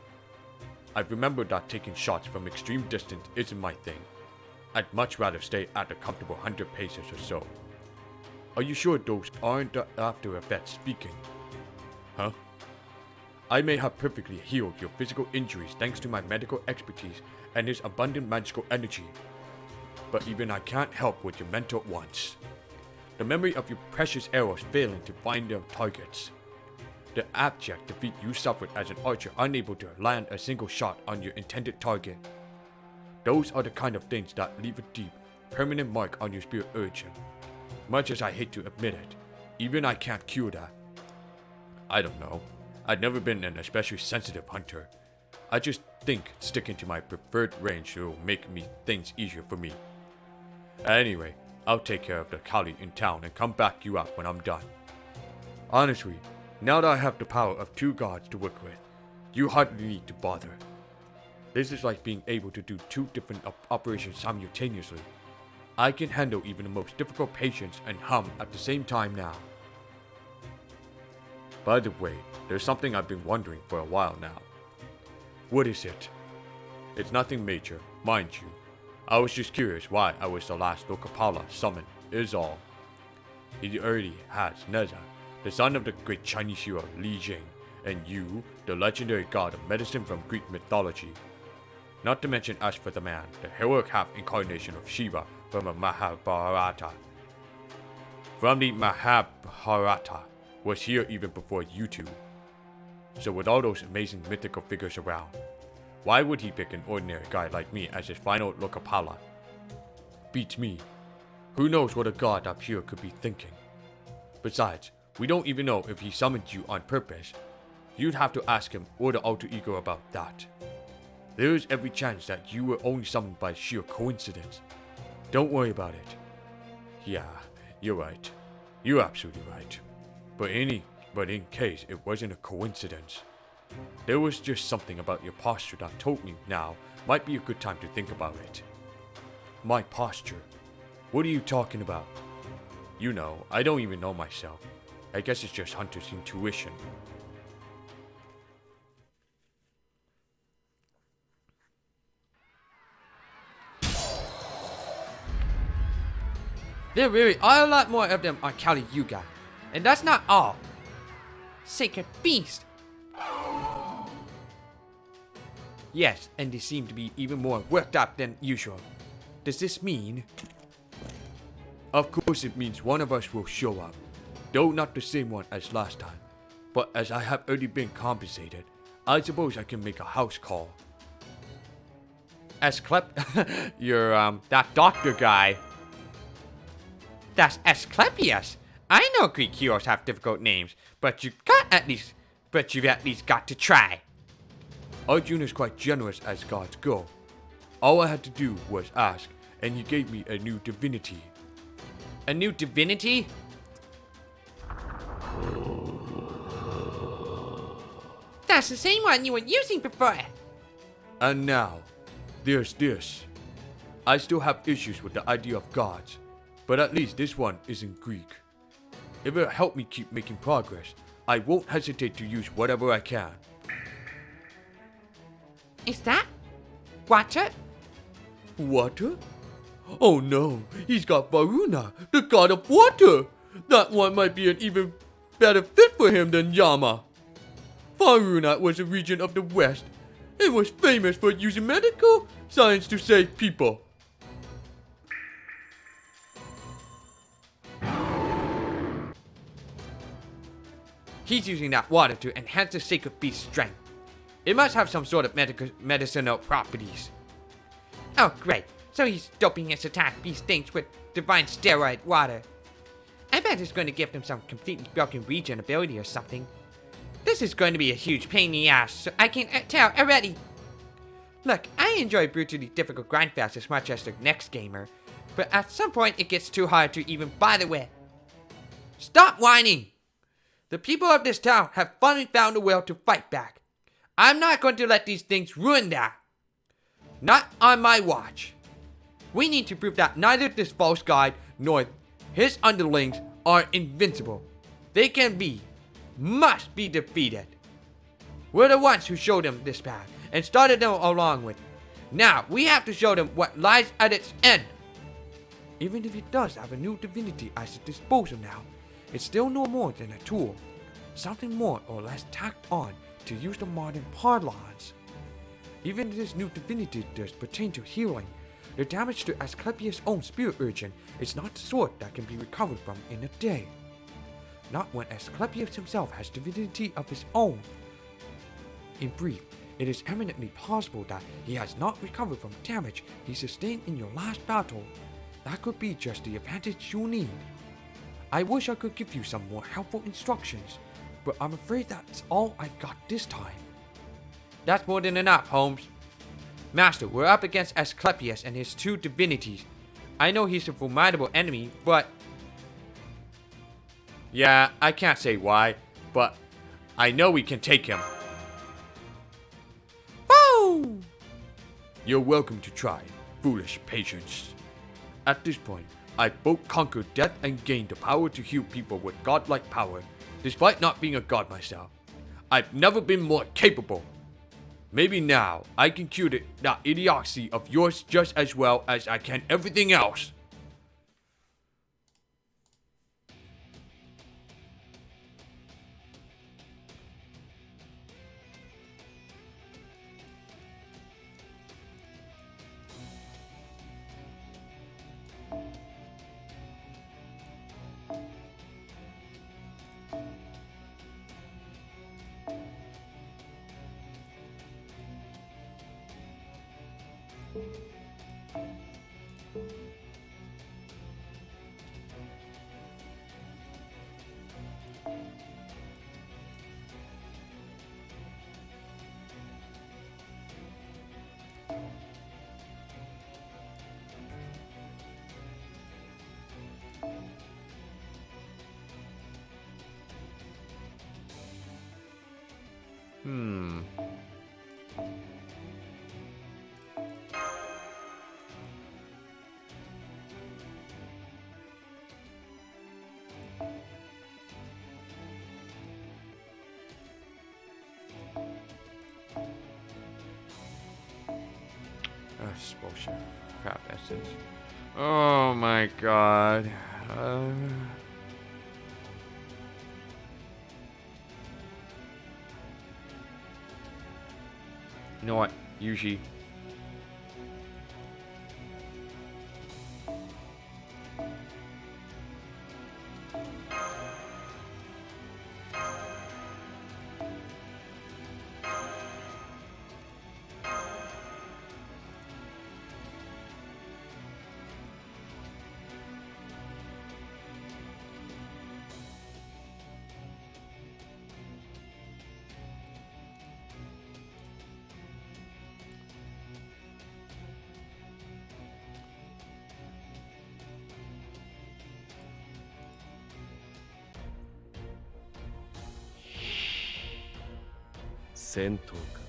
I've remembered that taking shots from extreme distance isn't my thing. I'd much rather stay at a comfortable 100 paces or so. Are you sure those aren't the after effects speaking? Huh? I may have perfectly healed your physical injuries thanks to my medical expertise and his abundant magical energy. But even I can't help with your mental ones. The memory of your precious arrows failing to find their targets. The abject defeat you suffered as an archer unable to land a single shot on your intended target. Those are the kind of things that leave a deep, permanent mark on your spirit urchin. Much as I hate to admit it, even I can't cure that. I don't know. I've never been an especially sensitive hunter. I just think sticking to my preferred range will make things easier for me. Anyway, I'll take care of the Kali in town and come back you up when I'm done. Honestly, now that I have the power of 2 gods to work with, you hardly need to bother. This is like being able to do 2 different operations simultaneously. I can handle even the most difficult patients and hum at the same time now. By the way, there's something I've been wondering for a while now. What is it? It's nothing major, mind you. I was just curious why I was the last Lokapala summoned, is all. He already has Neza, the son of the great Chinese hero Li Jing, and you, the legendary god of medicine from Greek mythology. Not to mention us for the man, the heroic half-incarnation of Shiva from the Mahabharata. From the Mahabharata, was here even before you two. So with all those amazing mythical figures around, why would he pick an ordinary guy like me as his final Lokapala? Beats me. Who knows what a god up here could be thinking? Besides, we don't even know if he summoned you on purpose. You'd have to ask him or the alter ego about that. There is every chance that you were only summoned by sheer coincidence. Don't worry about it. Yeah, you're right. You're absolutely right. But in case it wasn't a coincidence, there was just something about your posture that told me now might be a good time to think about it. My posture. What are you talking about? You know, I don't even know myself. I guess it's just Hunter's intuition. There really are a lot more of them on Kali Yuga. And that's not all. Sacred Beast. Yes, and they seem to be even more worked up than usual. Does this mean... Of course it means one of us will show up. Though not the same one as last time. But as I have already been compensated, I suppose I can make a house call. You're, that doctor guy. That's Asclepius. I know Greek heroes have difficult names, but you've at least got to try. Arjun is quite generous as gods go. All I had to do was ask, and he gave me a new divinity. A new divinity? That's the same one you were using before. And now, there's this. I still have issues with the idea of gods, but at least this one isn't Greek. If it'll help me keep making progress, I won't hesitate to use whatever I can. Is that water? Water? Oh no, he's got Varuna, the god of water! That one might be an even better fit for him than Yama. Varuna was a region of the west. It was famous for using medical science to save people. He's using that water to enhance the sacred beast's strength. It must have some sort of medicinal properties. Oh, great. So he's doping his attack beast things with divine steroid water. I bet it's going to give them some completely broken regen ability or something. This is going to be a huge pain in the ass, so I can tell already. Look, I enjoy brutally difficult grindfest as much as the next gamer, but at some point it gets too hard to even bother with. Stop whining! The people of this town have finally found a will to fight back. I'm not going to let these things ruin that. Not on my watch. We need to prove that neither this false guide nor his underlings are invincible. They can be, must be defeated. We're the ones who showed them this path and started them along with. Now, we have to show them what lies at its end. Even if it does have a new divinity at its disposal now, it's still no more than a tool. Something more or less tacked on, to use the modern parlance. Even if this new divinity does pertain to healing, the damage to Asclepius' own spirit urchin is not the sort that can be recovered from in a day. Not when Asclepius himself has divinity of his own. In brief, it is eminently possible that he has not recovered from damage he sustained in your last battle. That could be just the advantage you need. I wish I could give you some more helpful instructions, but I'm afraid that's all I've got this time. That's more than enough, Holmes. Master, we're up against Asclepius and his two divinities. I know he's a formidable enemy, but... Yeah, I can't say why, but I know we can take him. Woo! You're welcome to try, foolish patience. At this point, I've both conquered death and gained the power to heal people with godlike power, despite not being a god myself. I've never been more capable. Maybe now I can cure that idiocy of yours just as well as I can everything else. Expulsion. Crap essence. Oh my god. You know what? Yuji.戦闘か。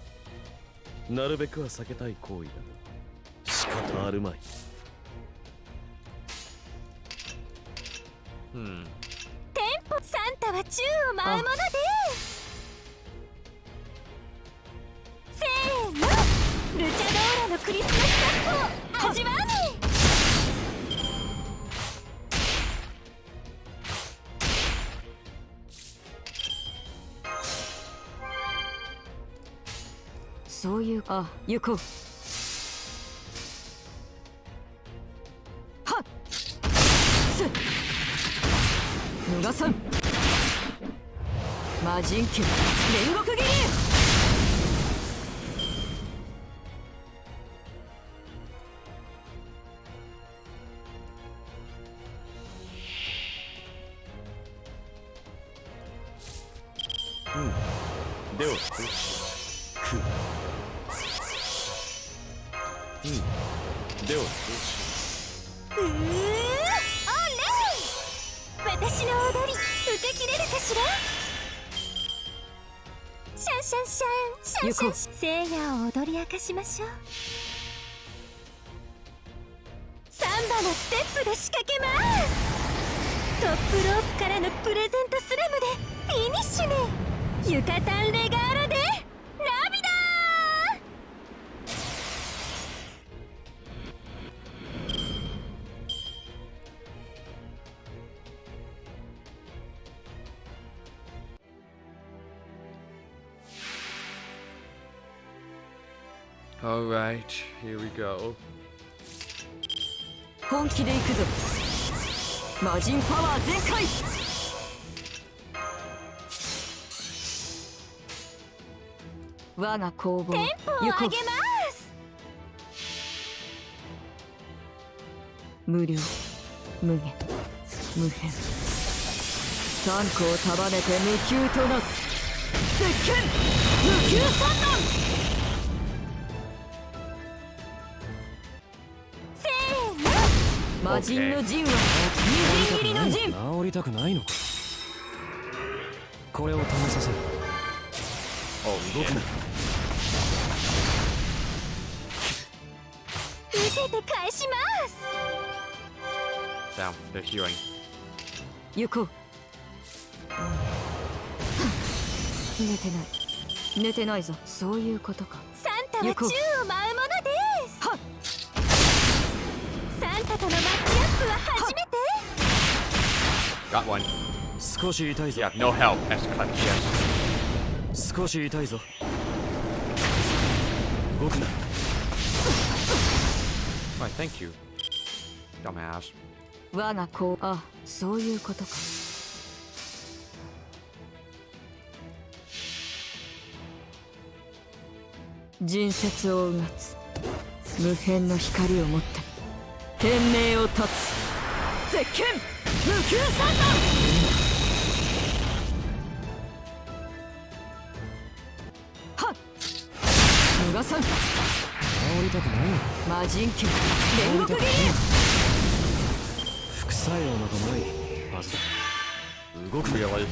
なるべくは避けたい行為だが仕方あるまい。テンポサンタは宙を舞うものです。せーの、ルチャドーラのクリスマスサッポを味わうね。そういう、あ、行こう。はっす脱がさん魔人球煉獄斬り。ではではおれ私の踊り受け切れるかしら。シャンシャンシャンシャンシャン聖夜を踊り明かしましょう。サンバのステップで仕掛けます。トップロープからのプレゼントスラムでフィニッシュね。ユカタンレガーラでラビダー。Alright, here we go. 本気で行くぞ。魔人パワー全開。我が工房テンポを上げます。無量無限無辺三個を束ねて無休となす絶剣無休三段。せーの、魔人の陣は無限切りの陣。治りたくないのか。これを試させる。動くな。受けて返します。Down, they're healing. 行こう。寝てない寝てないぞ。そういうことか。サンタは宙を舞うものです。はっサンタとのマッチアップは初めて。 Got one. 少し痛いぞ。 Yeah, no help. S clutch, yes. 少し痛いぞ。動くな。Why, thank you. Dumbass. 我が子、あ、そういうことか。人説をうがつ無辺の光を持って天命を断つ絶剣無休三段。はっ脱がさん治りたくないの。魔人球煉獄斬り。副作用などないはずだ。動くな。Really? 受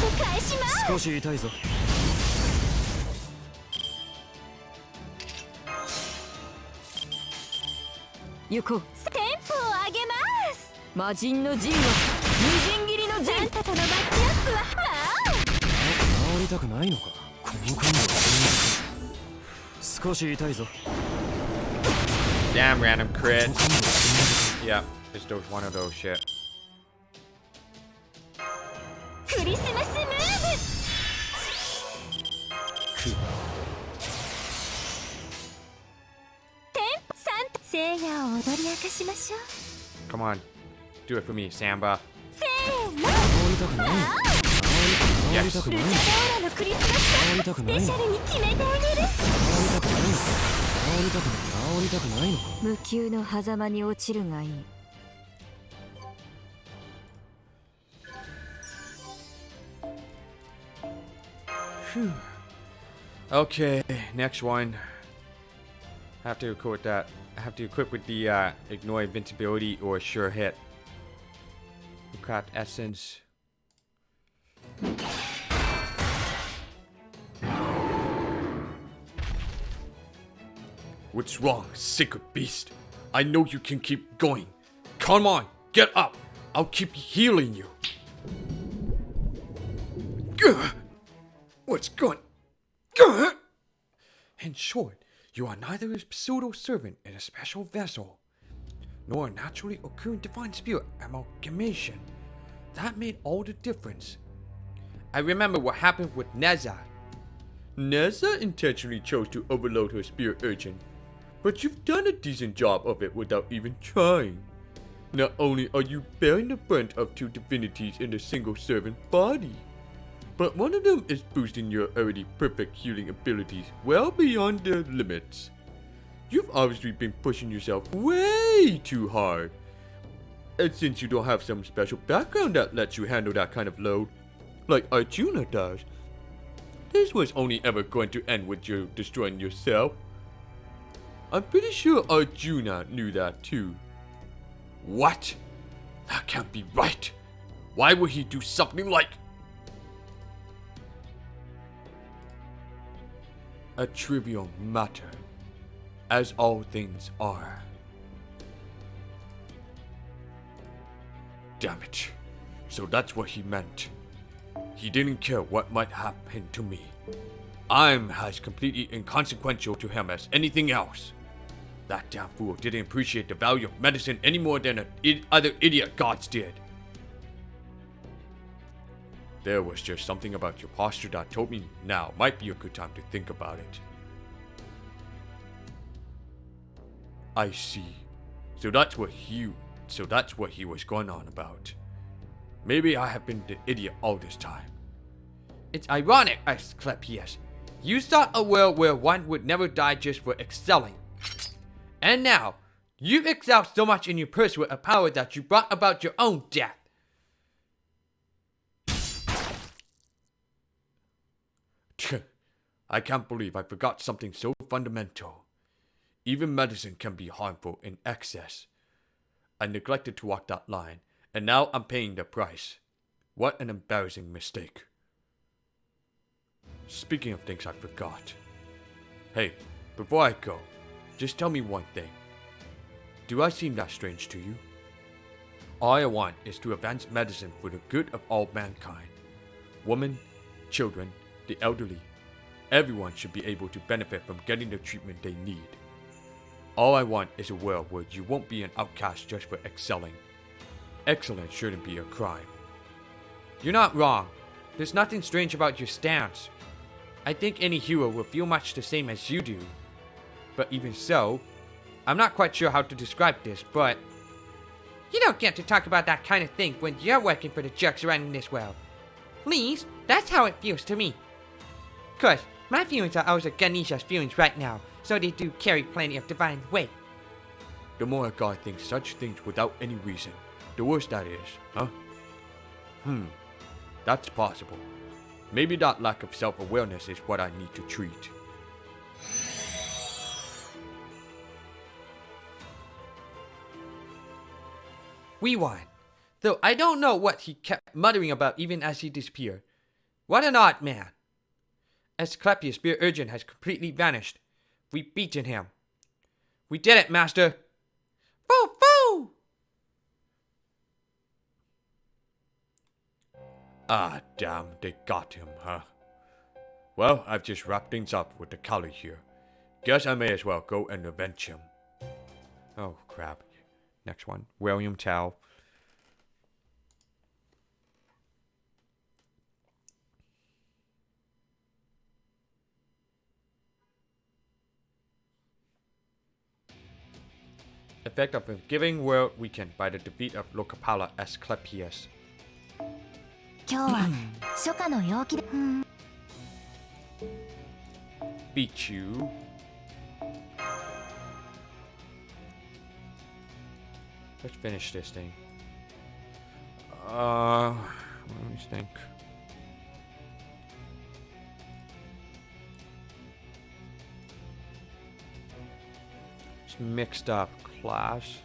けて返します。少し痛いぞ。行こう。テンポを上げます。魔人の陣はみじん切りのあんたとのマッチアップは治りたくないのか。この感度は少し痛いぞ。 Damn, random crit. Yep, just those one of those shit. クリスマスムーブテンポサンタ聖夜を踊り明かしましょう Come on, do it for me, Samba. せーの治りたくないのか。治りたくないのか。ルチャドーラのクリスマスサンタスペシャルに決めてあげる治りたくないのか。治りたくないのか。無給の狭間に落ちるがいい。 Okay, next one. I have to equip with that. I have to equip with the ignore invincibility or sure hit. Craft essence. What's wrong, sacred beast? I know you can keep going. Come on, get up. I'll keep healing you. Gah! What's going? Gah! In short, you are neither a pseudo-servant in a special vessel, nor a naturally occurring divine spirit amalgamation. That made all the difference. I remember what happened with Neza. Nessa intentionally chose to overload her spirit urchin, but you've done a decent job of it without even trying. Not only are you bearing the brunt of two divinities in a single servant body, but one of them is boosting your already perfect healing abilities well beyond their limits. You've obviously been pushing yourself way too hard. And since you don't have some special background that lets you handle that kind of load, like Arjuna does, this was only ever going to end with you destroying yourself. I'm pretty sure Arjuna knew that too. What? That can't be right. Why would he do something like... A trivial matter, as all things are. Damn it. So that's what he meant. He didn't care what might happen to me. I'm as completely inconsequential to him as anything else. That damn fool didn't appreciate the value of medicine any more than other idiot gods did. There was just something about your posture that told me now might be a good time to think about it. I see. So that's what he was going on about. Maybe I have been the idiot all this time. It's ironic, Asclepius. You thought a world where one would never die just for excelling. And now, you've excelled so much in your pursuit of power that you brought about your own death. I can't believe I forgot something so fundamental. Even medicine can be harmful in excess. I neglected to walk that line, and now I'm paying the price. What an embarrassing mistake. Speaking of things I forgot. Hey, before I go, just tell me one thing. Do I seem that strange to you? All I want is to advance medicine for the good of all mankind. Women, children, the elderly. Everyone should be able to benefit from getting the treatment they need. All I want is a world where you won't be an outcast just for excelling. Excellence shouldn't be a crime. You're not wrong. There's nothing strange about your stance. I think any hero will feel much the same as you do. But even so, I'm not quite sure how to describe this, but... You don't get to talk about that kind of thing when you're working for the jerks running this world. Please, that's how it feels to me. 'Cause my feelings are also Ganesha's feelings right now, so they do carry plenty of divine weight. The more a god thinks such things without any reason, the worse that is, huh? That's possible. Maybe that lack of self-awareness is what I need to treat. We won. Though I don't know what he kept muttering about even as he disappeared. What an odd man. Asclepius' Spear Urgent has completely vanished. We've beaten him. We did it, Master! Foo! Foo! Ah, damn, they got him, huh? Well, I've just wrapped things up with the Kali here. Guess I may as well go and avenge him. Oh, crap. Next one. William Tell. Effect of a giving world weakened by the defeat of Locapala Asclepius. 今日は初夏の陽気で Beat you. Let's finish this thing. Let me think. It's mixed up class.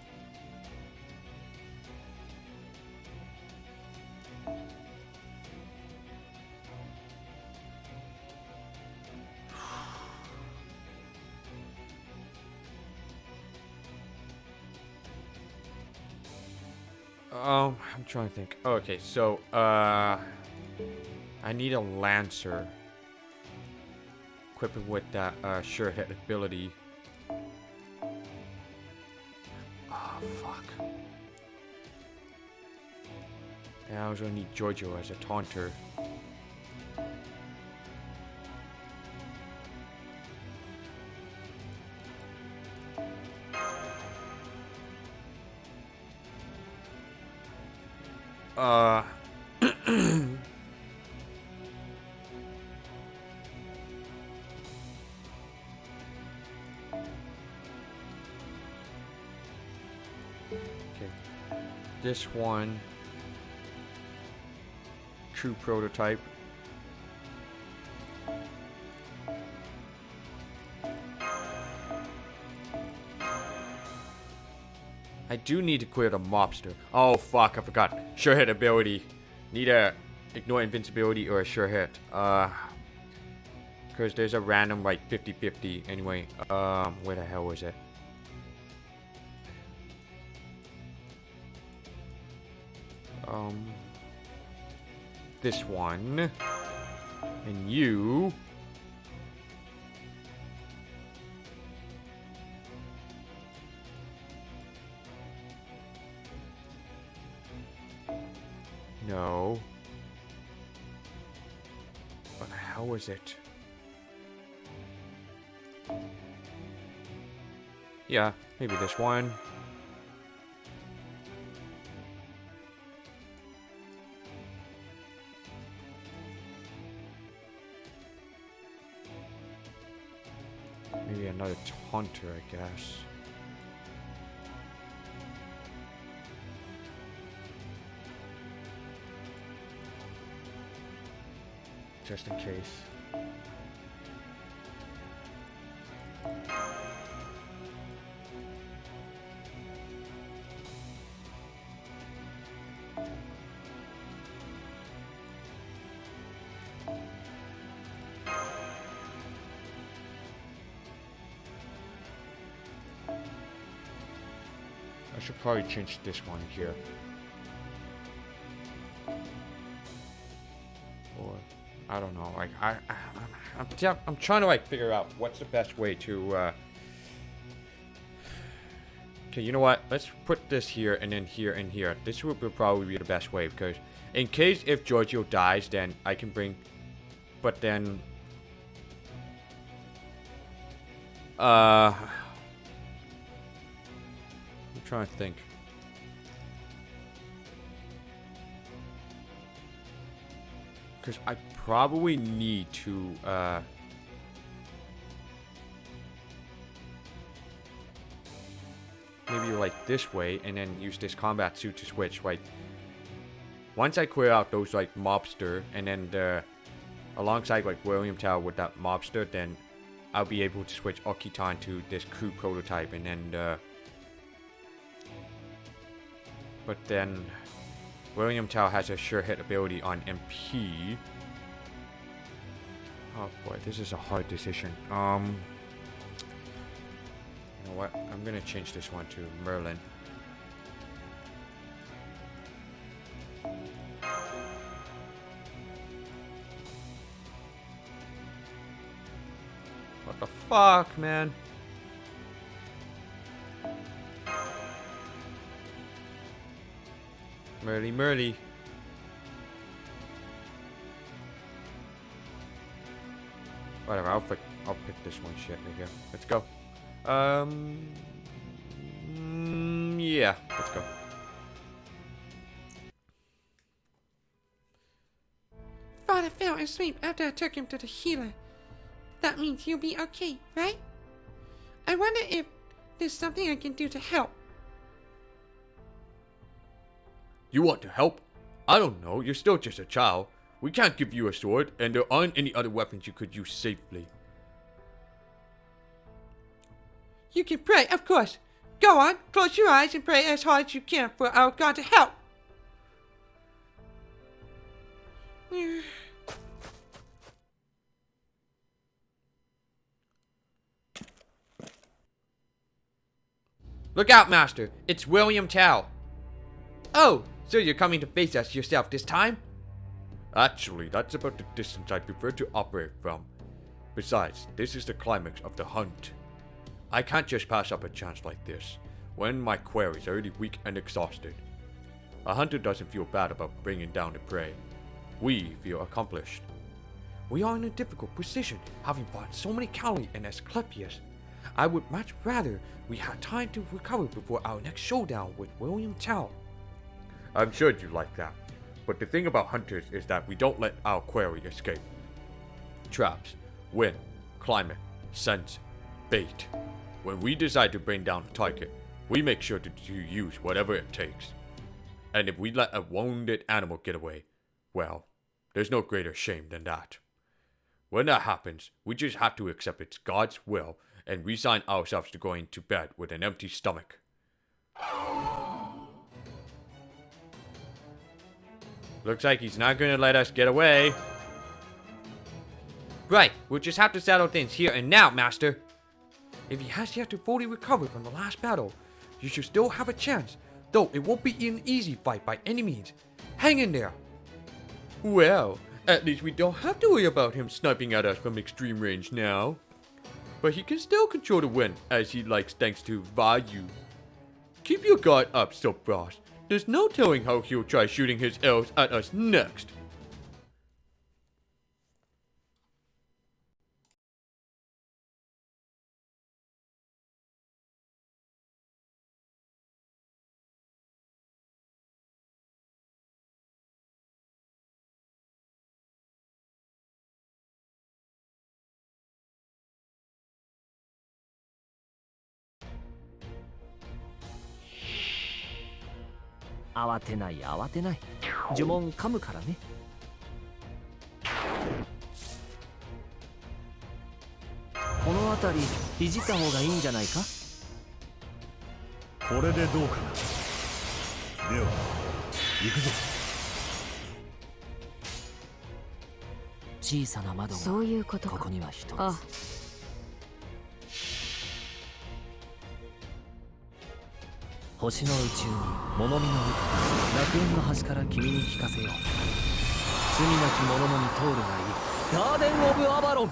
I'm trying to think. Oh, okay, so I need a Lancer. Equip it with that sure hit ability. Oh fuck. Yeah, I also need Giorgio as a taunter. Okay. This one. True prototype. I do need to clear the mobster. Oh fuck, I forgot. Sure hit ability. Need a ignore invincibility or a sure hit. Because there's a random like 50-50 anyway. Where the hell was it? This one. And you. No. What the hell was it? Yeah, maybe this one. Maybe another taunter, I guess. Just in case. I should probably change this one here. Or I don't know. Like I'm trying to like figure out what's the best way to. Okay, you know what? Let's put this here and then here and here. This would probably be the best way because in case if Giorgio dies, then I can bring. But then. I'm trying to think. Because I probably need to, maybe like this way, and then use this combat suit to switch. Like, once I clear out those like mobster, and then alongside like William Tower with that mobster, then I'll be able to switch Okitan to this crew prototype, and then, but then William Tao has a sure hit ability on MP. Oh boy, this is a hard decision. You know what? I'm gonna change this one to Merlin. Fuck, man. Merly, Merly. Whatever, I'll pick this one shit right here. Let's go. Yeah, let's go. Father fell asleep after I took him to the healer. That means he'll be okay, right? I wonder if there's something I can do to help. You want to help? I don't know, you're still just a child. We can't give you a sword, and there aren't any other weapons you could use safely. You can pray, of course. Go on, close your eyes and pray as hard as you can for our God to help. Look out, Master. It's William Tell. Oh, so you're coming to face us yourself this time? Actually, that's about the distance I prefer to operate from. Besides, this is the climax of the hunt. I can't just pass up a chance like this, when my quarry's already weak and exhausted. A hunter doesn't feel bad about bringing down the prey. We feel accomplished. We are in a difficult position, having fought so many Cali and Asclepius. I would much rather we had time to recover before our next showdown with William Tell. I'm sure you like that. But the thing about hunters is that we don't let our quarry escape. Traps, wind, climate, scent, bait. When we decide to bring down a target, we make sure to use whatever it takes. And if we let a wounded animal get away, well, there's no greater shame than that. When that happens, we just have to accept it's God's will and resign ourselves to going to bed with an empty stomach. Looks like he's not gonna let us get away. Right, we'll just have to settle things here and now, Master. If he has yet to fully recover from the last battle, you should still have a chance, though it won't be an easy fight by any means. Hang in there. Well, at least we don't have to worry about him sniping at us from extreme range now. But he can still control the wind as he likes thanks to Vayu. Keep your guard up, Silfrost. There's no telling how he'll try shooting his arrows at us next.慌てない慌てない呪文噛むからね。この辺りいじった方がいいんじゃないか。これでどうかな。では行くぞ。小さな窓がそういうことか。ここには一つ。あ、星の宇宙に物見の歌楽園の端から君に聞かせよう。罪なき者のに通るがいいガーデン・オブ・アバロン。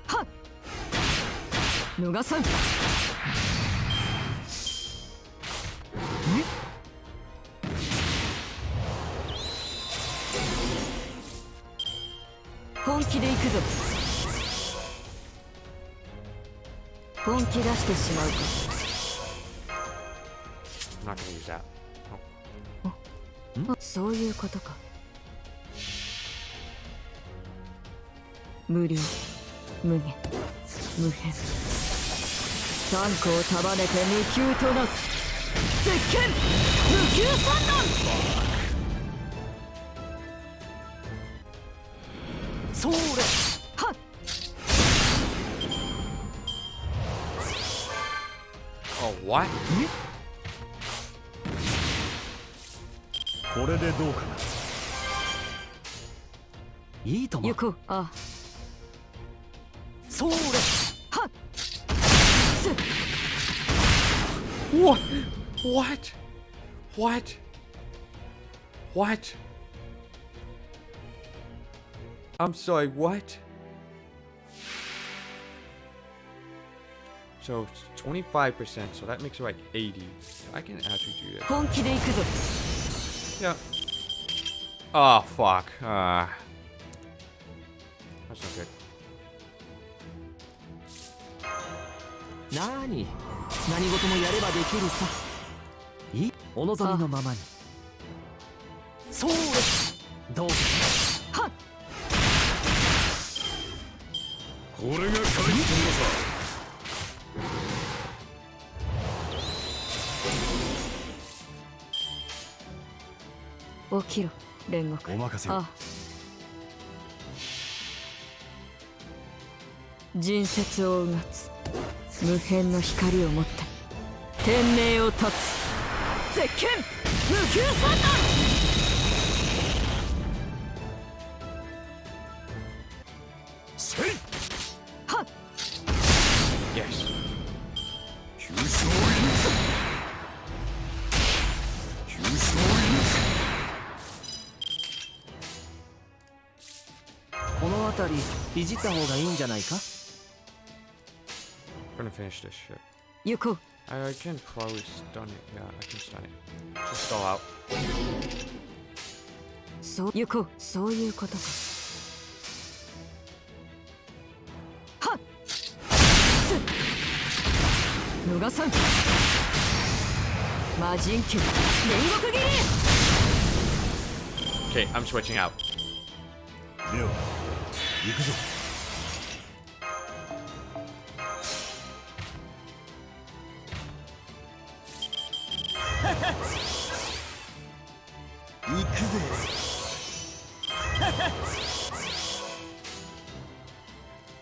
はっ逃さん。本気で行くぞ。本気出してしまうか。I'm not gonna use that. そういうことか。無量無限無辺三個を束ねて無窮となす絶剣無窮三段。それはっ。Oh, what? これでどうかな。いいとも。行こう。あ、それはっ。What? What? What? What? I'm sorry, what? So 25%, so that makes it like 80. I can actually do that. 本気で行くぞ Yeah. Oh, fuck. That's not good. 何事もやればできるさいいお望みのままにそうですどうぞはっこれが帰ってき起きろ煉獄お任せをああ人説をうがつ無辺の光を持って天命を断つ絶剣無給三段せいはっ Yes. 急所を射抜く急所をこの辺りいじった方がいいんじゃないか I'm gonna finish this shit. 行こう I can probably stun it. Yeah, I can stun it. Just stall out. そう行こうそういうことかはっす逃さん魔人球煉獄斬り Okay, I'm switching out. では行くぞ行くぜ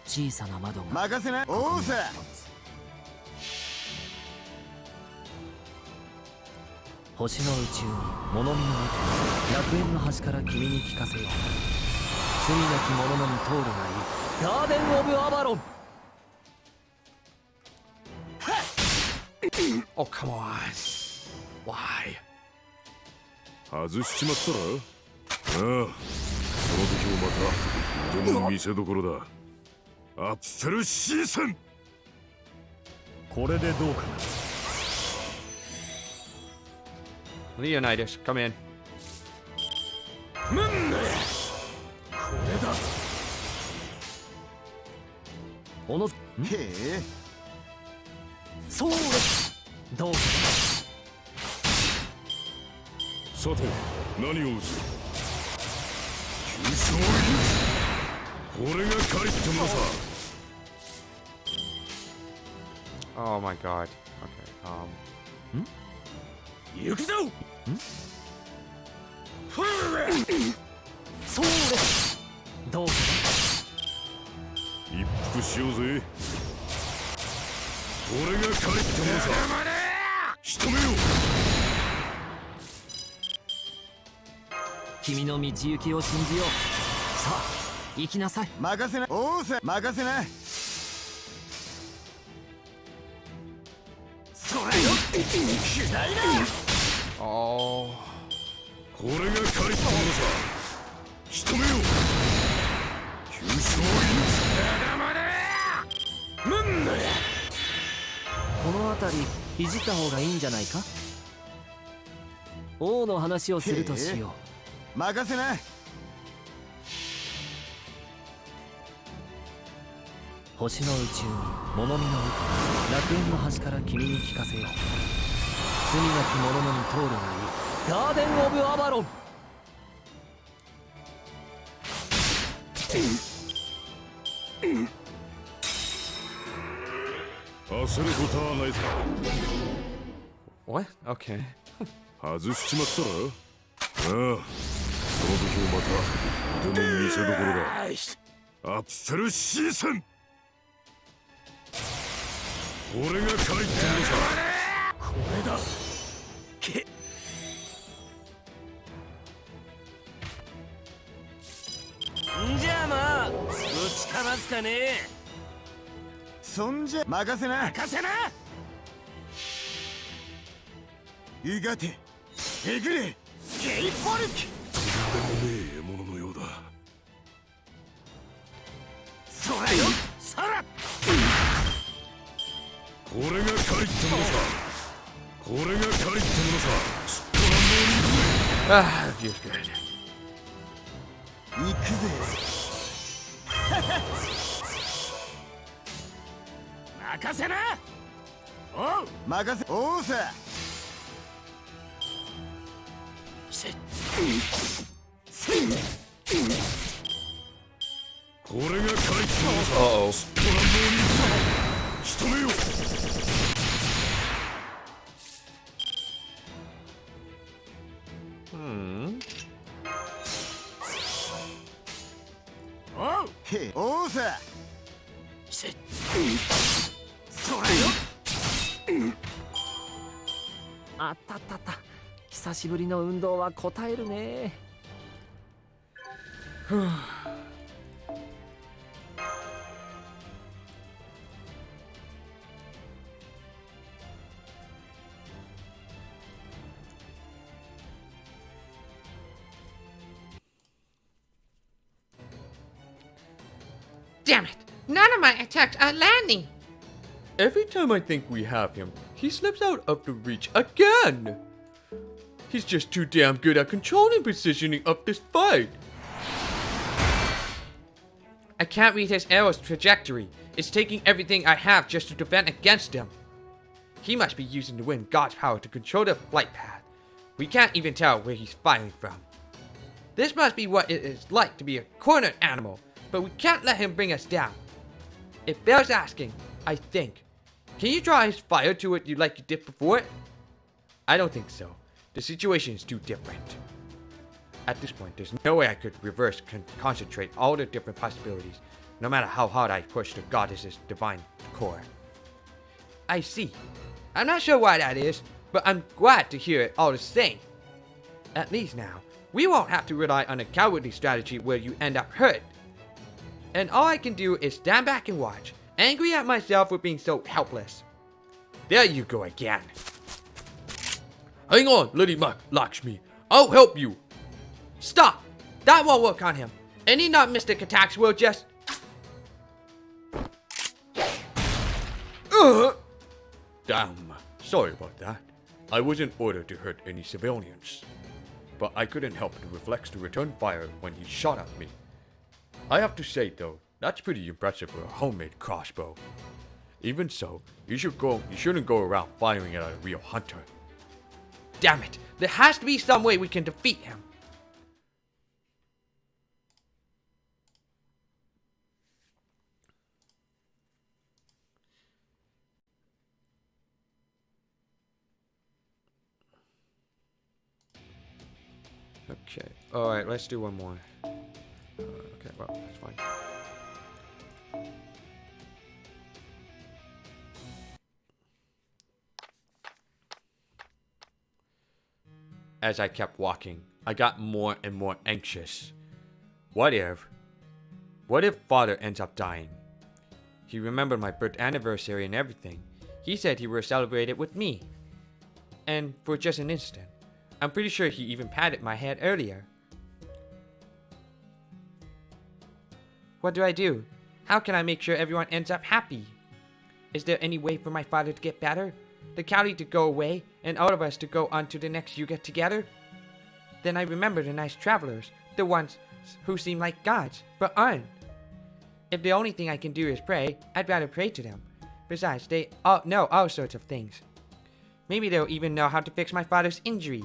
小さな窓が任せなおうさ星の宇宙に物見の見て楽園の端から君に聞かせよう罪なき者のみ通るがいいガーデン・オブ・アバロン Oh, come on. Why? 外しちまったらああこの時もまたとても見せどころだアッフェルシーズンこれでどうかな Leonidas, come in. これだおのへえそうですどうぞさて何を打つ急所を射抜くこれが狩りってものさ Oh my god. Okay, 行くぞそうですどうぞ一服しようぜこれが狩りってものさ仕留めよう君の道行きを信じようさあ行きなさい任せなおうさ任せなそれよ嫌いだ Oh. これが狩りってものさ仕留めよう急所を射抜くなんだよこの辺りいじった方がいいんじゃないか王の話をするとしよう任せな星の宇宙に物見の歌楽園の端から君に聞かせよう罪なき者のみ通るがいいガーデン・オブ・アバロン焦ることはないさ What? Okay. 外しちまったらああこの時もまたとても見せどころだアッフェルシーズンこれが狩りってのさこれだけんじゃあまあぶちかますかねそんじゃ任せな任せないがてえぐれゲイポルキとんでもねえ獲物のようだそれよさら Ah, feels good. 行くぜ任せな。おう。任せおうさこれが帰ってもさ。 Uh-oh. ストランドに仕留めよう。おう。へおうさあったあったあった。久しぶりの運動は応えるね。Damn it! None of my attacks are landing! Every time I think we have him, he slips out of the reach again. He's just too damn good at controlling positioning of this fight. I can't read his arrow's trajectory. It's taking everything I have just to defend against him. He must be using the wind god's power to control the flight path. We can't even tell where he's firing from. This must be what it is like to be a cornered animal, but we can't let him bring us down. It bears asking, I think. Can you draw his fire to it you like you did before? I don't think so. The situation is too different. At this point, there's no way I could reverse concentrate all the different possibilities, no matter how hard I push the goddess's divine core. I see. I'm not sure why that is, but I'm glad to hear it all the same. At least now, we won't have to rely on a cowardly strategy where you end up hurt. And all I can do is stand back and watch, angry at myself for being so helpless. There you go again. Hang on, Lady Lakshmi. I'll help you. Stop! That won't work on him. Any non-mystic attacks will just... Damn. Sorry about that. I wasn't ordered to hurt any civilians. But I couldn't help the reflex to return fire when he shot at me. I have to say though, that's pretty impressive for a homemade crossbow. Even so, you shouldn't go around firing at a real hunter. Damn it! There has to be some way we can defeat him. Okay. Alright, let's do one more. Okay, well, that's fine. As I kept walking, I got more and more anxious. What if father ends up dying? He remembered my birth anniversary and everything. He said he would celebrate it with me. And for just an instant, I'm pretty sure he even patted my head earlier. What do I do? How can I make sure everyone ends up happy? Is there any way for my father to get better? The Kali to go away, and all of us to go on to the next Yuga together? Then I remember the nice travelers, the ones who seem like gods, but aren't. If the only thing I can do is pray, I'd rather pray to them. Besides, they all know all sorts of things. Maybe they'll even know how to fix my father's injury.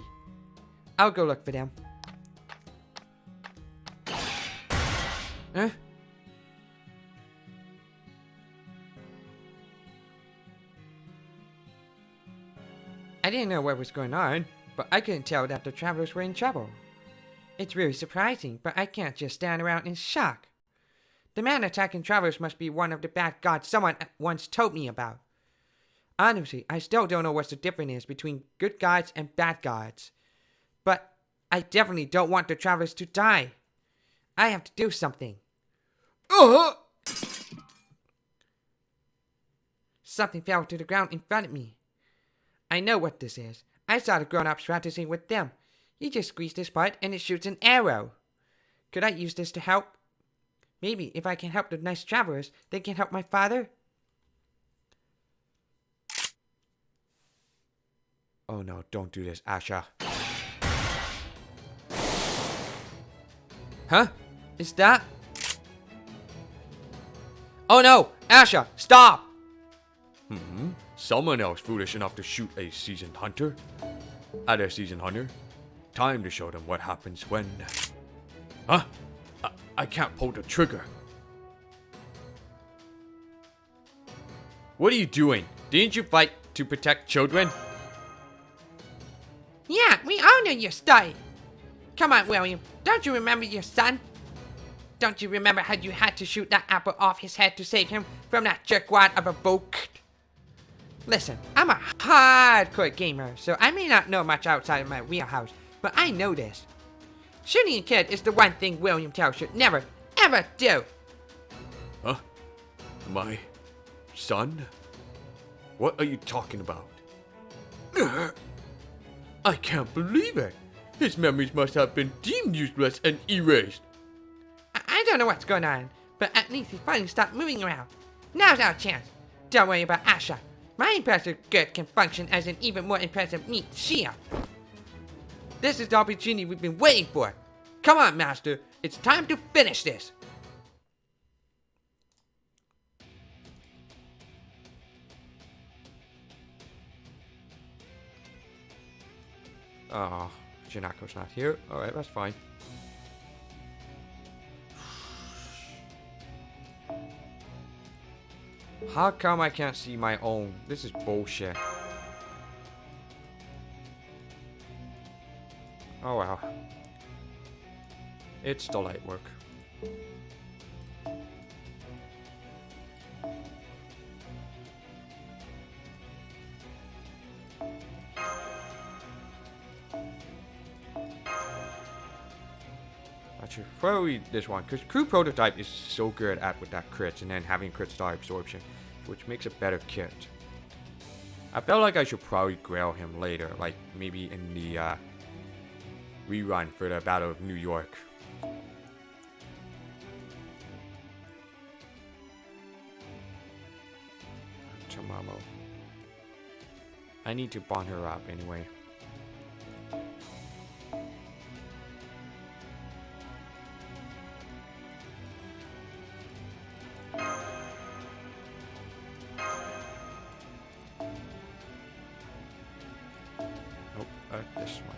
I'll go look for them. Huh? I didn't know what was going on, but I couldn't tell that the travelers were in trouble. It's really surprising, but I can't just stand around in shock. The man attacking travelers must be one of the bad gods someone once told me about. Honestly, I still don't know what the difference is between good gods and bad gods. But I definitely don't want the travelers to die. I have to do something. Something fell to the ground in front of me. I know what this is. I saw the grown-ups practicing with them. You just squeeze this part and it shoots an arrow. Could I use this to help? Maybe if I can help the nice travelers, they can help my father? Oh no, don't do this, Asha. Huh? Is that? Oh no! Asha, stop! Someone else foolish enough to shoot a seasoned hunter? Other seasoned hunter? Time to show them what happens when... Huh? I can't pull the trigger. What are you doing? Didn't you fight to protect children? Yeah, we all know your story. Come on, William. Don't you remember your son? Don't you remember how you had to shoot that apple off his head to save him from that jerkwad of a book? Listen, I'm a hardcore gamer, so I may not know much outside of my wheelhouse, but I know this. Shooting a kid is the one thing William Tell should never, ever do. Huh? My son? What are you talking about? I can't believe it. His memories must have been deemed useless and erased. I don't know what's going on, but at least he finally stopped moving around. Now's our chance. Don't worry about Asha. My impressive gift can function as an even more impressive meat shield. This is the opportunity we've been waiting for. Come on, Master. It's time to finish this. Ah, Janako's not here. Alright, that's fine. How come I can't see my own? This is bullshit. Oh well. It's still light work. I should probably this one, because crew prototype is so good at with that crits and then having crit star absorption, which makes a better kit. I felt like I should probably grail him later, like maybe in the rerun for the Battle of New York. Tamamo. I need to bond her up anyway. This one.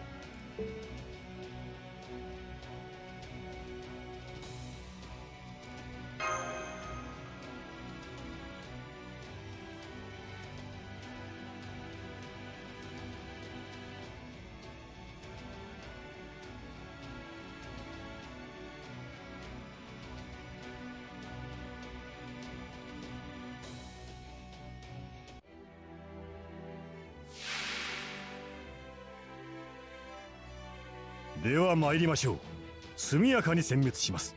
では参りましょう。速やかに殲滅します。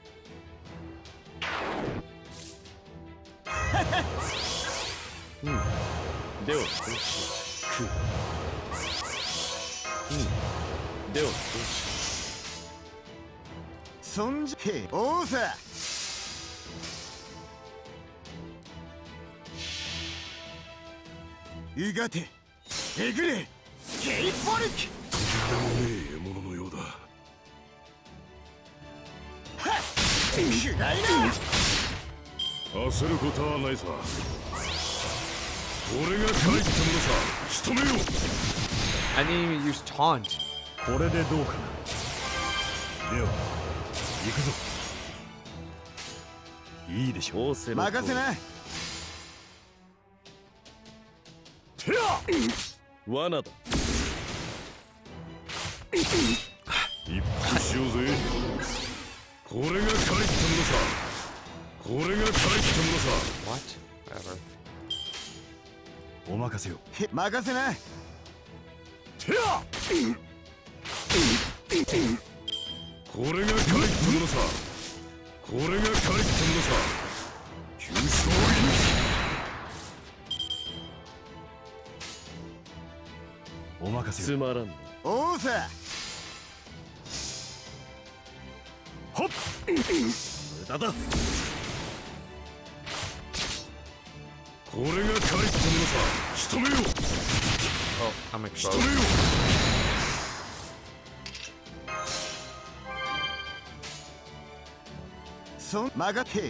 ではどうしよう。ではどうしよう。そんじへおうさ。いがてえぐれケイポルキ。でもねえ獲物のようだ。はっくらいな。焦ることはないさ。俺が帰ったものさ。仕留めよう。 I didn't even use taunt. これでどうかな。では行くぞ。いいでしょう。任せな。てや。罠だ。一服しようぜ。これが帰ったものさ。これが帰ったものさ。 What? Whatever. お任せよ。任せな。てや。これが帰ったものさ。これが帰ったものさ。急所お任せよ。つまらんね。おうさ。ほっ。無駄だ。これが帰ったものさ。仕留めよう。 Oh, I'm 仕留 exposed. めよう。そん曲がって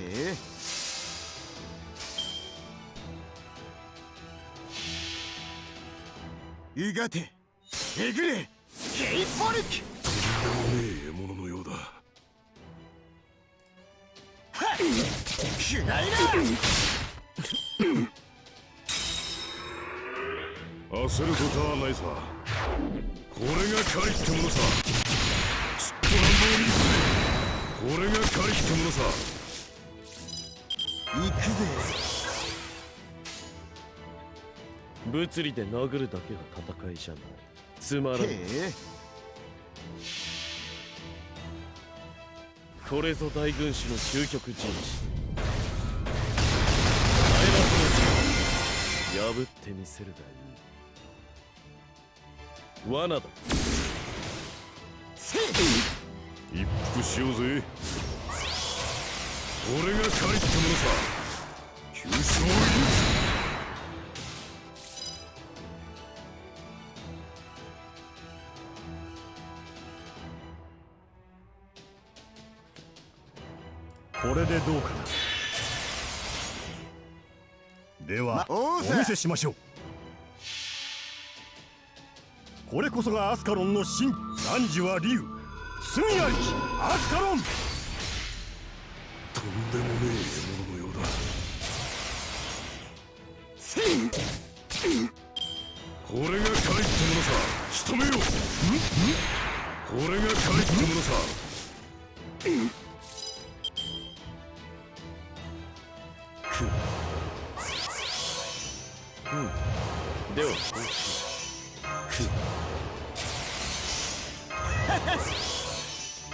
ゆがてえぐれケイポルキ。とんでもねえ獲物のようだ。はっくらいな。焦ることはないさ。これが狩りってものさ。すっと乱暴に行くぜ。これが狩りってものさ。行くぜ。物理で殴るだけが戦いじゃない。つまらん。これぞ大軍師の究極陣地。マイナスの陣破ってみせるがいい。罠だ。一服しようぜ。これが狩りってものさ。急所を射る。これでどうかな。では、お見せしましょう。これこそがアスカロンの真。汝は竜罪ありきアスカロン。とんでもねえ獲物のようだ。これが狩りってものさ。仕留めよう。これが狩りってものさ。では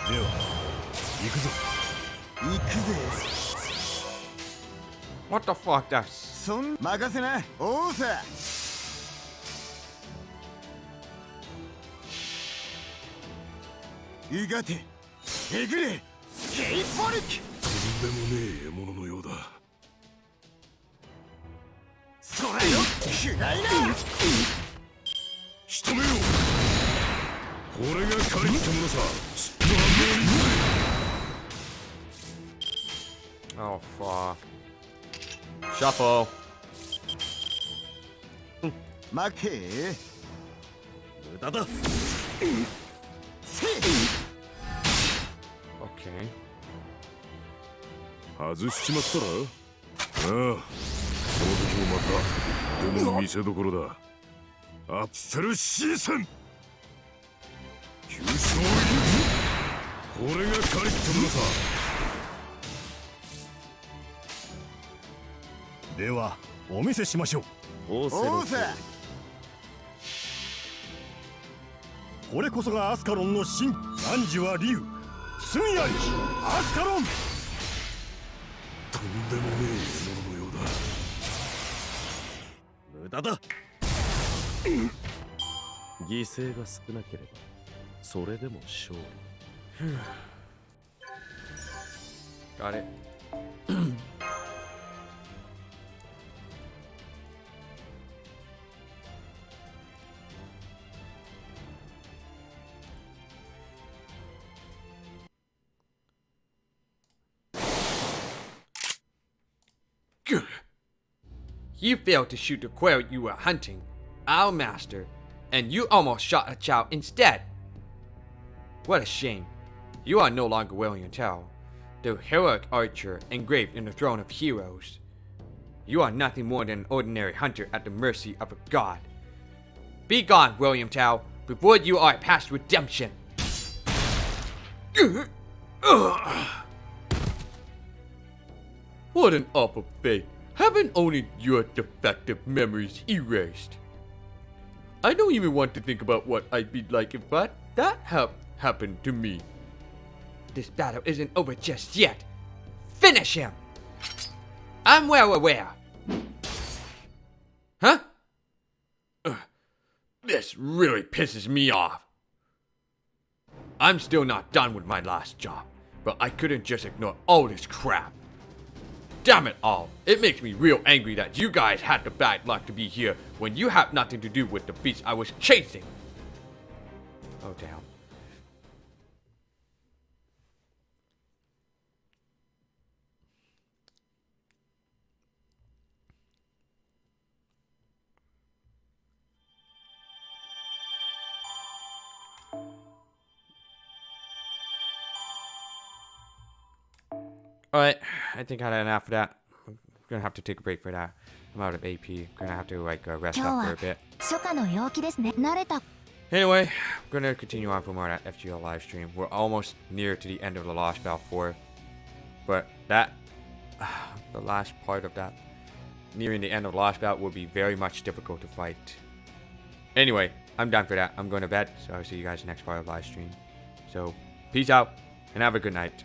では行くぞ。行くぜ。 What the fuck, that's. そん任せな。おうさ。ゆがてえぐれケイポルキ。とんでもねえ獲物のようだ。それよくらいな。仕留めよう。これが狩りってものさ。すっと乱暴に行くぜ。 Oh, fuck. Shuffle. 負け。無駄だ。Okay. 外しちまったら。ああ、この時もまたでも見せどころだ。アッフェルシーセン。急所を射る。これが狩りってものさ。ではお見せしましょう。仰せのとおり。これこそがアスカロンの真。汝は竜罪ありきアスカロン。とんでもねえ獲物のようだ。無駄だ。犠牲が少なければそれでも勝利。Got it. You failed to shoot the quail you were hunting, our master, and you almost shot a child instead. What a shame. You are no longer William Tell, the heroic archer engraved in the throne of heroes. You are nothing more than an ordinary hunter at the mercy of a god. Be gone, William Tell, before you are past redemption. What an awful fate. Having only your defective memories erased. I don't even want to think about what I'd be like if that happened to me. This battle isn't over just yet. Finish him! I'm well aware. Huh? This really pisses me off. I'm still not done with my last job, but I couldn't just ignore all this crap. Damn it all. It makes me real angry that you guys had the bad luck to be here when you have nothing to do with the beast I was chasing. Oh, damn. Alright, I think I had enough of that. I'm gonna have to take a break for that. I'm out of AP. Gonna have to like rest up for a bit. 初夏の陽気ですね慣れた Anyway, I'm gonna continue on for more of that FGL live stream. We're almost near to the end of the Lostbelt 4. But that, the last part of that, nearing the end of the Lostbelt will be very much difficult to fight. Anyway, I'm done for that. I'm going to bed, so I'll see you guys next part of the live stream. So, peace out, and have a good night.